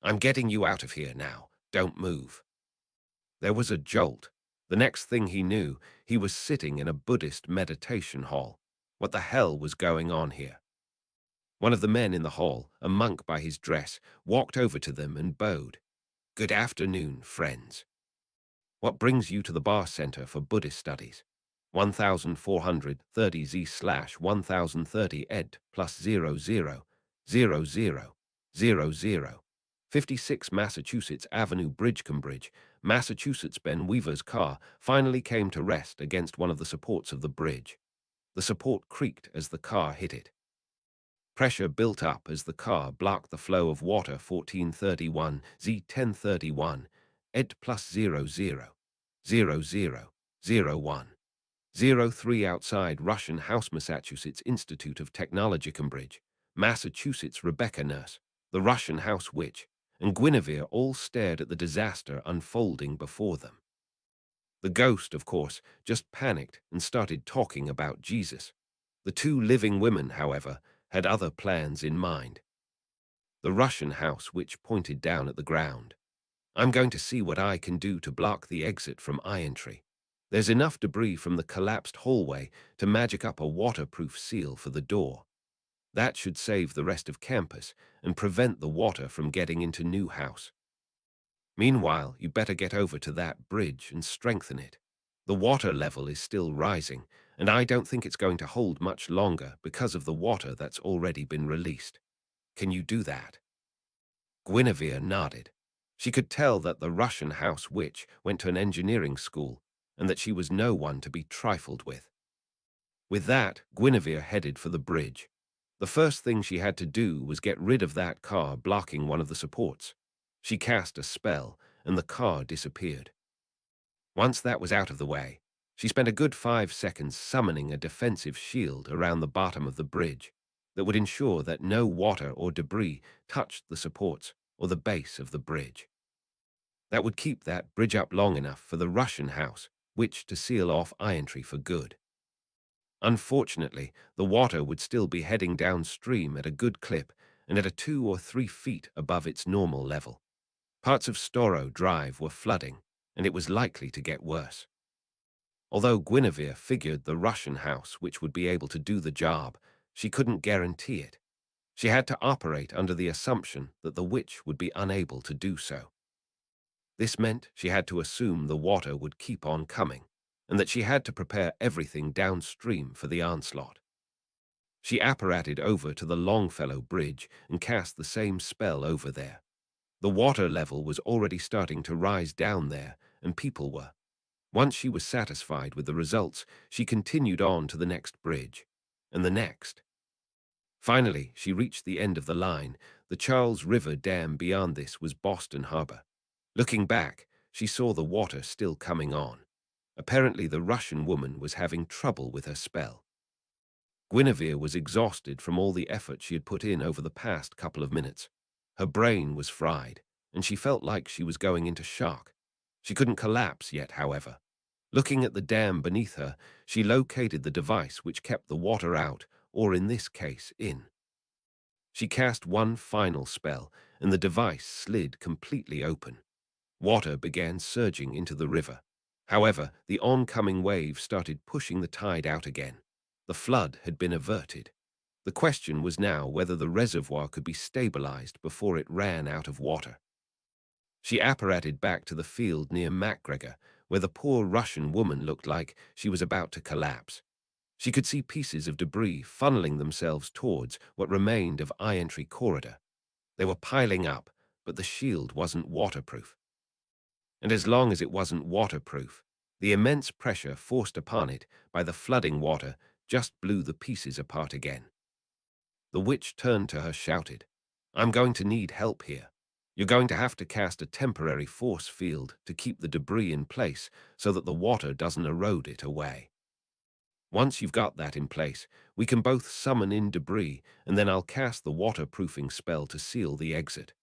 "I'm getting you out of here now. Don't move." There was a jolt. The next thing he knew, he was sitting in a Buddhist meditation hall. What the hell was going on here? One of the men in the hall, a monk by his dress, walked over to them and bowed. "Good afternoon, friends. What brings you to the Bar Center for Buddhist Studies? 1430Z/1030 ed plus 000000. 56 Massachusetts Avenue, Bridgecombe Bridge, Massachusetts. Ben Weaver's car finally came to rest against one of the supports of the bridge. The support creaked as the car hit it. Pressure built up as the car blocked the flow of water. 1431 Z1031 ed plus 000001. 03 outside Russian House, Massachusetts Institute of Technology, Cambridge, Massachusetts. Rebecca Nurse, the Russian house witch, and Guinevere all stared at the disaster unfolding before them. The ghost, of course, just panicked and started talking about Jesus. The two living women, however, had other plans in mind. The Russian house witch pointed down at the ground. "I'm going to see what I can do to block the exit from I-entry. There's enough debris from the collapsed hallway to magic up a waterproof seal for the door. That should save the rest of campus and prevent the water from getting into New House. Meanwhile, you better get over to that bridge and strengthen it. The water level is still rising, and I don't think it's going to hold much longer because of the water that's already been released. Can you do that?" Guinevere nodded. She could tell that the Russian house witch went to an engineering school, and that she was no one to be trifled with. With that, Guinevere headed for the bridge. The first thing she had to do was get rid of that car blocking one of the supports. She cast a spell, and the car disappeared. Once that was out of the way, she spent a good 5 seconds summoning a defensive shield around the bottom of the bridge that would ensure that no water or debris touched the supports or the base of the bridge. That would keep that bridge up long enough for the Russian house, which to seal off Irontree for good. Unfortunately, the water would still be heading downstream at a good clip and at a 2 or 3 feet above its normal level. Parts of Storrow Drive were flooding, and it was likely to get worse. Although Guinevere figured the Russian house which would be able to do the job, she couldn't guarantee it. She had to operate under the assumption that the witch would be unable to do so. This meant she had to assume the water would keep on coming, and that she had to prepare everything downstream for the onslaught. She apparated over to the Longfellow Bridge and cast the same spell over there. The water level was already starting to rise down there, and people were. Once she was satisfied with the results, she continued on to the next bridge, and the next. Finally, she reached the end of the line. The Charles River Dam beyond this was Boston Harbor. Looking back, she saw the water still coming on. Apparently, the Russian woman was having trouble with her spell. Guinevere was exhausted from all the effort she had put in over the past couple of minutes. Her brain was fried, and she felt like she was going into shock. She couldn't collapse yet, however. Looking at the dam beneath her, she located the device which kept the water out, or in this case, in. She cast one final spell, and the device slid completely open. Water began surging into the river. However, the oncoming wave started pushing the tide out again. The flood had been averted. The question was now whether the reservoir could be stabilized before it ran out of water. She apparated back to the field near MacGregor, where the poor Russian woman looked like she was about to collapse. She could see pieces of debris funneling themselves towards what remained of Irontree corridor. They were piling up, but the shield wasn't waterproof. And as long as it wasn't waterproof, the immense pressure forced upon it by the flooding water just blew the pieces apart again. The witch turned to her, shouted, "I'm going to need help here. You're going to have to cast a temporary force field to keep the debris in place so that the water doesn't erode it away. Once you've got that in place, we can both summon in debris, and then I'll cast the waterproofing spell to seal the exit.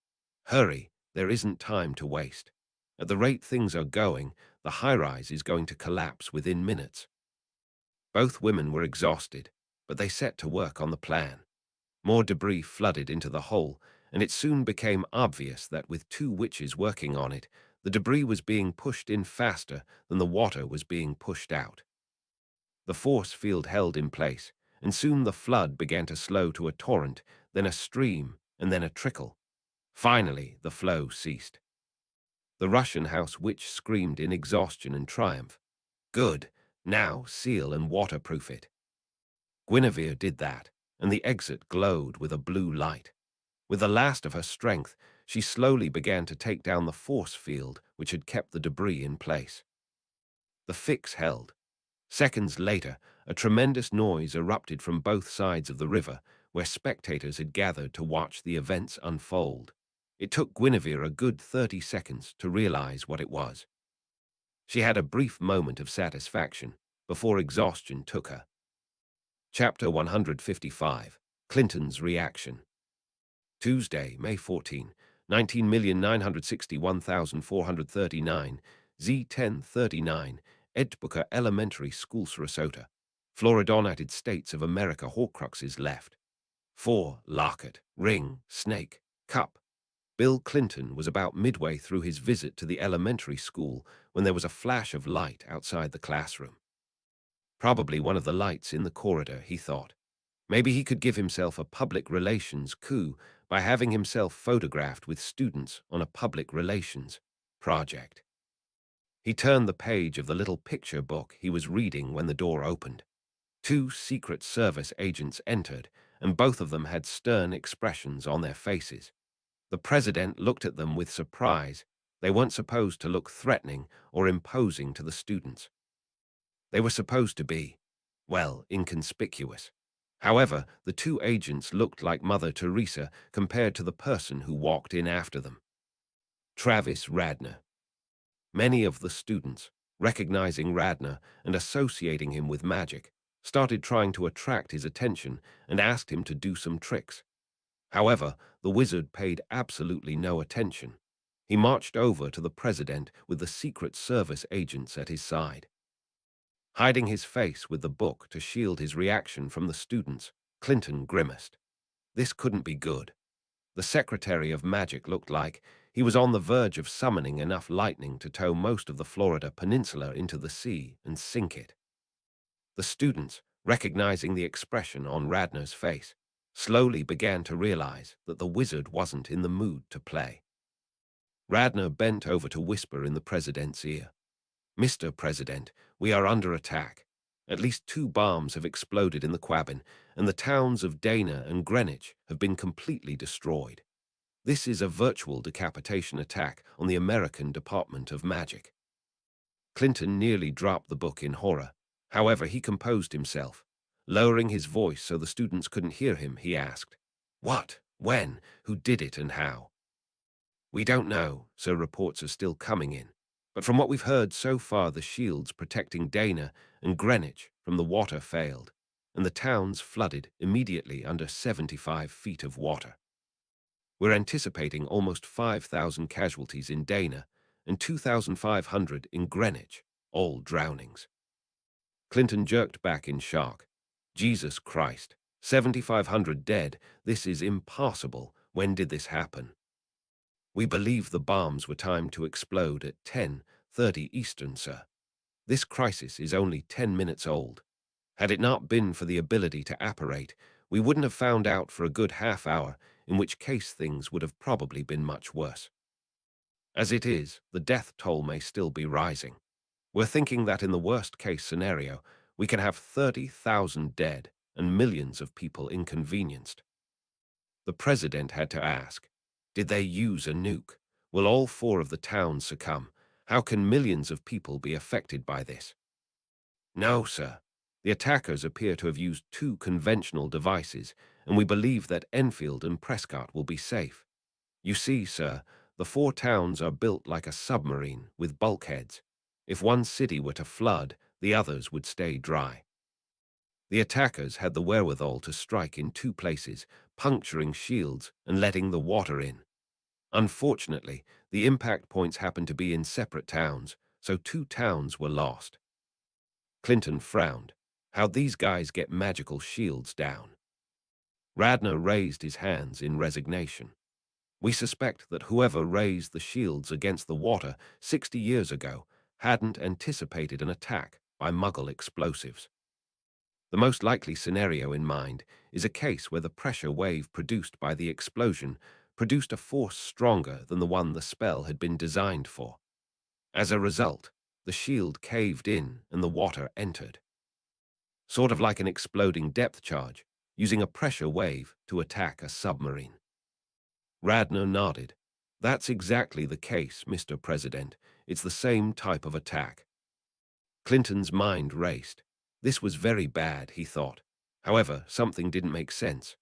Hurry, there isn't time to waste. At the rate things are going, the high-rise is going to collapse within minutes." Both women were exhausted, but they set to work on the plan. More debris flooded into the hole, and it soon became obvious that with two witches working on it, the debris was being pushed in faster than the water was being pushed out. The force field held in place, and soon the flood began to slow to a torrent, then a stream, and then a trickle. Finally, the flow ceased. The Russian house witch screamed in exhaustion and triumph. "Good, now seal and waterproof it." Guinevere did that, and the exit glowed with a blue light. With the last of her strength, she slowly began to take down the force field which had kept the debris in place. The fix held. Seconds later, a tremendous noise erupted from both sides of the river, where spectators had gathered to watch the events unfold. It took Guinevere a good 30 seconds to realize what it was. She had a brief moment of satisfaction before exhaustion took her. Chapter 155. Clinton's Reaction. Tuesday, May 14, 19,961,439, Z1039, Edgebooker Elementary School, Sarasota, Florida, United States of America. Horcruxes left. 4. Locket, ring, snake, cup. Bill Clinton was about midway through his visit to the elementary school when there was a flash of light outside the classroom. Probably one of the lights in the corridor, he thought. Maybe he could give himself a public relations coup by having himself photographed with students on a public relations project. He turned the page of the little picture book he was reading when the door opened. 2 Secret Service agents entered, and both of them had stern expressions on their faces. The president looked at them with surprise. They weren't supposed to look threatening or imposing to the students. They were supposed to be, well, inconspicuous. However, the two agents looked like Mother Teresa compared to the person who walked in after them. Travis Radner. Many of the students, recognizing Radner and associating him with magic, started trying to attract his attention and asked him to do some tricks. However, the wizard paid absolutely no attention. He marched over to the president with the Secret Service agents at his side. Hiding his face with the book to shield his reaction from the students, Clinton grimaced. This couldn't be good. The Secretary of Magic looked like he was on the verge of summoning enough lightning to tow most of the Florida Peninsula into the sea and sink it. The students, recognizing the expression on Radner's face, slowly began to realize that the wizard wasn't in the mood to play. Radner bent over to whisper in the president's ear. "Mr. President, we are under attack. At least 2 bombs have exploded in the Quabbin, and the towns of Dana and Greenwich have been completely destroyed. This is a virtual decapitation attack on the American Department of Magic." Clinton nearly dropped the book in horror. However, he composed himself. Lowering his voice so the students couldn't hear him, he asked, "What? When? Who did it and how?" "We don't know, so reports are still coming in. But from what we've heard so far, the shields protecting Dana and Greenwich from the water failed, and the towns flooded immediately under 75 feet of water. We're anticipating almost 5,000 casualties in Dana and 2,500 in Greenwich, all drownings." Clinton jerked back in shock. "Jesus Christ, 7,500 dead. This is impossible. When did this happen?" "We believe the bombs were timed to explode at 10:30 Eastern, sir. This crisis is only 10 minutes old. Had it not been for the ability to apparate, we wouldn't have found out for a good half hour, in which case things would have probably been much worse. As it is, the death toll may still be rising. We're thinking that in the worst-case scenario, we can have 30,000 dead and millions of people inconvenienced." The president had to ask, "Did they use a nuke? Will all 4 of the towns succumb? How can millions of people be affected by this?" "No, sir. The attackers appear to have used 2 conventional devices, and we believe that Enfield and Prescott will be safe. You see, sir, the 4 towns are built like a submarine with bulkheads. If one city were to flood, the others would stay dry. The attackers had the wherewithal to strike in 2 places, puncturing shields and letting the water in. Unfortunately, the impact points happened to be in separate towns, so 2 towns were lost." Clinton frowned. How'd these guys get magical shields down? Radner raised his hands in resignation. "We suspect that whoever raised the shields against the water 60 years ago hadn't anticipated an attack by Muggle explosives. The most likely scenario in mind is a case where the pressure wave produced by the explosion produced a force stronger than the one the spell had been designed for. As a result, the shield caved in and the water entered. Sort of like an exploding depth charge, using a pressure wave to attack a submarine." Radner nodded. "That's exactly the case, Mr. President. It's the same type of attack." Clinton's mind raced. This was very bad, he thought. However, something didn't make sense.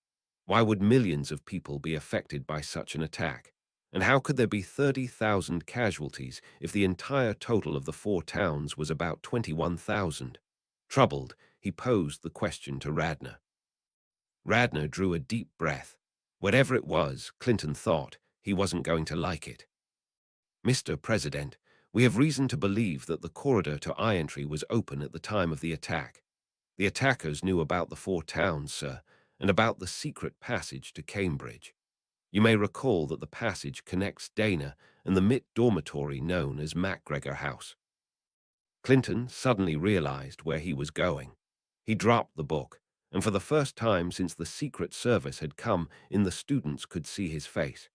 Why would millions of people be affected by such an attack? And how could there be 30,000 casualties if the entire total of the 4 towns was about 21,000? Troubled, he posed the question to Radner. Radner drew a deep breath. Whatever it was, Clinton thought, he wasn't going to like it. "Mr. President, we have reason to believe that the corridor to Irontree was open at the time of the attack. The attackers knew about the 4 towns, sir, and about the secret passage to Cambridge. You may recall that the passage connects Dana and the MIT dormitory known as MacGregor House." Clinton suddenly realized where he was going. He dropped the book, and for the first time since the Secret Service had come in, the students could see his face.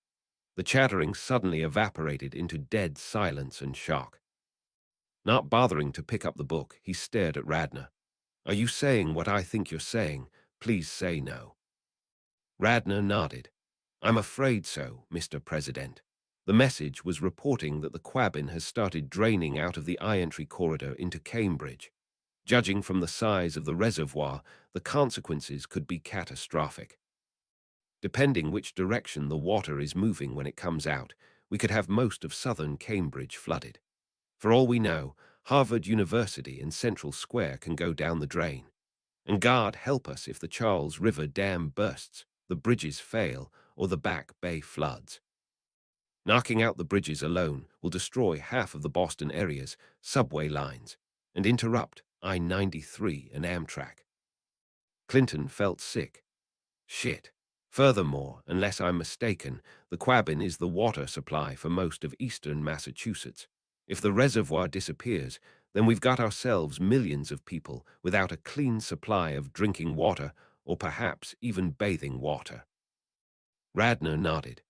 The chattering suddenly evaporated into dead silence and shock. Not bothering to pick up the book, he stared at Radner. "Are you saying what I think you're saying? Please say no." Radner nodded. "I'm afraid so, Mr. President. The message was reporting that the Quabbin has started draining out of the Irontree corridor into Cambridge. Judging from the size of the reservoir, the consequences could be catastrophic. Depending which direction the water is moving when it comes out, we could have most of southern Cambridge flooded. For all we know, Harvard University and Central Square can go down the drain. And God help us if the Charles River Dam bursts, the bridges fail, or the Back Bay floods. Knocking out the bridges alone will destroy half of the Boston area's subway lines and interrupt I-93 and Amtrak. Clinton felt sick. Shit. Furthermore, unless I'm mistaken, the Quabbin is the water supply for most of eastern Massachusetts. If the reservoir disappears, then we've got ourselves millions of people without a clean supply of drinking water or perhaps even bathing water. Radner nodded.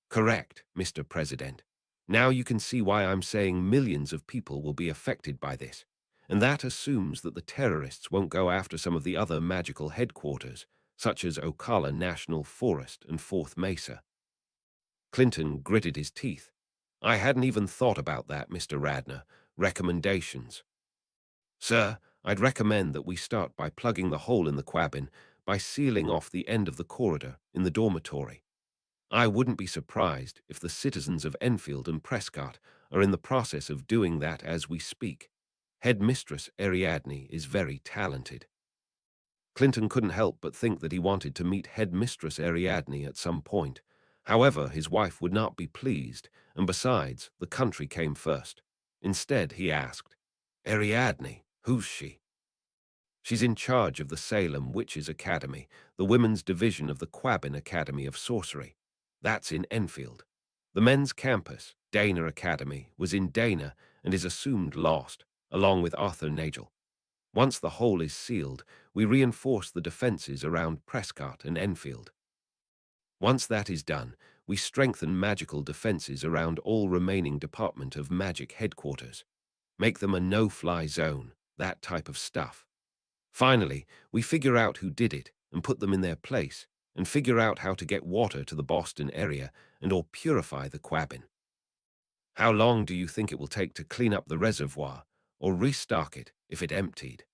Correct, Mr. President. Now you can see why I'm saying millions of people will be affected by this. And that assumes that the terrorists won't go after some of the other magical headquarters, such as Ocala National Forest and Fourth Mesa. Clinton gritted his teeth. I hadn't even thought about that, Mr. Radner. Recommendations. Sir, I'd recommend that we start by plugging the hole in the Quabbin by sealing off the end of the corridor in the dormitory. I wouldn't be surprised if the citizens of Enfield and Prescott are in the process of doing that as we speak. Headmistress Ariadne is very talented. Clinton couldn't help but think that he wanted to meet Headmistress Ariadne at some point. However, his wife would not be pleased, and besides, the country came first. Instead, he asked, Ariadne, who's she? She's in charge of the Salem Witches Academy, the women's division of the Quabbin Academy of Sorcery. That's in Enfield. The men's campus, Dana Academy, was in Dana and is assumed lost, along with Arthur Nagel. Once the hole is sealed, we reinforce the defenses around Prescott and Enfield. Once that is done, we strengthen magical defenses around all remaining Department of Magic headquarters. Make them a no-fly zone, that type of stuff. Finally, we figure out who did it and put them in their place, and figure out how to get water to the Boston area and/or purify the Quabbin. How long do you think it will take to clean up the reservoir or restock it if it emptied?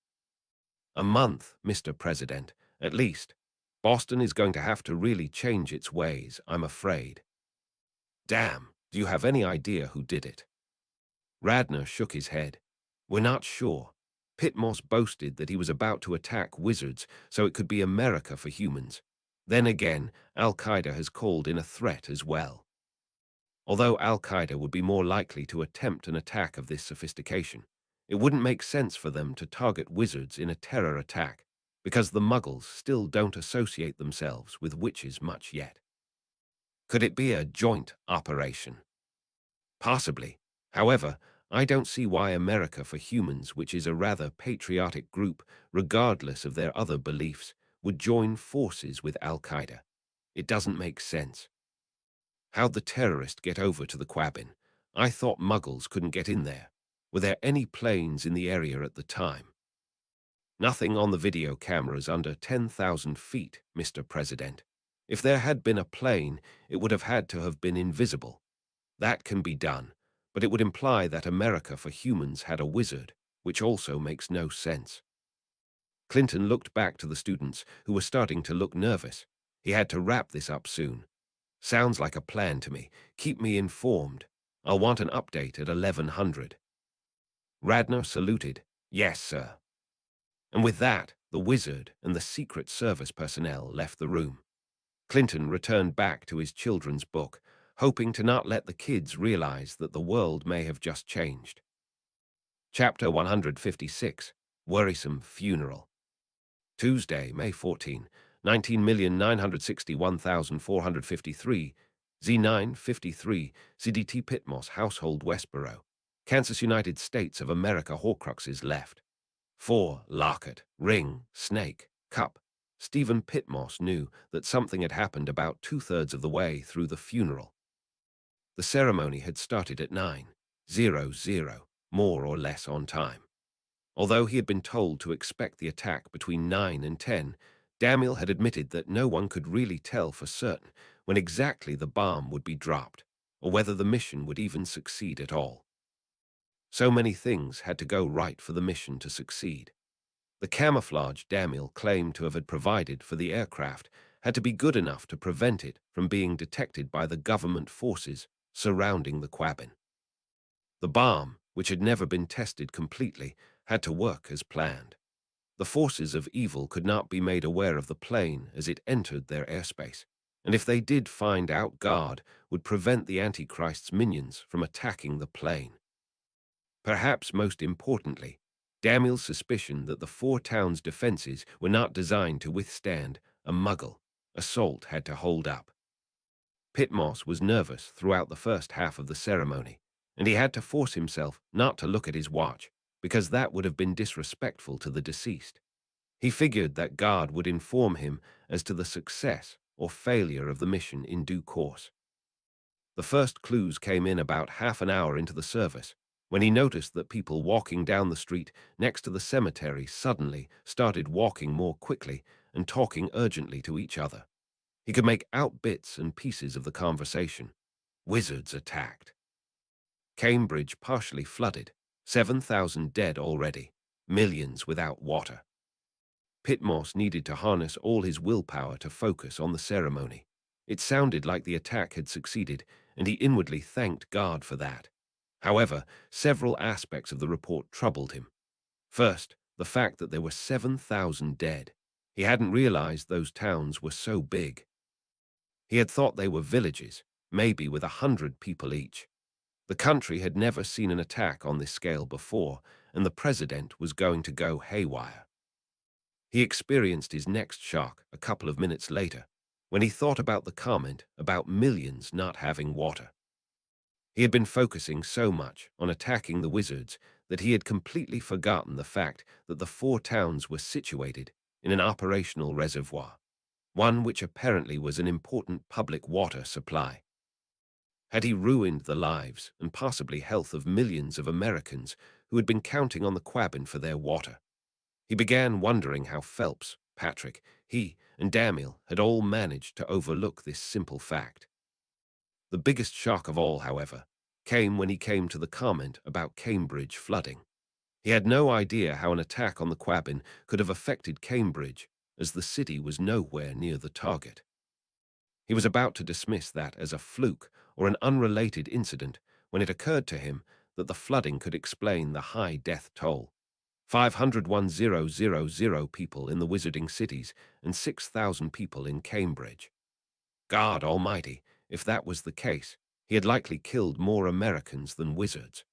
A month, Mr. President, at least. Boston is going to have to really change its ways, I'm afraid. Damn, do you have any idea who did it? Radner shook his head. We're not sure. Pitmoss boasted that he was about to attack wizards, so it could be America for humans. Then again, Al-Qaeda has called in a threat as well. Although Al-Qaeda would be more likely to attempt an attack of this sophistication, it wouldn't make sense for them to target wizards in a terror attack, because the Muggles still don't associate themselves with witches much yet. Could it be a joint operation? Possibly. However, I don't see why America for Humans, which is a rather patriotic group regardless of their other beliefs, would join forces with Al-Qaeda. It doesn't make sense. How'd the terrorist get over to the Quabbin? I thought Muggles couldn't get in there. Were there any planes in the area at the time? Nothing on the video cameras under 10,000 feet, Mr. President. If there had been a plane, it would have had to have been invisible. That can be done, but it would imply that America for Humans had a wizard, which also makes no sense. Clinton looked back to the students, who were starting to look nervous. He had to wrap this up soon. Sounds like a plan to me. Keep me informed. I'll want an update at 1100. Radner saluted. Yes, sir. And with that, the wizard and the Secret Service personnel left the room. Clinton returned back to his children's book, hoping to not let the kids realize that the world may have just changed. Chapter 156, Worrisome Funeral. Tuesday, May 14, 19,961,453, Z953, CDT Pitmoss Household Westboro, Kansas, United States of America. Horcruxes left. 4. Locket, ring, snake, cup. Stephen Pitmoss knew that something had happened about 2/3 of the way through the funeral. The ceremony had started at 9:00, more or less on time. Although he had been told to expect the attack between 9 and 10, Damiel had admitted that no one could really tell for certain when exactly the bomb would be dropped, or whether the mission would even succeed at all. So many things had to go right for the mission to succeed. The camouflage Damiel claimed to have had provided for the aircraft had to be good enough to prevent it from being detected by the government forces surrounding the Quabbin. The bomb, which had never been tested completely, had to work as planned. The forces of evil could not be made aware of the plane as it entered their airspace, and if they did find out, God would prevent the Antichrist's minions from attacking the plane. Perhaps most importantly, Damiel's suspicion that the four towns' defenses were not designed to withstand a Muggle assault had to hold up. Pitmoss was nervous throughout the first half of the ceremony, and he had to force himself not to look at his watch, because that would have been disrespectful to the deceased. He figured that God would inform him as to the success or failure of the mission in due course. The first clues came in about half an hour into the service, when he noticed that people walking down the street next to the cemetery suddenly started walking more quickly and talking urgently to each other. He could make out bits and pieces of the conversation. Wizards attacked. Cambridge partially flooded. 7,000 dead already. Millions without water. Pitmoss needed to harness all his willpower to focus on the ceremony. It sounded like the attack had succeeded, and he inwardly thanked God for that. However, several aspects of the report troubled him. First, the fact that there were 7,000 dead. He hadn't realized those towns were so big. He had thought they were villages, maybe with 100 people each. The country had never seen an attack on this scale before, and the president was going to go haywire. He experienced his next shock a couple of minutes later, when he thought about the comment about millions not having water. He had been focusing so much on attacking the wizards that he had completely forgotten the fact that the four towns were situated in an operational reservoir, one which apparently was an important public water supply. Had he ruined the lives and possibly health of millions of Americans who had been counting on the Quabbin for their water? He began wondering how Phelps, Patrick, he, and Damiel had all managed to overlook this simple fact. The biggest shock of all, however, came when he came to the comment about Cambridge flooding. He had no idea how an attack on the Quabbin could have affected Cambridge, as the city was nowhere near the target. He was about to dismiss that as a fluke or an unrelated incident when it occurred to him that the flooding could explain the high death toll. 501,000 people in the wizarding cities and 6,000 people in Cambridge. God almighty, if that was the case, he had likely killed more Americans than wizards.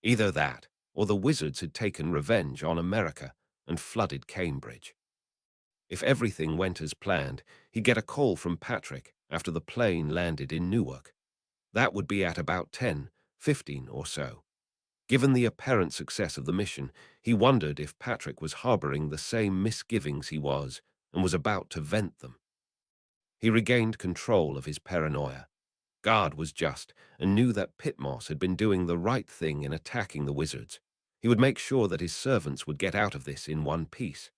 Either that, or the wizards had taken revenge on America and flooded Cambridge. If everything went as planned, he'd get a call from Patrick after the plane landed in Newark. That would be at about 10:15 or so. Given the apparent success of the mission, he wondered if Patrick was harboring the same misgivings he was and was about to vent them. He regained control of his paranoia. God was just and knew that Pitmoss had been doing the right thing in attacking the wizards. He would make sure that his servants would get out of this in one piece.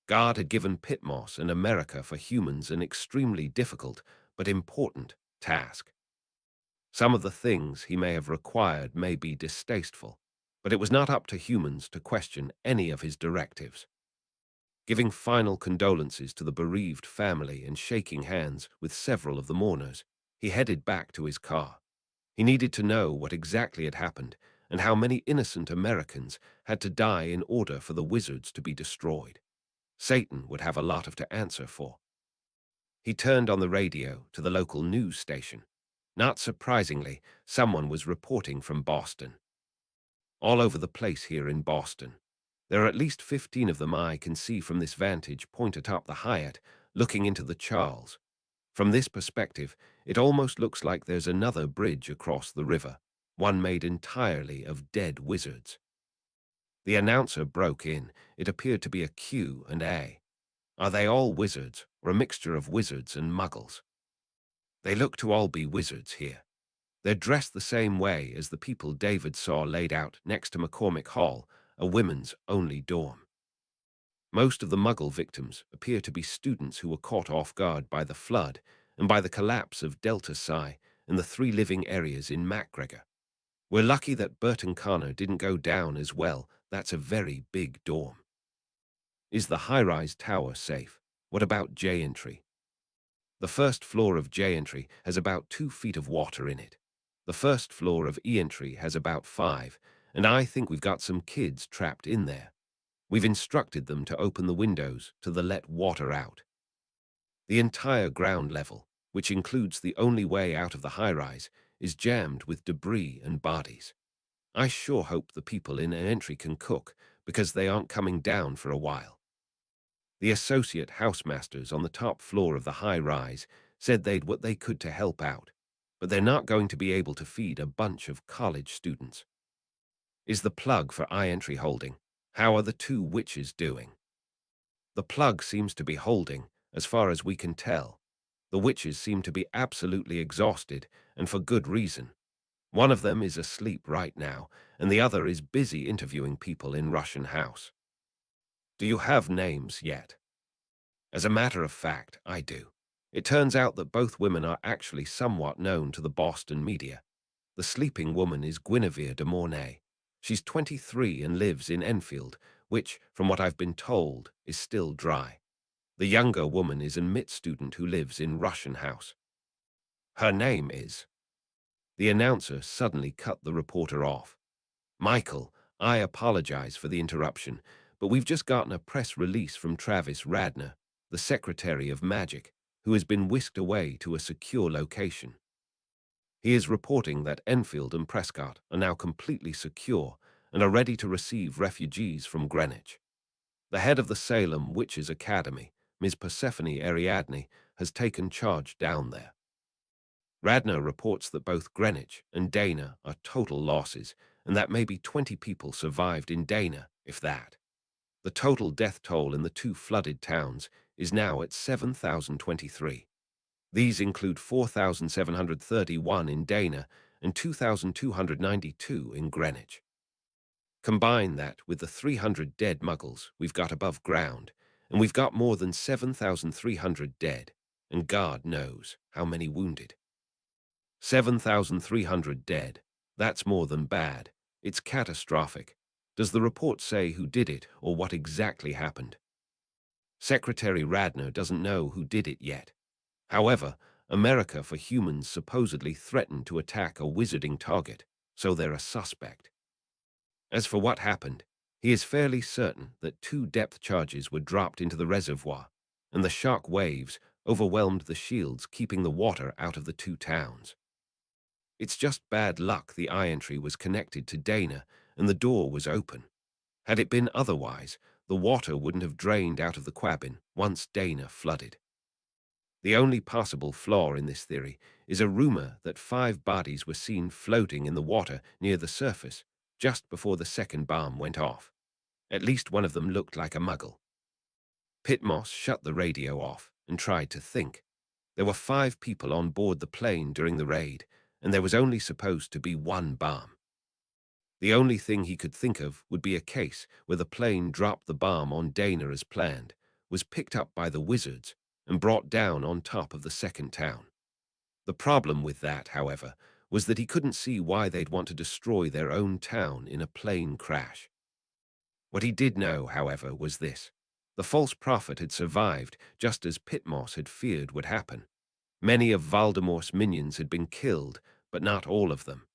God had given Pitmoss and America for humans an extremely difficult but important task. Some of the things he may have required may be distasteful, but it was not up to humans to question any of his directives. Giving final condolences to the bereaved family and shaking hands with several of the mourners, he headed back to his car. He needed to know what exactly had happened and how many innocent Americans had to die in order for the wizards to be destroyed. Satan would have a lot of to answer for. He turned on the radio to the local news station. Not surprisingly, someone was reporting from Boston. All over the place here in Boston. There are at least 15 of them I can see from this vantage point atop the Hyatt, looking into the Charles. From this perspective, it almost looks like there's another bridge across the river, one made entirely of dead wizards. The announcer broke in. It appeared to be a Q&A. Are they all wizards, or a mixture of wizards and muggles? They look to all be wizards here. They're dressed the same way as the people David saw laid out next to McCormick Hall, a women's only dorm. Most of the Muggle victims appear to be students who were caught off guard by the flood and by the collapse of Delta Psi and the 3 living areas in MacGregor. We're lucky that Burton Connor didn't go down as well. That's a very big dorm. Is the high-rise tower safe? What about J entry? The first floor of J entry has about 2 feet of water in it. The first floor of E entry has about 5, and I think we've got some kids trapped in there. We've instructed them to open the windows to let water out. The entire ground level, which includes the only way out of the high-rise, is jammed with debris and bodies. I sure hope the people in an entry can cook, because they aren't coming down for a while. The associate housemasters on the top floor of the high-rise said they'd what they could to help out, but they're not going to be able to feed a bunch of college students. Is the plug for I entry holding? How are the 2 witches doing? The plug seems to be holding, as far as we can tell. The witches seem to be absolutely exhausted, and for good reason. One of them is asleep right now, and the other is busy interviewing people in Russian House. Do you have names yet? As a matter of fact, I do. It turns out that both women are actually somewhat known to the Boston media. The sleeping woman is Guinevere de Mornay. She's 23 and lives in Enfield, which, from what I've been told, is still dry. The younger woman is a MIT student who lives in Russian House. Her name is... The announcer suddenly cut the reporter off. Michael, I apologize for the interruption, but we've just gotten a press release from Travis Radner, the Secretary of Magic, who has been whisked away to a secure location. He is reporting that Enfield and Prescott are now completely secure and are ready to receive refugees from Greenwich. The head of the Salem Witches Academy, Ms. Persephone Ariadne, has taken charge down there. Radner reports that both Greenwich and Dana are total losses, and that maybe 20 people survived in Dana, if that. The total death toll in the 2 flooded towns is now at 7,023. These include 4,731 in Dana and 2,292 in Greenwich. Combine that with the 300 dead Muggles we've got above ground, and we've got more than 7,300 dead, and God knows how many wounded. 7,300 dead. That's more than bad. It's catastrophic. Does the report say who did it or what exactly happened? Secretary Radner doesn't know who did it yet. However, America for Humans supposedly threatened to attack a wizarding target, so they're a suspect. As for what happened, he is fairly certain that 2 depth charges were dropped into the reservoir, and the shock waves overwhelmed the shields keeping the water out of the 2 towns. It's just bad luck the I entry was connected to Dana and the door was open. Had it been otherwise, the water wouldn't have drained out of the cabin once Dana flooded. The only possible flaw in this theory is a rumor that 5 bodies were seen floating in the water near the surface just before the second bomb went off. At least one of them looked like a Muggle. Pitmoss shut the radio off and tried to think. There were 5 people on board the plane during the raid, and there was only supposed to be 1 bomb. The only thing he could think of would be a case where the plane dropped the bomb on Dana as planned, was picked up by the wizards, and brought down on top of the second town. The problem with that, however, was that he couldn't see why they'd want to destroy their own town in a plane crash. What he did know, however, was this. The false prophet had survived, just as Pitmoss had feared would happen. Many of Voldemort's minions had been killed, but not all of them.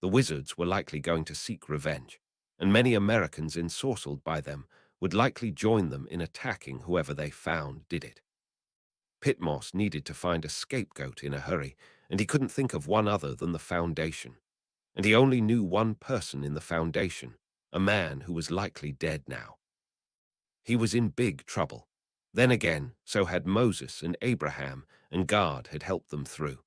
The wizards were likely going to seek revenge, and many Americans ensorcelled by them would likely join them in attacking whoever they found did it. Pitmoss needed to find a scapegoat in a hurry, and he couldn't think of one other than the Foundation. And he only knew one person in the Foundation, a man who was likely dead now. He was in big trouble. Then again, so had Moses and Abraham, and God had helped them through.